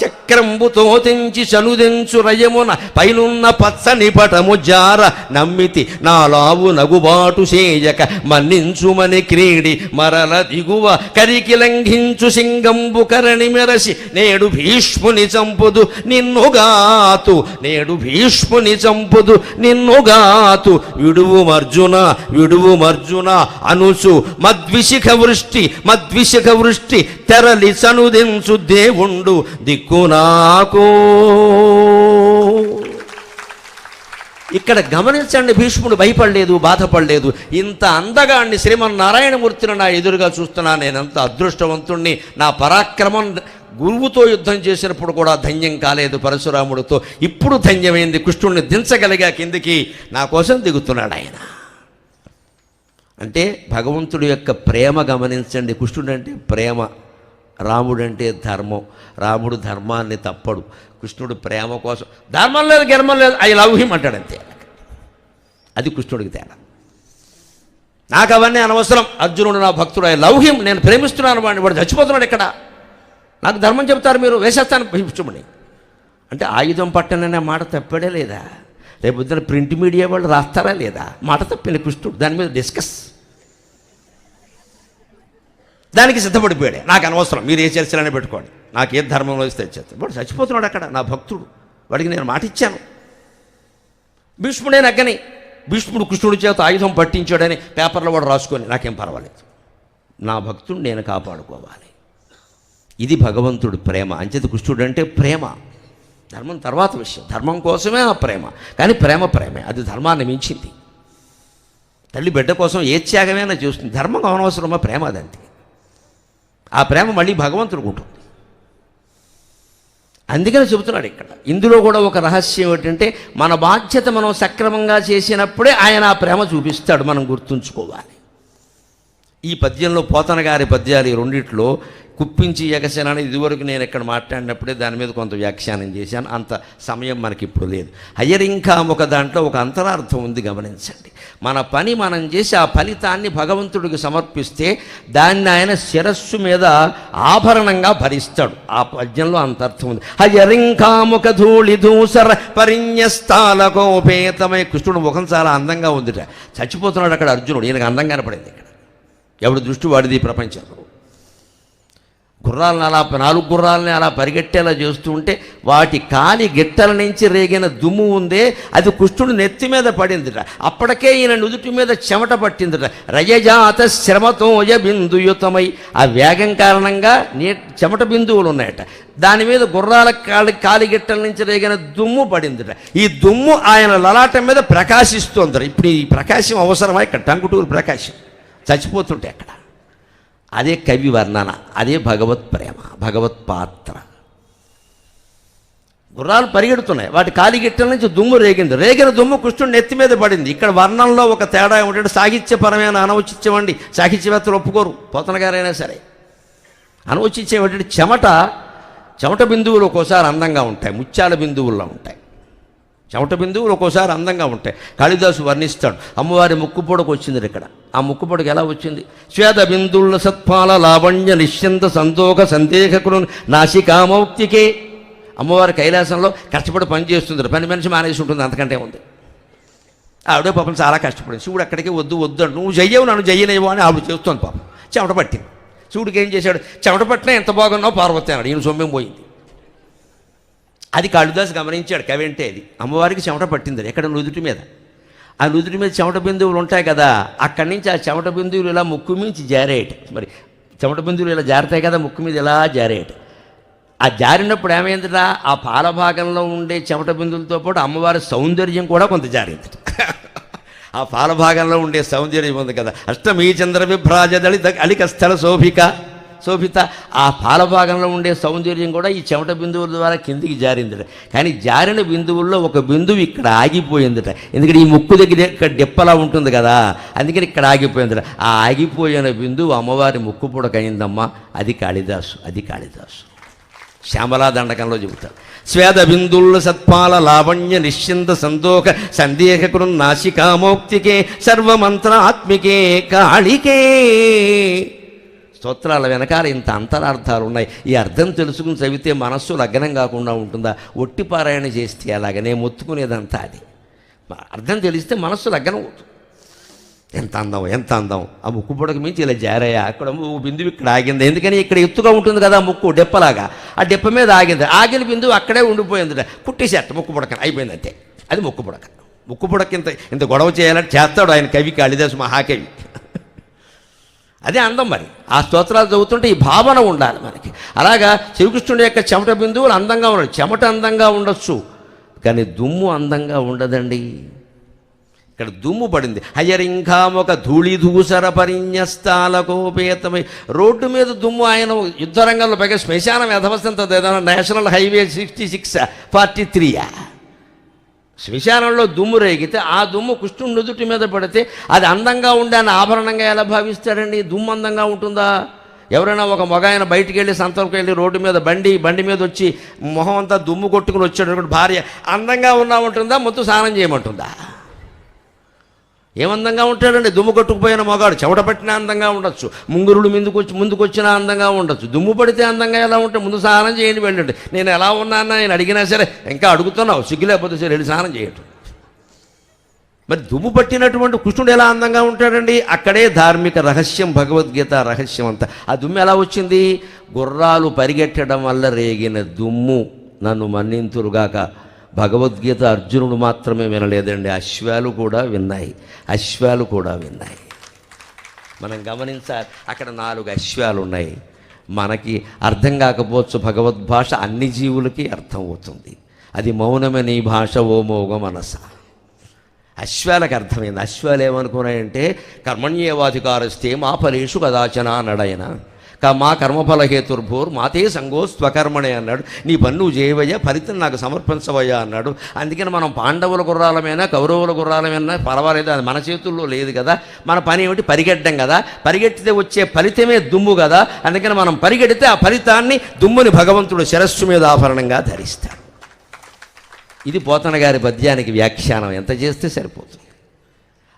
చక్రంబుతో తెంచి చనుదెంచు రయమున పైనున్న పచ్చని పటము జార, నమ్మితి నా లావు నగుబాటు చేయక మన్నించుమని క్రీడి మరల దిగువ కరికి లంఘించు సింగంబు కరణి మెరసి, నేడు భీష్ముని చంపుదు నిన్నుగాతు విడువు మర్జున అనుసు మద్విశిఖ వృష్టి తెరలి చనుదెంచు దేవుండు దిక్కు నాకు. ఇక్కడ గమనించండి, భీష్ముడు భయపడలేదు, బాధపడలేదు. ఇంత అందగాన్ని శ్రీమన్నారాయణమూర్తిని నా ఎదురుగా చూస్తున్నా, నేనంత అదృష్టవంతుణ్ణి. నా పరాక్రమం గురువుతో యుద్ధం చేసినప్పుడు కూడా ధన్యం కాలేదు పరశురాముడితో, ఇప్పుడు ధన్యమైంది. కృష్ణుడిని దించగలిగా కిందికి, నా కోసం దిగుతున్నాడు ఆయన. అంటే భగవంతుడి యొక్క ప్రేమ గమనించండి. కృష్ణుడు అంటే ప్రేమ, రాముడంటే ధర్మం. రాముడు ధర్మాన్ని తప్పడు, కృష్ణుడు ప్రేమ కోసం ధర్మం లేదు గర్మం లేదు, ఐ లవ్ హిమ్ అంటాడు అంతే. అది కృష్ణుడికి తేడా. నాకు అవన్నీ అనవసరం, అర్జునుడు నా భక్తుడు, ఐ లవ్ హిమ్, నేను ప్రేమిస్తున్నాను వాడిని, వాడు చచ్చిపోతున్నాడు ఇక్కడ, నాకు ధర్మం చెప్తారు మీరు, వేసేస్తాను భీష్ముడిని అంటే ఆయుధం పట్టననే మాట తప్పడే లేదా? రేపు పొద్దున ప్రింట్ మీడియా వాళ్ళు రాస్తారా లేదా? మాట తప్పిన కృష్ణుడు దాని మీద డిస్కస్, దానికి సిద్ధపడిపోయాడే. నాకు అనవసరం, మీరు ఏ చర్చలనే పెట్టుకోండి, నాకు ఏ ధర్మంలో ఇస్తే తెచ్చేస్తాను. వాడు చచ్చిపోతున్నాడు అక్కడ, నా భక్తుడు, వాడికి నేను మాట ఇచ్చాను. భీష్ముడే నగ్గని, భీష్ముడు కృష్ణుడి చేత ఆయుధం పట్టించాడని పేపర్లో వాడు రాసుకొని నాకేం పర్వాలేదు, నా భక్తుడు నేను కాపాడుకోవాలి. ఇది భగవంతుడు ప్రేమ. అంచేత కృష్ణుడు అంటే ప్రేమ, ధర్మం తర్వాత విషయం, ధర్మం కోసమే ఆ ప్రేమ. కానీ ప్రేమ ప్రేమే, అది ధర్మాన్ని మించింది. తల్లి బిడ్డ కోసం ఏ త్యాగమైనా చేస్తుంది, ధర్మం అనవసరమా, ప్రేమ అదంతే. ఆ ప్రేమ మళ్ళీ భగవంతుడికి ఉంటుంది. అందుకని చెబుతున్నాడు ఇక్కడ. ఇందులో కూడా ఒక రహస్యం ఏంటంటే, మన బాధ్యత మనం సక్రమంగా చేసినప్పుడే ఆయన ఆ ప్రేమ చూపిస్తాడు, మనం గుర్తుంచుకోవాలి. ఈ పద్యంలో పోతన గారి పద్యాలు ఈ రెండిట్లో కుప్పించి ఎగసనని ఇదివరకు నేను ఇక్కడ మాట్లాడినప్పుడే దాని మీద కొంత వ్యాఖ్యానం చేశాను, అంత సమయం మనకి ఇప్పుడు లేదు. హయ్యరింకా ఒక దాంట్లో ఒక అంతరార్థం ఉంది, గమనించండి. మన పని మనం చేసి ఆ ఫలితాన్ని భగవంతుడికి సమర్పిస్తే దాన్ని ఆయన శిరస్సు మీద ఆభరణంగా భరిస్తాడు. ఆ పద్యంలో అంతర్థం ఉంది. హయ్యరింకాముఖ ధూళి ధూసర పరిణ్యస్థాలకోపేతమై, కృష్ణుడు ముఖం చాలా అందంగా ఉందిట. చచ్చిపోతున్నాడు అక్కడ అర్జునుడు, ఈయనకు అందంగానే పడింది ఇక్కడ. ఎవడి దృష్టి వాడిది ప్రపంచంలో. గుర్రాలను అలా 4 గుర్రాలని అలా పరిగెట్టేలా చేస్తూ ఉంటే వాటి కాలి గిట్టల నుంచి రేగిన దుమ్ము ఉందే, అది కృష్ణుడు నెత్తి మీద పడిందిట. అప్పటికే ఈయన నుదుటి మీద చెమట పట్టిందిట. రయజాత శ్రమతోయ బిందుయుతమై, ఆ వేగం కారణంగా చెమట బిందువులు ఉన్నాయట. దాని మీద గుర్రాల కాలి గిట్టల నుంచి రేగిన దుమ్ము పడిందిట. ఈ దుమ్ము ఆయన లలాటం మీద ప్రకాశిస్తోంది. ఇప్పుడు ఈ ప్రకాశం అవసరమా? ఇక్కడ టంగుటూరు ప్రకాశం చచ్చిపోతుంటే అక్కడ. అదే కవి వర్ణన, అదే భగవత్ ప్రేమ, భగవత్ పాత్ర. గుర్రాలు పరిగెడుతున్నాయి, వాటి కాలిగిట్టల నుంచి దుమ్ము రేగింది. రేగిన దుమ్ము కృష్ణుడు నెత్తి మీద పడింది. ఇక్కడ వర్ణంలో ఒక తేడా ఏమిటంటే, సాహిత్యపరమైన అనౌచిత్యం అండి. సాహిత్యవేత్తలు ఒప్పుకోరు, పోతన గారైనా సరే. అనౌచిత్యం ఏమిటంటే, చెమట బిందువులు ఒక్కోసారి అందంగా ఉంటాయి, ముత్యాల బిందువుల్లో ఉంటాయి. చెమట బిందువులు ఒక్కోసారి అందంగా ఉంటాయి. కాళిదాసు వర్ణిస్తాడు. అమ్మవారి ముక్కుపొడకు వచ్చింది ఇక్కడ. ఆ ముక్కుపొడకు ఎలా వచ్చింది? శ్వేత బిందువుల సత్పాల లావణ్య నిశ్చింత సంతోష సందేహకులు నాసికామౌక్తికే. అమ్మవారి కైలాసంలో కష్టపడి పని చేస్తుంది, పని మనిషి మానేసి ఉంటుంది, అంతకంటే ఉంది. ఆవిడే పాపం చాలా కష్టపడింది. శివుడు అక్కడికి వద్దు వద్దు, నువ్వు చెయ్యవు నన్ను చెయ్యనేవో అని ఆవిడ చేస్తుంది పాపం. చెమట పట్టింది. శివుడికి ఏం చేశాడు? చెమట పట్టినా ఎంత బాగున్నావు పార్వతి అన్నాడు. ఈయన సొమ్మెం పోయింది. అది కాళిదాసు గమనించాడు, కవి అంటే అది. అమ్మవారికి చెమట పట్టింది ఎక్కడ? నుదుటి మీద. ఆ నుదుటి మీద చెమట బిందువులు ఉంటాయి కదా, అక్కడి నుంచి ఆ చెమట బిందువులు ఇలా ముక్కు మించి జారేయట. మరి చెమట బిందువులు ఇలా జారుతాయి కదా, ముక్కు మీద ఇలా జారేయట. ఆ జారినప్పుడు ఏమైందిరా, ఆ పాల భాగంలో ఉండే చెమట బిందువులతో పాటు అమ్మవారి సౌందర్యం కూడా కొంత జారింది. ఆ పాల భాగంలో ఉండే సౌందర్యం ఉంది కదా, అష్టమీ చంద్ర విభ్రాజ దళిత అలిక స్థల శోభిత, ఆ పాల భాగంలో ఉండే సౌందర్యం కూడా ఈ చెమట బిందువుల ద్వారా కిందికి జారిందట. కానీ జారిన బిందువుల్లో ఒక బిందువు ఇక్కడ ఆగిపోయిందట. ఎందుకంటే ఈ ముక్కు దగ్గర ఇక్కడ డిప్పలా ఉంటుంది కదా, అందుకని ఇక్కడ ఆగిపోయిందట. ఆ ఆగిపోయిన బిందువు అమ్మవారి ముక్కు పుడకయిందమ్మా. అది కాళిదాసు శ్యామలా దండకంలో చెబుతారు. స్వేద బిందువుల సత్పాల లావణ్య నిశ్చింత సంతోష సందేహకులు నాసికామౌక్తికే సర్వమంత్ర ఆత్మికే కాళికే. స్తోత్రాల వెనకాల ఇంత అంతరార్థాలు ఉన్నాయి. ఈ అర్థం తెలుసుకుని చదివితే మనస్సు లగ్నం కాకుండా ఉంటుందా? ఒట్టి పారాయణ చేస్తే అలాగనే మొత్తుకునేదంతా అది. అర్థం తెలిస్తే మనస్సు లగ్నం అవుతుంది. ఎంత అందం ఆ ముక్కు పొడకు మించి ఇలా జారాయా, అక్కడ బిందువు ఇక్కడ ఆగింది. ఎందుకని ఇక్కడ ఎత్తుగా ఉంటుంది కదా ముక్కు, డెప్పలాగా. ఆ డెప్ప మీద ఆగింది. ఆగిన బిందువు అక్కడే ఉండిపోయింది. కుట్టేసేట ముక్కు పొడక అయిపోయింది అంతే. అది ముక్కు పొడక. ఇంత గొడవ చేయాలంటే చేస్తాడు ఆయన కవి, కాళిదాసు మహాకవి. అదే అందం. మరి ఆ స్తోత్రాలు చదువుతుంటే ఈ భావన ఉండాలి మనకి. అలాగా శ్రీకృష్ణుడి యొక్క చెమట బిందువులు అందంగా ఉండదు. చెమట అందంగా ఉండొచ్చు, కానీ దుమ్ము అందంగా ఉండదండి. ఇక్కడ దుమ్ము పడింది. హయరింఖామొక ధూళిధూసర పరిన్యస్తాలకోపేతమై, రోడ్డు మీద దుమ్ము. ఆయన యుద్ధరంగంలో పైగా శ్మశానం ఎదవసంత నేషనల్ హైవే 66-43 శ్మశానంలో దుమ్ము రేగితే ఆ దుమ్ము కృష్ణుడి నుదుటి మీద పడితే అది అందంగా ఉండే అని ఆభరణంగా ఎలా భావిస్తాడండి? దుమ్ము అందంగా ఉంటుందా? ఎవరైనా ఒక మగాయన బయటికి వెళ్ళి సంతలోకి వెళ్ళి రోడ్డు మీద బండి మీద వచ్చి మొహం అంతా దుమ్ము కొట్టుకుని వచ్చాడు, భార్య అందంగా ఉన్నా ఉంటుందా? మొత్తం స్నానం చేయమంటుందా? ఏమందంగా ఉంటాడండి? దుమ్ము కొట్టుకుపోయిన మగాడు చెమట పట్టినా అందంగా ఉండొచ్చు, ముంగురుడు ముందుకొచ్చినా అందంగా ఉండొచ్చు. దుమ్ము పడితే అందంగా ఎలా ఉంటే? ముందు స్నానం చేయండి, వెళ్ళండి. నేను ఎలా ఉన్నానా నేను అడిగినా సరే ఇంకా అడుగుతున్నావు, సిగ్గు లేకపోతే సరే వెళ్ళి స్నానం చేయటం. మరి దుమ్ము పట్టినటువంటి కృష్ణుడు ఎలా అందంగా ఉంటాడండి? అక్కడే ధార్మిక రహస్యం, భగవద్గీత రహస్యం అంతా. ఆ దుమ్ము ఎలా వచ్చింది? గుర్రాలు పరిగెట్టడం వల్ల రేగిన దుమ్ము. నన్ను మన్నింతురుగాక. భగవద్గీత అర్జునుడు మాత్రమే వినలేదండి, అశ్వాలు కూడా విన్నాయి. మనం గమనించాలి, అక్కడ 4 అశ్వాలు ఉన్నాయి. మనకి అర్థం కాకపోవచ్చు భగవద్భాష, అన్ని జీవులకి అర్థం అవుతుంది. అది మౌనమే నీ భాష ఓ మోగ మనస. అశ్వాలకు అర్థమైంది. అశ్వాలు ఏమనుకున్నాయంటే కర్మణ్యేవాధికారస్తే మా ఫలేషు కదాచన అన్నాడైన. మా కర్మఫలహేతుర్భూర్ మాతే సంగో స్వకర్మణే అన్నాడు. నీ పన్ను చేయవయ్యా, ఫలితం నాకు సమర్పించవయ్యా అన్నాడు. అందుకని మనం పాండవుల గుర్రాలమైనా కౌరవుల గుర్రాలమైనా పర్వాలేదు, అది మన చేతుల్లో లేదు కదా. మన పని ఏమిటి? పరిగెట్టడం కదా. పరిగెట్టితే వచ్చే ఫలితమే దుమ్ము కదా. అందుకని మనం పరిగెడితే ఆ ఫలితాన్ని, దుమ్ముని భగవంతుడు శిరస్సు మీద ఆభరణంగా ధరిస్తాడు. ఇది పోతన గారి పద్యానికి వ్యాఖ్యానం. ఎంత చేస్తే సరిపోతుంది.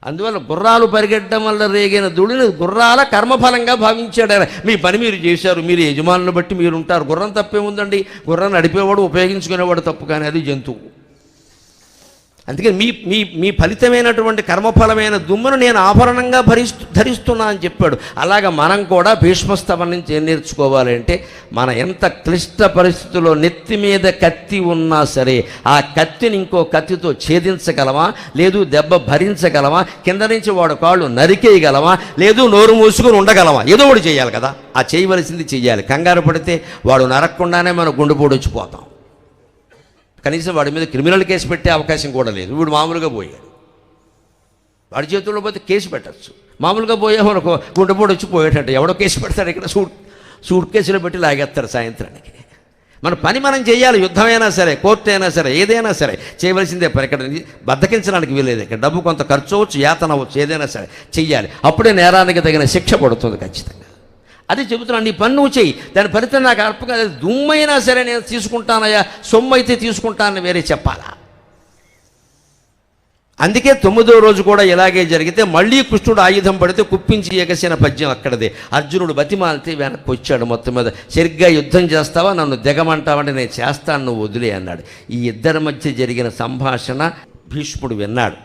అందువల్ల గుర్రాలు పరిగెట్టడం వల్ల రేగిన ధూళిని గుర్రాల కర్మఫలంగా భావించాడు ఆయన. మీ పని మీరు చేశారు, మీరు యజమానులను బట్టి మీరు ఉంటారు. గుర్రం తప్పేముందండి? గుర్రం నడిపేవాడు, ఉపయోగించుకునేవాడు తప్పు, కానీ అది జంతువు. అందుకని మీ ఫలితమైనటువంటి కర్మఫలమైన దుమ్మును నేను ఆభరణంగా ధరిస్తున్నా అని చెప్పాడు. అలాగ మనం కూడా భీష్మస్తవం నుంచి ఏం నేర్చుకోవాలంటే, మన ఎంత క్లిష్ట పరిస్థితుల్లో నెత్తి మీద కత్తి ఉన్నా సరే ఆ కత్తిని ఇంకో కత్తితో ఛేదించగలమా, లేదు దెబ్బ భరించగలమా, కింద నుంచి వాడు కాళ్ళు నరికేయగలమా, లేదు నోరు మూసుకొని ఉండగలమా? ఏదో ఒకటి చేయాలి కదా. ఆ చేయవలసింది చెయ్యాలి. కంగారు పడితే వాడు నరక్కుండానే మనం గుండెపోటు వచ్చిపోతాం. కనీసం వాడి మీద క్రిమినల్ కేసు పెట్టే అవకాశం కూడా లేదు. వీడు మామూలుగా పోయాడు, వాడి చేతుల్లో పోతే కేసు పెట్టచ్చు. మామూలుగా పోయామనుకో గుండెపోటు వచ్చి పోయేటట్టు. ఎవడో కేసు పెడతాడు, ఇక్కడ సూట్ కేసులో పెట్టి లాగేస్తారు సాయంత్రానికి. మన పని మనం చేయాలి. యుద్ధమైనా సరే, కోర్టు అయినా సరే, ఏదైనా సరే చేయవలసిందే పని. ఇక్కడ బద్దకించడానికి వీలేదు. ఇక్కడ డబ్బు కొంత ఖర్చు అవ్వచ్చు, యాతన అవ్వచ్చు, ఏదైనా సరే చెయ్యాలి. అప్పుడే నేరానికి తగిన శిక్ష పడుతుంది ఖచ్చితంగా. అది చెబుతున్నాను, నీ పని నువ్వు చెయ్యి, దాని ఫలితం నాకు అర్పగా. దుమ్మైనా సరే నేను తీసుకుంటానయ్యా, సొమ్ము అయితే తీసుకుంటానని వేరే చెప్పాలా? అందుకే 9వ రోజు కూడా ఇలాగే జరిగితే మళ్ళీ కృష్ణుడు ఆయుధం పడితే కుప్పించి ఎగసిన పద్యం అక్కడదే. అర్జునుడు బతిమాలితే వెనక్కి వచ్చాడు. మొత్తం మీద సరిగ్గా యుద్ధం చేస్తావా, నన్ను దిగమంటావంటే నేను చేస్తాను, నువ్వు వదిలే అన్నాడు. ఈ ఇద్దరి మధ్య జరిగిన సంభాషణ భీష్ముడు విన్నాడు.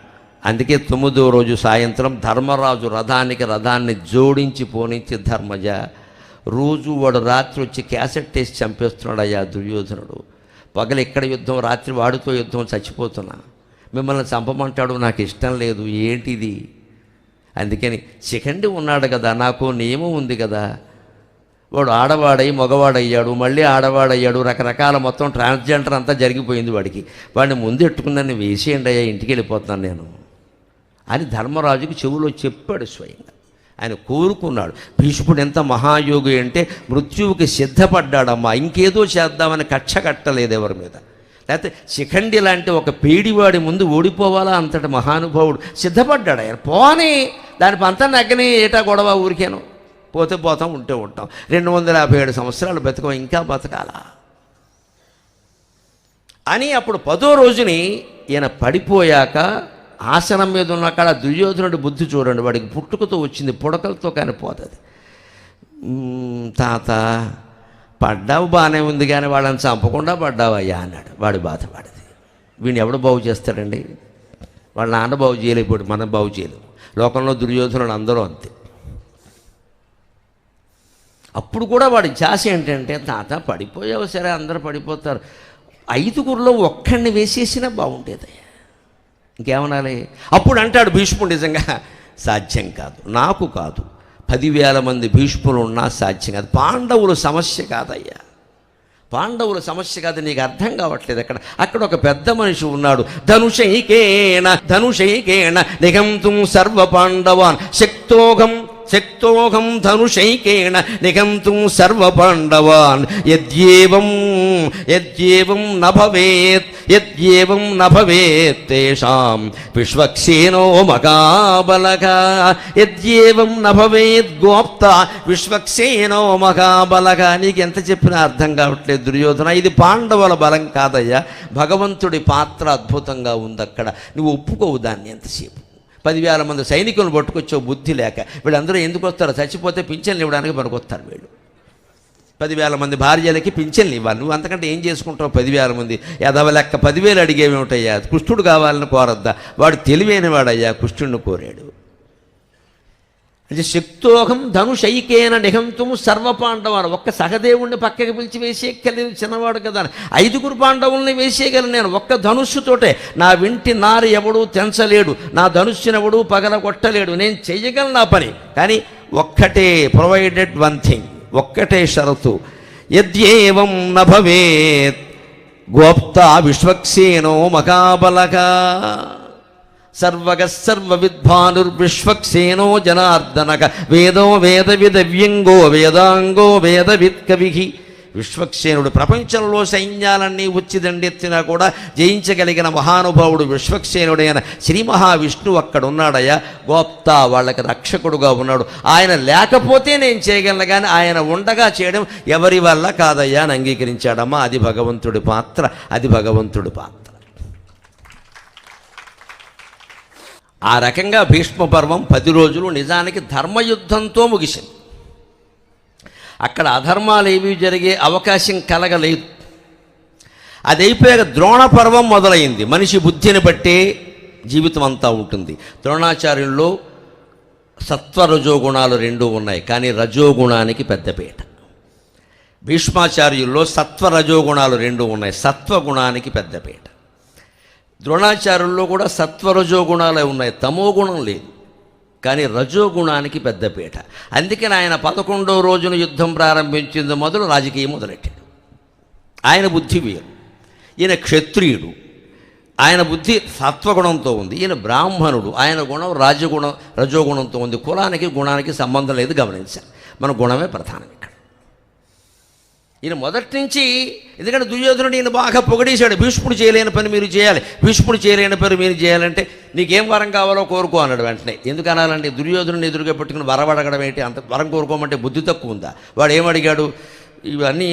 అందుకే 9వ రోజు సాయంత్రం ధర్మరాజు రథాన్ని జోడించి పోనించి, ధర్మజ రోజు వాడు రాత్రి వచ్చి క్యాసెట్ వేసి చంపేస్తున్నాడు అయ్యా దుర్యోధనుడు. పగలు ఎక్కడ యుద్ధం, రాత్రి వాడితో యుద్ధం, చచ్చిపోతున్నా. మిమ్మల్ని చంపమంటాడు, నాకు ఇష్టం లేదు. ఏంటిది? అందుకని శిఖండి ఉన్నాడు కదా, నాకు నియమం ఉంది కదా. వాడు ఆడవాడై మగవాడయ్యాడు, మళ్ళీ ఆడవాడయ్యాడు, రకరకాల మొత్తం ట్రాన్స్జెండర్ అంతా జరిగిపోయింది వాడికి. వాడిని ముందు ఎట్టుకున్నాను, వేసేయండి అయ్యా, ఇంటికి వెళ్ళిపోతున్నాను నేను అని ధర్మరాజుకి చెవులో చెప్పాడు స్వయంగా. ఆయన కోరుకున్నాడు. భీష్ముడు ఎంత మహాయోగి అంటే మృత్యువుకి సిద్ధపడ్డాడమ్మా. ఇంకేదో చేద్దామని కక్ష కట్టలేదు ఎవరి మీద. లేకపోతే శిఖండి లాంటి ఒక పేడివాడి ముందు ఓడిపోవాలా, అంతటి మహానుభావుడు సిద్ధపడ్డాడు ఆయన. పోనీ దాని పంత నగ్గని ఏటా గొడవ, ఊరికేను పోతే పోతాం, ఉంటే ఉంటాం. 257 సంవత్సరాలు బతకం, ఇంకా బతకాలా అని. అప్పుడు 10వ రోజుని ఈయన పడిపోయాక ఆసనం మీద ఉన్న కాడ దుర్యోధనుడి బుద్ధి చూడండి. వాడికి పుట్టుకతో వచ్చింది, పుడకలతో కానీ పోతుంది. తాత పడ్డావు బాగానే ఉంది, కానీ వాళ్ళని చంపకుండా పడ్డావయ్యా అన్నాడు. వాడి బాధ వాడిది. వీడిని ఎవడు బాగు చేస్తాడండి? వాళ్ళ నాన్న బాగు చేయలేకపోయాడు, మనం బాగు చేయలేము. లోకంలో దుర్యోధనుడు అందరూ అంతే. అప్పుడు కూడా వాడి ఛాస ఏంటంటే, తాత పడిపోయావు సరే, అందరూ పడిపోతారు, 5గురిలో ఒక్కడిని వేసేసినా బాగుండేదయ్యా, ఇంకేమనాలి? అప్పుడు అంటాడు భీష్ముడు, నిజంగా సాధ్యం కాదు, నాకు కాదు, 10,000 మంది భీష్ములు ఉన్నా సాధ్యం కాదు. పాండవుల సమస్య కాదయ్యా, పాండవుల సమస్య కాదు, నీకు అర్థం కావట్లేదు. అక్కడ ఒక పెద్ద మనిషి ఉన్నాడు. ధనుషైకేణ నిఘంతుం సర్వ పాండవాన్ శక్తోహం ధనుషైకేణ నిఘంతుం సర్వ పాండవాన్ యద్యేవం న భవేత్ తేషాం విశ్వక్సేనో మహాబలగా యద్యేవం న భవేత్ గోప్త విశ్వక్సేనో మహాబలగా. నీకు ఎంత చెప్పినా అర్థం కావట్లేదు దుర్యోధన. ఇది పాండవుల బలం కాదయ్యా, భగవంతుడి పాత్ర అద్భుతంగా ఉంది అక్కడ. నువ్వు ఒప్పుకోవు దాన్ని. ఎంతసేపు 10,000 మంది సైనికులను పట్టుకొచ్చావు బుద్ధి లేక. వీళ్ళందరూ ఎందుకు వస్తారు? చచ్చిపోతే పింఛన్లు ఇవ్వడానికి పనికొస్తారు వీళ్ళు. 10,000 మంది భార్యలకి పింఛన్లు ఇవ్వాలి. నువ్వు అంతకంటే ఏం చేసుకుంటావు? 10,000 మంది ఎదవ లెక్క 10,000 అడిగేమేమిటయ్యా? కృష్ణుడు కావాలని కోరద్దా? వాడు తెలివైన వాడయ్యా, కృష్ణుడిని కోరాడు. అంటే శక్తోహం ధనుషైకేన నిఘంతుం సర్వపాండవాలు. ఒక్క సహదేవుణ్ణి పక్కకి పిలిచి వేసేయగలిగిన చిన్నవాడు కదా. 5 పాండవుల్ని వేసేయగలను నేను ఒక్క ధనుస్సుతోటే. నా వింటి నారు ఎవడూ తెంచలేడు, నా ధనుస్సునెవడూ పగలగొట్టలేడు. నేను చెయ్యగలను నా పని. కానీ ఒక్కటే ప్రొవైడెడ్ వన్ థింగ్, ఒక్కటే షరతు. యద్యేవం న భవేత్ గోప్త విశ్వక్సేనో మహాబలగా సర్వవిద్భానుర్విశ్వక్సేనో జనార్దనక వేదో వేదవిదవ్యంగో వేదాంగో వేదవిత్ కవి. విశ్వక్సేనుడు ప్రపంచంలో సైన్యాలన్నీ వచ్చి దండెత్తినా కూడా జయించగలిగిన మహానుభావుడు విశ్వక్సేనుడైన శ్రీ మహావిష్ణువు అక్కడున్నాడయ్యా. గోప్త వాళ్ళకి రక్షకుడుగా ఉన్నాడు. ఆయన లేకపోతే నేను చేయగలను, కానీ ఆయన ఉండగా చేయడం ఎవరి వల్ల కాదయ్యా అని అంగీకరించాడమ్మా. అది భగవంతుడి పాత్ర, అది భగవంతుడి పాత్ర. ఆ రకంగా భీష్మ పర్వం 10 రోజులు నిజానికి ధర్మయుద్ధంతో ముగిసింది. అక్కడ అధర్మాలు ఏవి జరిగే అవకాశం కలగలేదు. అది అయిపోయాక ద్రోణ పర్వం మొదలైంది. మనిషి బుద్ధిని బట్టే జీవితం అంతా ఉంటుంది. ద్రోణాచార్యుల్లో సత్వరజోగుణాలు 2 ఉన్నాయి, కానీ రజోగుణానికి పెద్దపీట. భీష్మాచార్యుల్లో సత్వరజోగుణాలు 2 ఉన్నాయి, సత్వగుణానికి పెద్దపీట. ద్రోణాచార్యుల్లో కూడా సత్వరజోగుణాలే ఉన్నాయి, తమోగుణం లేదు, కానీ రజోగుణానికి పెద్దపీట. అందుకని ఆయన 11వ రోజున యుద్ధం ప్రారంభించింది మొదలు రాజకీయం మొదలెట్టాడు. ఆయన బుద్ధి వేరు, ఈయన క్షత్రియుడు, ఆయన బుద్ధి సత్వగుణంతో ఉంది. ఈయన బ్రాహ్మణుడు, ఆయన గుణం రజోగుణంతో ఉంది. కులానికి గుణానికి సంబంధం లేదు, గమనించాలి. మన గుణమే ప్రధానం ఇక్కడ. ఈయన మొదటి నుంచి, ఎందుకంటే దుర్యోధనుడు ఈయన బాగా పొగిడేశాడు. భీష్ముడు చేయలేని పని మీరు చేయాలి, భీష్ముడు చేయలేని పని మీరు చేయాలంటే నీకేం వరం కావాలో కోరుకో అన్నాడు. వెంటనే ఎందుకు అనాలంటే దుర్యోధనుని ఎదురుగా పెట్టుకుని వరం అడగడం ఏంటి? అంత వరం కోరుకోమంటే బుద్ధి తక్కువ ఉందా? వాడు ఏమడిగాడు? ఇవన్నీ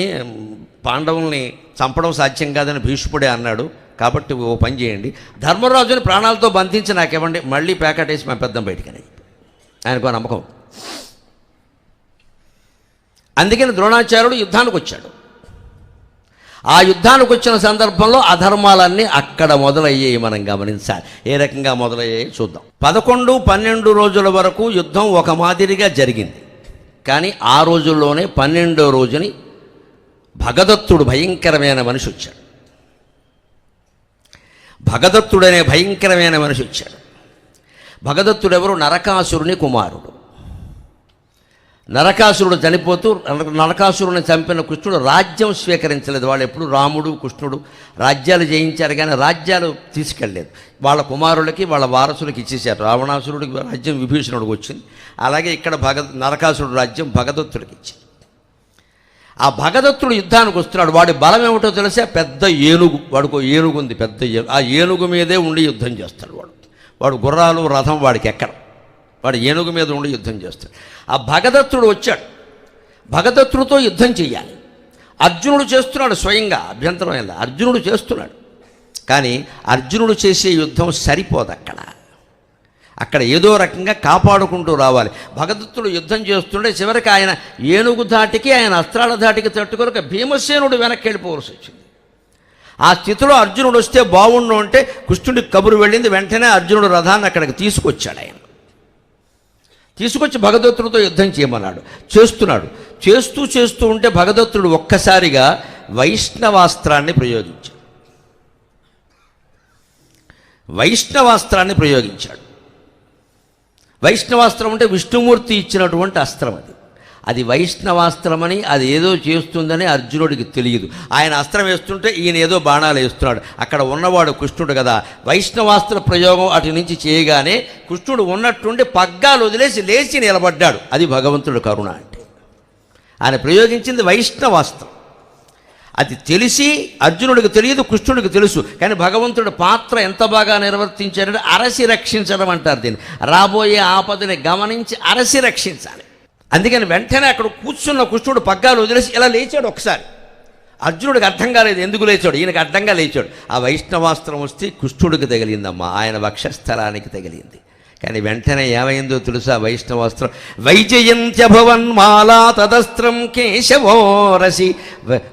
పాండవుల్ని చంపడం సాధ్యం కాదని భీష్ముడే అన్నాడు. కాబట్టి ఓ పని చేయండి, ధర్మరాజుని ప్రాణాలతో బంధించి నాకేమండి, మళ్ళీ ప్యాకెట్ వేసి మా పెద్దం బయటికని. ఆయనకు నమ్మకం. అందుకని ద్రోణాచార్యుడు యుద్ధానికి వచ్చాడు. ఆ యుద్ధానికి వచ్చిన సందర్భంలో అధర్మాలన్నీ అక్కడ మొదలయ్యాయి. మనం గమనించాలి ఏ రకంగా మొదలయ్యాయి చూద్దాం. 11-12 రోజుల వరకు యుద్ధం ఒక మాదిరిగా జరిగింది. కానీ ఆ రోజుల్లోనే 12వ రోజుని భగదత్తుడు భయంకరమైన మనిషి వచ్చాడు. భగదత్తుడనే భయంకరమైన మనిషి వచ్చాడు. భగదత్తుడు ఎవరు? నరకాసురుని కుమారుడు. నరకాసురుడు చనిపోతూ నరకాసురుని చంపిన కృష్ణుడు రాజ్యం స్వీకరించలేదు. వాళ్ళు ఎప్పుడు రాముడు కృష్ణుడు రాజ్యాలు జయించారు, కానీ రాజ్యాలు తీసుకెళ్ళలేదు. వాళ్ళ కుమారులకి వాళ్ళ వారసులకి ఇచ్చేశారు. రావణాసురుడికి రాజ్యం విభీషణుడికి వచ్చింది. అలాగే ఇక్కడ నరకాసురుడు రాజ్యం భగదత్తుడికి ఇచ్చింది. ఆ భగదత్తుడు యుద్ధానికి వస్తున్నాడు. వాడి బలం ఏమిటో తెలిసే? పెద్ద ఏనుగు. వాడికి ఏనుగు ఉంది, పెద్ద ఏనుగు. ఆ ఏనుగు మీదే ఉండి యుద్ధం చేస్తాడు. వాడు గుర్రాలు రథం వాడికి ఎక్కడ, వాడు ఏనుగు మీద ఉండి యుద్ధం చేస్తాడు. ఆ భగదత్తుడు వచ్చాడు. భగదత్తుడితో యుద్ధం చెయ్యాలి. అర్జునుడు చేస్తున్నాడు స్వయంగా, అభ్యంతరం లేదు, అర్జునుడు చేస్తున్నాడు. కానీ అర్జునుడు చేసే యుద్ధం సరిపోదు. అక్కడ ఏదో రకంగా కాపాడుకుంటూ రావాలి. భగదత్తుడు యుద్ధం చేస్తుంటే చివరికి ఆయన ఏనుగు ధాటికి, ఆయన అస్త్రాల ధాటికి తట్టుకొనక భీమసేనుడు వెనక్కి వెళ్ళిపోవలసి వచ్చింది. ఆ స్థితిలో అర్జునుడు వస్తే బాగుండు అంటే కృష్ణుడికి కబురు వెళ్ళింది. వెంటనే అర్జునుడు రథాన్ని అక్కడికి తీసుకొచ్చాడు. ఆయన తీసుకొచ్చి భగదత్తుడితో యుద్ధం చేయమన్నాడు. చేస్తున్నాడు. చేస్తూ ఉంటే భగదత్తుడు ఒక్కసారిగా వైష్ణవాస్త్రాన్ని ప్రయోగించాడు. వైష్ణవాస్త్రం అంటే విష్ణుమూర్తి ఇచ్చినటువంటి అస్త్రం అది. అది వైష్ణవాస్త్రమని, అది ఏదో చేస్తుందని అర్జునుడికి తెలియదు. ఆయన అస్త్రం వేస్తుంటే ఈయన ఏదో బాణాలు వేస్తున్నాడు. అక్కడ ఉన్నవాడు కృష్ణుడు కదా. వైష్ణవాస్త్ర ప్రయోగం అటు నుంచి చేయగానే కృష్ణుడు ఉన్నట్టుండి పగ్గాలు వదిలేసి లేచి నిలబడ్డాడు. అది భగవంతుడు కరుణ అంటే. ఆయన ప్రయోగించింది వైష్ణవాస్త్రం. అది తెలిసి అర్జునుడికి తెలియదు, కృష్ణుడికి తెలుసు. కానీ భగవంతుడి పాత్ర ఎంత బాగా నిర్వర్తించాడంటే అరసి రక్షించడం అంటారు దీన్ని. రాబోయే ఆపదని గమనించి అరసి రక్షించాలి. అందుకని వెంటనే అక్కడ కూర్చున్న కృష్ణుడు పగ్గాలు వదిలేసి ఇలా లేచాడు. ఒకసారి అర్జునుడికి అర్థం కాలేదు ఎందుకు లేచాడు, ఈయనకి అడ్డంగా లేచాడు. ఆ వైష్ణవాస్త్రం వస్తే కృష్ణుడికి తగిలిందమ్మా, ఆయన వక్షస్థలానికి తగిలింది. కానీ వెంటనే ఏమైందో తెలుసా వైష్ణవాస్త్రం? వైజయంత్యభవన్మాలా తదస్త్రం కేశవోరసి.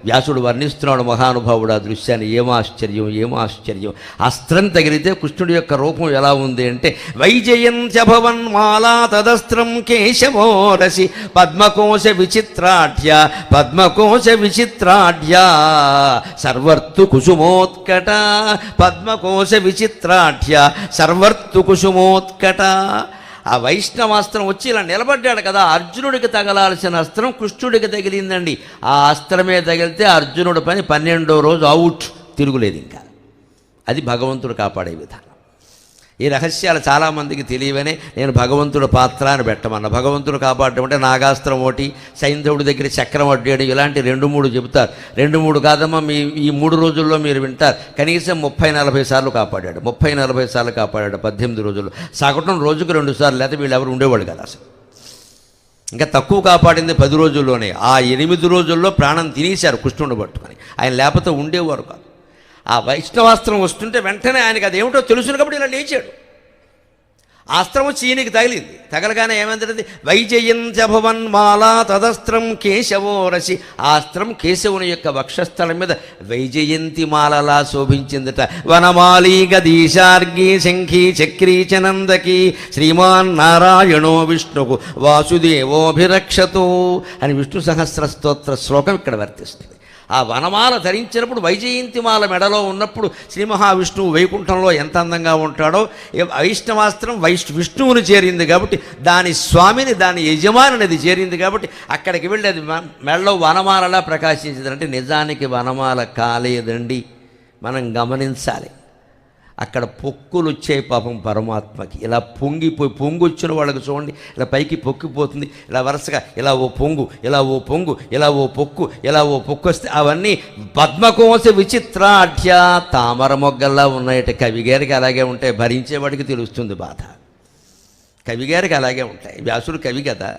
వ్యాసుడు వర్ణిస్తున్నాడు మహానుభావుడు ఆ దృశ్యాన్ని. ఏమాశ్చర్యం, ఏమాశ్చర్యం! అస్త్రం తగిలితే కృష్ణుడి యొక్క రూపం ఎలా ఉంది అంటే వైజయంత్యభవన్మాలా తదస్త్రం కేశవోరసి పద్మకోశ విచిత్రాఢ్య పద్మకోశ విచిత్రాఢ్య సర్వర్తు కుసుమోత్కట పద్మకోశ విచిత్రాఢ్య సర్వర్తు కుసుమోత్కట. ఆ వైష్ణవాస్త్రం వచ్చి ఇలా నిలబడ్డాడు కదా. అర్జునుడికి తగలాల్సిన అస్త్రం కృష్ణుడికి తగిలిందండి. ఆ అస్త్రమే తగిలితే అర్జునుడి పని 12వ రోజు అవుట్, తిరుగులేదు ఇంకా. అది భగవంతుడు కాపాడే విధానం. ఈ రహస్యాలు చాలామందికి తెలియవనే నేను భగవంతుడు పాత్ర అని పెట్టమన్నా. భగవంతుడు కాపాడటం అంటే నాగాస్త్రం ఒకటి, సైంధవుడి దగ్గర చక్రం అడ్డాడు, ఇలాంటి 2-3 చెబుతారు. 2-3 కాదమ్మా, ఈ 3 రోజుల్లో మీరు వింటారు. కనీసం 30-40 సార్లు కాపాడాడు. 30-40 సార్లు కాపాడాడు 18 రోజుల్లో. సగటం రోజుకు 2 సార్లు, లేకపోతే వీళ్ళు ఎవరు ఉండేవాళ్ళు కదా అసలు. ఇంకా తక్కువ కాపాడింది 10 రోజుల్లోనే. ఆ 8 రోజుల్లో ప్రాణం తినేశారు కృష్ణుడు పట్టుకొని. ఆయన లేకపోతే ఉండేవారు కాదు. ఆ వైష్ణవాస్త్రం వస్తుంటే వెంటనే ఆయనకి అదేమిటో తెలుసును కాబట్టి ఇలా లేచాడు. ఆ అస్త్రం వచ్చి ఈయనకి తగిలింది. తగలగానే ఏమంటుంది? వైజయంత్యభవన్మాలా తదస్త్రం కేశవోరసి. ఆ అస్త్రం కేశవుని యొక్క వక్షస్థలం మీద వైజయంతి మాలలా శోభించిందట. వనమాలీ గదీశార్గీ శంఖీ చక్రీ చనందకి శ్రీమాన్ నారాయణో విష్ణుకు వాసుదేవోభిరక్షతు అని విష్ణు సహస్ర స్తోత్ర శ్లోకం ఇక్కడ వర్తిస్తుంది. ఆ వనమాల ధరించినప్పుడు, వైజయంతిమాల మెడలో ఉన్నప్పుడు శ్రీ మహావిష్ణువు వైకుంఠంలో ఎంత అందంగా ఉంటాడో, వైష్ణవాస్త్రం విష్ణువుని చేరింది కాబట్టి, దాని స్వామిని, దాని యజమానిని అది చేరింది కాబట్టి అక్కడికి వెళ్ళి అది మెడలో వనమాలలా ప్రకాశించింది. అంటే నిజానికి వనమాల కాలేదండి, మనం గమనించాలి. అక్కడ పొక్కులు వచ్చాయి పాపం పరమాత్మకి. ఇలా పొంగొచ్చిన వాళ్ళకి చూడండి, ఇలా పైకి పొక్కిపోతుంది. ఇలా వరుసగా ఇలా ఓ పొంగు, ఇలా ఓ పొంగు, ఇలా ఓ పొక్కు, ఇలా ఓ పొక్కు వస్తే అవన్నీ పద్మకోశ విచిత్రాఢ్య తామర మొగ్గల్లా ఉన్నాయట. కవిగారికి అలాగే ఉంటాయి, భరించేవాడికి తెలుస్తుంది బాధ. కవిగారికి అలాగే ఉంటాయి. వ్యాసుడు కవి కదా,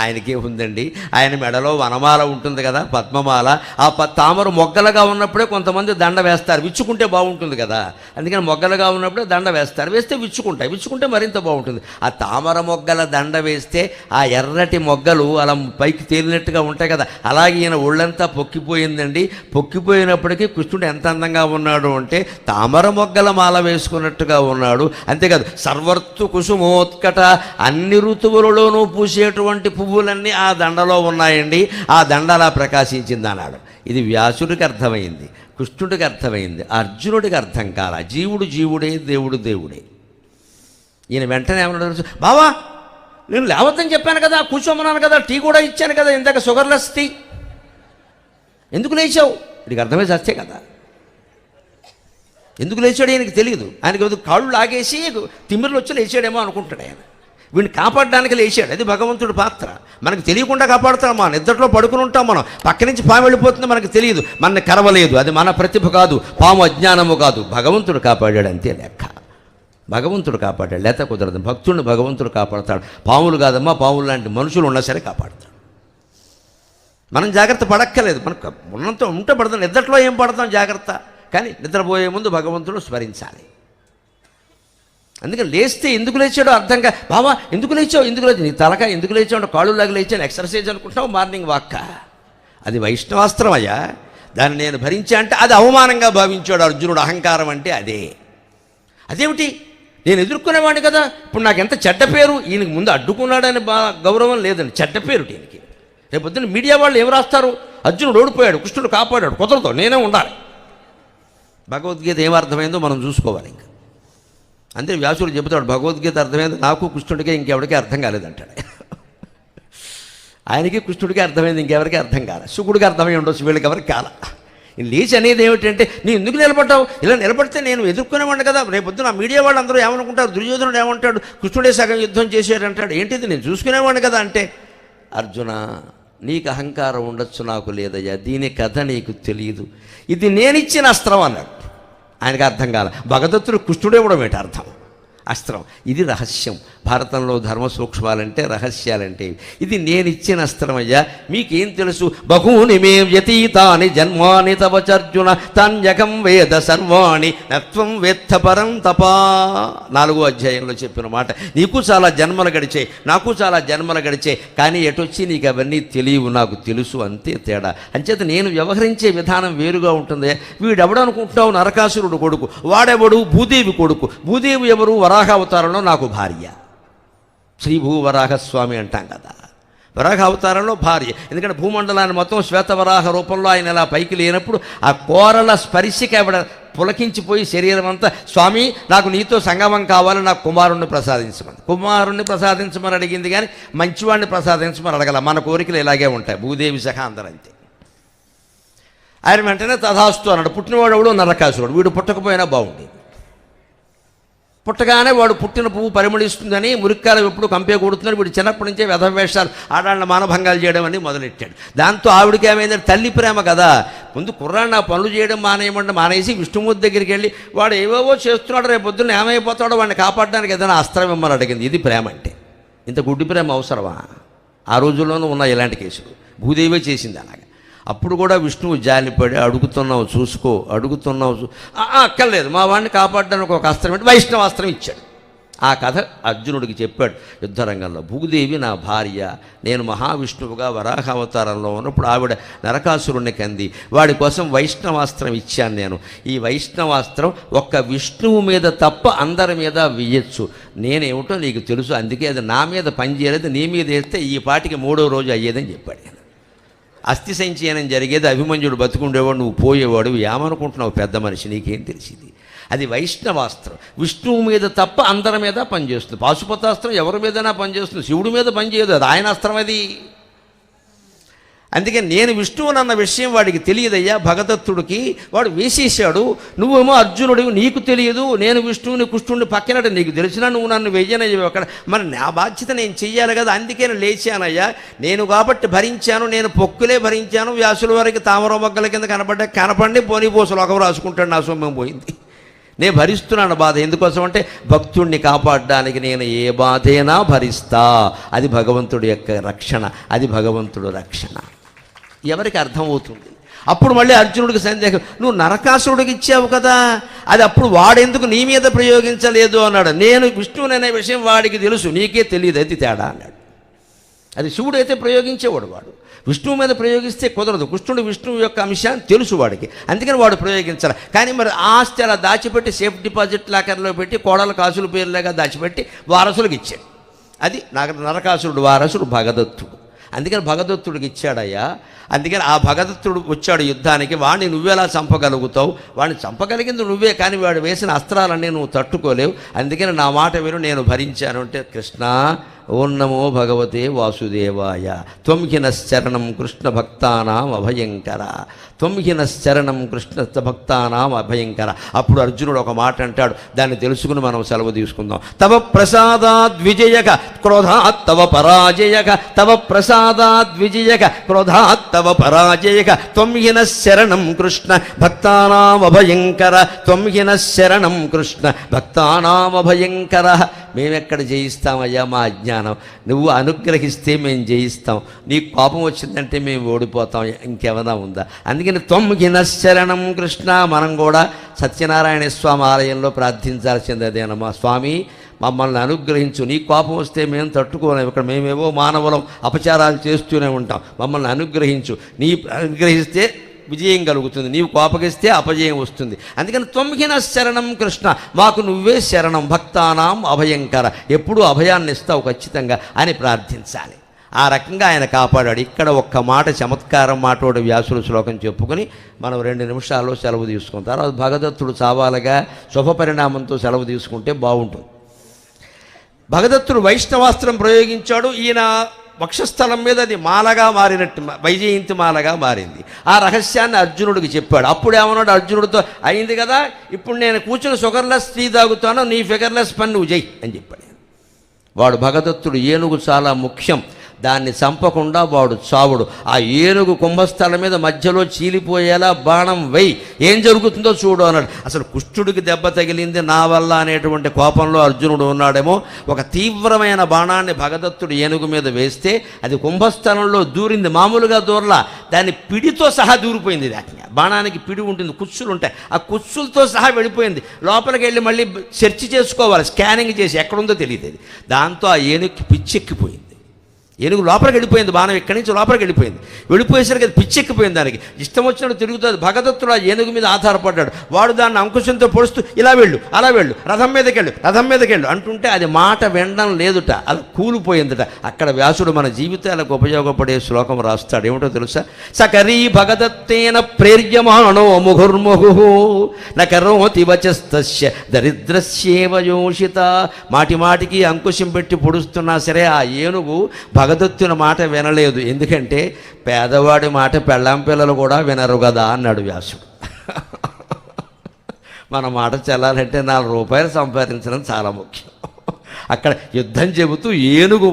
ఆయనకే ఉందండి. ఆయన మెడలో వనమాల ఉంటుంది కదా, పద్మమాల. ఆ తామర మొగ్గలుగా ఉన్నప్పుడే కొంతమంది దండ వేస్తారు, విచ్చుకుంటే బాగుంటుంది కదా. అందుకని మొగ్గలుగా ఉన్నప్పుడే దండ వేస్తారు, వేస్తే విచ్చుకుంటాయి, విచ్చుకుంటే మరింత బాగుంటుంది. ఆ తామర మొగ్గల దండ వేస్తే ఆ ఎర్రటి మొగ్గలు అలా పైకి తేలినట్టుగా ఉంటాయి కదా, అలాగే ఈయన ఒళ్ళంతా పొక్కిపోయిందండి. పొక్కిపోయినప్పటికీ కృష్ణుడు ఎంత అందంగా ఉన్నాడు అంటే తామర మొగ్గల మాల వేసుకున్నట్టుగా ఉన్నాడు. అంతేకాదు సర్వర్తు కుసుమోత్కట, అన్ని ఋతువులలోనూ పూసేటువంటి పువ్వులన్నీ ఆ దండలో ఉన్నాయండి. ఆ దండ అలా ప్రకాశించింది అన్నాడు. ఇది వ్యాసుడికి అర్థమైంది, కృష్ణుడికి అర్థమైంది, అర్జునుడికి అర్థం కాల. జీవుడు జీవుడే, దేవుడు దేవుడే. ఈయన వెంటనే ఏమన్నాడు? బావా, నేను లేవద్దని చెప్పాను కదా, కూర్చోమన్నాను కదా, టీ కూడా ఇచ్చాను కదా ఇందాక, షుగర్లెస్ టీ, ఎందుకు లేచావు? వీడికి అర్థమై చస్తే కదా. ఎందుకు లేచాడు ఈయనకి తెలియదు. ఆయనకి కాళ్ళు లాగేసి తిమ్మిర్లు వచ్చి లేచాడేమో అనుకుంటాడు ఆయన. వీడిని కాపాడడానికి లేచాడు. అది భగవంతుడి పాత్ర. మనకు తెలియకుండా కాపాడుతాం. మనం నిద్రలో పడుకుని ఉంటాం, మనం పక్క నుంచి పాము వెళ్ళిపోతుంది, మనకు తెలియదు, మనని కరవలేదు. అది మన ప్రతిభ కాదు, పాము అజ్ఞానము కాదు. భగవంతుడు కాపాడాడు అంతే లెక్క. భగవంతుడు కాపాడాడు, లేత కుదరదు. భక్తుడిని భగవంతుడు కాపాడుతాడు. పాములు కాదమ్మా, పాములు లాంటి మనుషులు ఉన్నా సరే కాపాడుతాడు. మనం జాగ్రత్త పడక్కలేదు, మనకు ఉన్నంత ఉంటే పడతాం. నిద్రలో ఏం పడతాం జాగ్రత్త, కానీ నిద్రపోయే ముందు భగవంతుడు స్మరించాలి. అందుకని లేస్తే ఎందుకు లేచాడో అర్థంగా, బావా ఎందుకు లేచావు, ఎందుకు లేచావు, నీ తలక ఎందుకు లేచావు అంటే కాళ్ళు లాగా లేచాను, ఎక్సర్సైజ్ అనుకుంటావు, మార్నింగ్ వాక్క. అది వైష్ణవాస్త్రం అయ్యా, దాన్ని నేను భరించా అంటే అది అవమానంగా భావించాడు అర్జునుడు. అహంకారం అంటే అదే. అదేమిటి, నేను ఎదుర్కొనేవాడిని కదా, ఇప్పుడు నాకు ఎంత చెడ్డ పేరు, ఈయనకి ముందు అడ్డుకున్నాడని గౌరవం లేదండి, చెడ్డ పేరు ఈయనకి. రేపు పొద్దున్న మీడియా వాళ్ళు ఏం రాస్తారు? అర్జునుడు ఓడిపోయాడు, కృష్ణుడు కాపాడాడు, కుదరదు, నేనే ఉండాలి. భగవద్గీత ఏమర్థమైందో మనం చూసుకోవాలి. ఇంకా అంతే వ్యాసుడు చెబుతాడు, భగవద్గీత అర్థమైంది నాకు, కృష్ణుడికే, ఇంకెవడికే అర్థం కాలేదంటాడు. ఆయనకి కృష్ణుడికి అర్థమైంది, ఇంకెవరికి అర్థం కాల. శుకుడికి అర్థమై ఉండొచ్చు, వీళ్ళకి ఎవరికి కాల. లేచి అనేది ఏమిటంటే, నీ ఎందుకు నిలబడ్డావు, ఇలా నిలబడితే నేను ఎదుర్కొనేవాడిని కదా, రేపొద్దున మీడియా వాళ్ళు అందరూ ఏమనుకుంటారు, దుర్యోధనుడు ఏమంటాడు, కృష్ణుడే సగం యుద్ధం చేశాడంటాడు, ఏంటిది నేను చూసుకునేవాడిని కదా అంటే, అర్జున నీకు అహంకారం ఉండొచ్చు, నాకు లేదయ్యా, దీని కథ నీకు తెలియదు, ఇది నేనిచ్చిన అస్త్రం అన్నాడు. ఆయనకు అర్థం కాల. భగదత్తుడు కృష్ణుడే కూడా ఏంటి అర్థం, అస్త్రం. ఇది రహస్యం. భారతంలో ధర్మ సూక్ష్మాలంటే రహస్యాలంటే ఇది నేనిచ్చిన అస్త్రం అయ్యా, మీకేం తెలుసు. బహూని మే వ్యతీతాని జన్మాని తవ చర్జున తాన్యకం వేద సర్వాణి నత్వం వేత్త పరం తపా. 4వ అధ్యాయంలో చెప్పిన మాట. నీకు చాలా జన్మలు గడిచాయి, నాకు చాలా జన్మలు గడిచాయి, కానీ ఎటొచ్చి నీకు అవన్నీ తెలియవు, నాకు తెలుసు, అంతే తేడా. అంచేత నేను వ్యవహరించే విధానం వేరుగా ఉంటుంది. వీడెవడనుకుంటున్నావు, నరకాసురుడు కొడుకు, వాడెవడు భూదేవి కొడుకు. భూదేవి ఎవరు, వరాహ అవతారంలో నాకు భార్య, శ్రీభూవరాహస్వామి అంటాం కదా. వరాహ అవతారంలో భార్య, ఎందుకంటే భూమండలాన్ని మొత్తం శ్వేతవరాహ రూపంలో ఆయన ఇలా పైకి లేనప్పుడు ఆ కోరల స్పర్శకి ఆవిడ పులకించిపోయి శరీరం అంతా, స్వామి నాకు నీతో సంగమం కావాలి, నాకు కుమారుణ్ణి ప్రసాదించమని అడిగింది, కానీ మంచివాడిని ప్రసాదించమని అడగల. మన కోరికలు ఇలాగే ఉంటాయి, భూదేవి సహా అందరంతే. ఆయన వెంటనే తథాస్తు అన్నాడు. పుట్టినవాడు ఎవడు, నరకాసురుడు. వీడు పుట్టకపోయినా బాగుండేది. పుట్టగానే వాడు పుట్టిన పువ్వు పరిమళిస్తుందని మురిక్కాలం ఎప్పుడు కంపే కొడుతున్నాడు. వీడు చిన్నప్పటి నుంచే వ్యధవేషాలు, ఆడాళ్ళ మానభంగాలు చేయడం అని మొదలెట్టాడు. దాంతో ఆవిడకి ఏమైందంటే, తల్లి ప్రేమ కదా, ముందు కుర్రాడిని ఆ పనులు చేయడం మానేసి విష్ణుమూర్తి దగ్గరికి వెళ్ళి, వాడు ఏవేవో చేస్తున్నాడు, రేపు పొద్దున్న ఏమైపోతాడో వాడిని కాపాడడానికి ఏదైనా అస్త్రం ఇమ్మని అడిగింది. ఇది ప్రేమ అంటే. ఇంత గుడ్డి ప్రేమ అవసరమా? ఆ రోజుల్లోనూ ఉన్న ఇలాంటి కేసులు. భూదేవే చేసింది అలాగే. అప్పుడు కూడా విష్ణువు జాలిపడి, అడుగుతున్నావు అక్కర్లేదు, మా వాడిని కాపాడడానికి ఒక అస్త్రం అంటే వైష్ణవాస్త్రం ఇచ్చాడు. ఆ కథ అర్జునుడికి చెప్పాడు యుద్ధరంగంలో. భూదేవి నా భార్య, నేను మహావిష్ణువుగా వరాహ అవతారంలో ఉన్నప్పుడు ఆవిడ నరకాసురుణ్ణి కంది, వాడి కోసం వైష్ణవాస్త్రం ఇచ్చాను నేను. ఈ వైష్ణవాస్త్రం ఒక్క విష్ణువు మీద తప్ప అందరి మీద వేయచ్చు. నేనేమిటో నీకు తెలుసు, అందుకే అది నా మీద పనిచేయలేదు, నీ మీద వేస్తే ఈ పాటికి 3వ రోజు అయ్యేదని చెప్పాడు. అస్థి సంచయనం జరిగేది, అభిమన్యుడు బతుకుండేవాడు, నువ్వు పోయేవాడు, ఏమనుకుంటున్నావు పెద్ద మనిషి, నీకేం తెలిసింది. అది వైష్ణవాస్త్రం, విష్ణువు మీద తప్ప అందరి మీద పనిచేస్తుంది. పాశుపతాస్త్రం ఎవరి మీదైనా పనిచేస్తుంది, శివుడి మీద పనిచేయదు, అది ఆయన అస్త్రం అది. అందుకే నేను విష్ణువునన్న విషయం వాడికి తెలియదయ్యా. భగదత్తుడికి వాడు వేసేసాడు. నువ్వేమో అర్జునుడివి, నీకు తెలియదు, నేను విష్ణువుని కృష్ణుడిని పక్కనట్టు నీకు తెలిసినా నువ్వు నన్ను వెయ్యనయ్యావు అక్కడ. మరి నా బాధ్యత నేను చెయ్యాలి కదా, అందుకే నేను లేచానయ్యా. నేను కాబట్టి భరించాను, నేను పొక్కులే భరించాను. వ్యాసుల వారికి తామర మొగ్గల కింద కనపడి పోనీ పోసలు ఒక రాసుకుంటాడు, నా సొమ్మం పోయింది. నేను భరిస్తున్నాను బాధ. ఎందుకోసం అంటే భక్తుడిని కాపాడడానికి నేను ఏ బాధైనా భరిస్తా. అది భగవంతుడి యొక్క రక్షణ, అది భగవంతుడు రక్షణ. ఎవరికి అర్థమవుతుంది? అప్పుడు మళ్ళీ అర్జునుడికి సందేహం, నువ్వు నరకాసురుడికి ఇచ్చావు కదా, అది అప్పుడు వాడెందుకు నీ మీద ప్రయోగించలేదు అన్నాడు. నేను విష్ణువుని అనే విషయం వాడికి తెలుసు, నీకే తెలియదు, అది తేడా అన్నాడు. అది శివుడు అయితే ప్రయోగించేవాడు, వాడు విష్ణువు మీద ప్రయోగిస్తే కుదరదు. కృష్ణుడు విష్ణువు యొక్క అంశాన్ని తెలుసు వాడికి, అందుకని వాడు ప్రయోగించాలి. కానీ మరి ఆస్తి అలా దాచిపెట్టి సేఫ్ డిపాజిట్ లాకర్లో పెట్టి కోడల కాసుల పేర్లేగా దాచిపెట్టి వారసులకు ఇచ్చాడు. అది నరకాసురుడు వారసుడు భగదత్తుడు. అందుకని భగదత్తుడికి ఇచ్చాడయ్యా. అందుకని ఆ భగదత్తుడు వచ్చాడు యుద్ధానికి. వాడిని నువ్వెలా చంపగలుగుతావు? వాడిని చంపగలిగింది నువ్వే, కానీ వాడు వేసిన అస్త్రాలన్నీ నువ్వు తట్టుకోలేవు. అందుకని నా మాట విను, నేను భరించాను అంటే, కృష్ణ ఓం నమో భగవతే వాసుదేవాయ త్వం హినశ్చరణం కృష్ణ భక్తానాం అభయంకర, త్వం హినశ్చరణం కృష్ణ భక్తానాం అభయంకర. అప్పుడు అర్జునుడు ఒక మాట అంటాడు, దాన్ని తెలుసుకుని మనం సెలవు తీసుకుందాం. తవ ప్రసాదాద్విజయక క్రోధాత్ తవ పరాజయక, తవ ప్రసాదాద్విజయక క్రోధాత్ తవ పరాజయక, త్వం హినశ్చరణం కృష్ణ భక్తానాం అభయంకర, త్వం హినశ్చరణం కృష్ణ భక్తానాం అభయంకర. మేమెక్కడ జయిస్తామయ్యా మా అజ్ఞానం, నువ్వు అనుగ్రహిస్తే మేము జయిస్తాం, నీకు కోపం వచ్చిందంటే మేము ఓడిపోతాం, ఇంకేమైనా ఉందా? అందుకని త్వం హినశ్చరణం కృష్ణ. మనం కూడా సత్యనారాయణ స్వామి ఆలయంలో ప్రార్థించాల్సింది అదేనమ్మా, స్వామి మమ్మల్ని అనుగ్రహించు, నీ కోపం వస్తే మేము తట్టుకోలేము, ఇక్కడ మేమేవో మానవులం అపచారాలు చేస్తూనే ఉంటాం, మమ్మల్ని అనుగ్రహించు, నీ అనుగ్రహిస్తే విజయం కలుగుతుంది, నీవు కోపగిస్తే అపజయం వస్తుంది. అందుకని త్వంహిన శరణం కృష్ణ, మాకు నువ్వే శరణం, భక్తానాం అభయంకర, ఎప్పుడూ అభయాన్ని ఇస్తావు ఖచ్చితంగా అని ప్రార్థించాలి. ఆ రకంగా ఆయన కాపాడాడు. ఇక్కడ ఒక్క మాట చమత్కారం మాటోడు వ్యాసుల శ్లోకం చెప్పుకొని మనం 2 నిమిషాల్లో సెలవు తీసుకుంటారు. అది భగదత్తుడు చావాలగా శుభ పరిణామంతో సెలవు తీసుకుంటే బాగుంటుంది. భగదత్తుడు వైష్ణవాస్త్రం ప్రయోగించాడు. ఈయన వక్షస్థలం మీద అది మాలగా మారినట్టు, వైజయంతి మాలగా మారింది. ఆ రహస్యాన్ని అర్జునుడికి చెప్పాడు. అప్పుడు ఏమన్నాడు అర్జునుడితో, అయింది కదా, ఇప్పుడు నేను కూర్చుని షుగర్లెస్ టీ తాగుతాను, నీ ఫిగర్లెస్ పని నువ్వు చెయ్యి అని చెప్పాడు. వాడు భగదత్తుడు, ఏనుగు చాలా ముఖ్యం, దాన్ని చంపకుండా వాడు చావుడు. ఆ ఏనుగు కుంభస్థలం మీద మధ్యలో చీలిపోయేలా బాణం వెయ్యి, ఏం జరుగుతుందో చూడు అన్నాడు. అసలు కుష్ఠుడికి దెబ్బ తగిలింది నా వల్ల అనేటువంటి కోపంలో అర్జునుడు ఉన్నాడేమో. ఒక తీవ్రమైన బాణాన్ని భగదత్తుడు ఏనుగు మీద వేస్తే అది కుంభస్థలంలో దూరింది. మామూలుగా దూరలా, దాన్ని పిడితో సహా దూరిపోయింది. బాణానికి పిడి ఉంటుంది, కుచ్చులు ఉంటాయి, ఆ కుచ్చులతో సహా వెళ్ళిపోయింది. లోపలికి వెళ్ళి మళ్ళీ సెర్చ్ చేసుకోవాలి, స్కానింగ్ చేసి ఎక్కడుందో తెలియదు. దాంతో ఆ ఏనుగుకి పిచ్చెక్కిపోయింది. ఏనుగు లోపలికి వెళ్ళిపోయింది, బాణం ఇక్కడి నుంచి లోపలికి వెళ్ళిపోయేసరికి అది పిచ్చెక్కిపోయింది. దానికి ఇష్టం వచ్చినట్టు తిరుగుతుంది. భగదత్తుడు ఆ ఏనుగు మీద ఆధారపడ్డాడు. వాడు దాన్ని అంకుశంతో పొడుస్తూ ఇలా వెళ్ళు, అలా వెళ్ళు, రథం మీదకి వెళ్ళు అంటుంటే అది మాట వినడం లేదుట, అలా కూలిపోయిందట. అక్కడ వ్యాసుడు మన జీవితాలకు ఉపయోగపడే శ్లోకం రాస్తాడు. ఏమిటో తెలుసా? సకరీ భగదత్తేన ప్రేర్యమాణో ముహుర్ముహు నకరోతి వచస్తస్య దరిద్రస్యేవ యోషిత. మాటి మాటికి అంకుశం పెట్టి పొడుస్తున్నా సరే ఆ ఏనుగు భగదత్తుని మాట వినలేదు. ఎందుకంటే పేదవాడి మాట పెళ్ళాం పిల్లలు కూడా వినరు కదా అన్నాడు వ్యాసుడు. మన మాట చెల్లాలంటే 4 రూపాయలు సంపాదించడం చాలా ముఖ్యం. అక్కడ యుద్ధం చెబుతూ ఏనుగు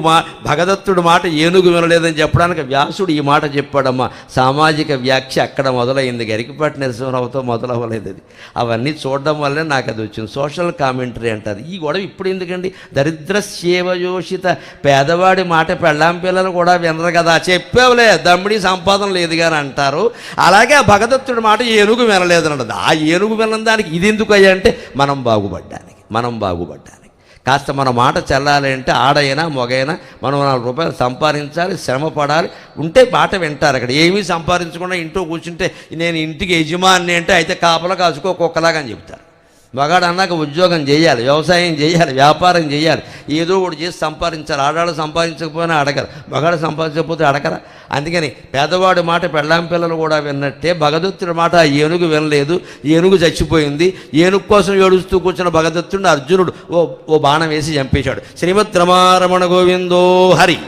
భగదత్తుడు మాట ఏనుగు వినలేదని చెప్పడానికి వ్యాసుడు ఈ మాట చెప్పాడమ్మా. సామాజిక వ్యాఖ్య అక్కడ మొదలైంది, గరికపాటి నరసింహరావుతో మొదలవ్వలేదు. అది అవన్నీ చూడడం వల్లే నాకు అది వచ్చింది. సోషల్ కామెంటరీ అంటారు. ఈ గొడవ ఇప్పుడు ఎందుకండి? దరిద్రస్యేవయోషిత, పేదవాడి మాట పెళ్ళాం పిల్లలు కూడా వినరు కదా, చెప్పేవలే దమ్మిడి సంపాదన లేదు కానీ అంటారు. అలాగే ఆ భగదత్తుడి మాట ఏనుగు వినలేదన్నది. ఆ ఏనుగు వినడం దానికి ఇది ఎందుకు అయ్యా అంటే మనం బాగుపడ్డానికి. కాస్త మన మాట చెల్లాలి అంటే ఆడైనా మొగైనా మనం 4 రూపాయలు సంపాదించాలి, శ్రమ పడాలి, ఉంటే మాట వింటారు. అక్కడ ఏమీ సంపాదించకుండా ఇంట్లో కూర్చుంటే నేను ఇంటికి యజమాని అంటే అయితే కాపలా కాసుకో కుక్కలాగా అని చెప్తారు. మగాడు అన్నాక ఉద్యోగం చేయాలి, వ్యవసాయం చేయాలి, వ్యాపారం చేయాలి, ఏదో ఒకటి చేసి సంపాదించాలి. ఆడాడు సంపాదించకపోయినా అడగరు, మగాడు సంపాదించకపోతే అడగరా. అందుకని పేదవాడి మాట పెళ్ళాం పిల్లలు కూడా విన్నట్టే భగదత్తుడి మాట ఆ ఏనుగు వినలేదు. ఏనుగు చచ్చిపోయింది. ఏనుగు కోసం ఏడుస్తూ కూర్చున్న భగదత్తుడిని అర్జునుడు ఓ బాణం వేసి చంపేశాడు. శ్రీమద్ రమారమణ గోవిందో హరి.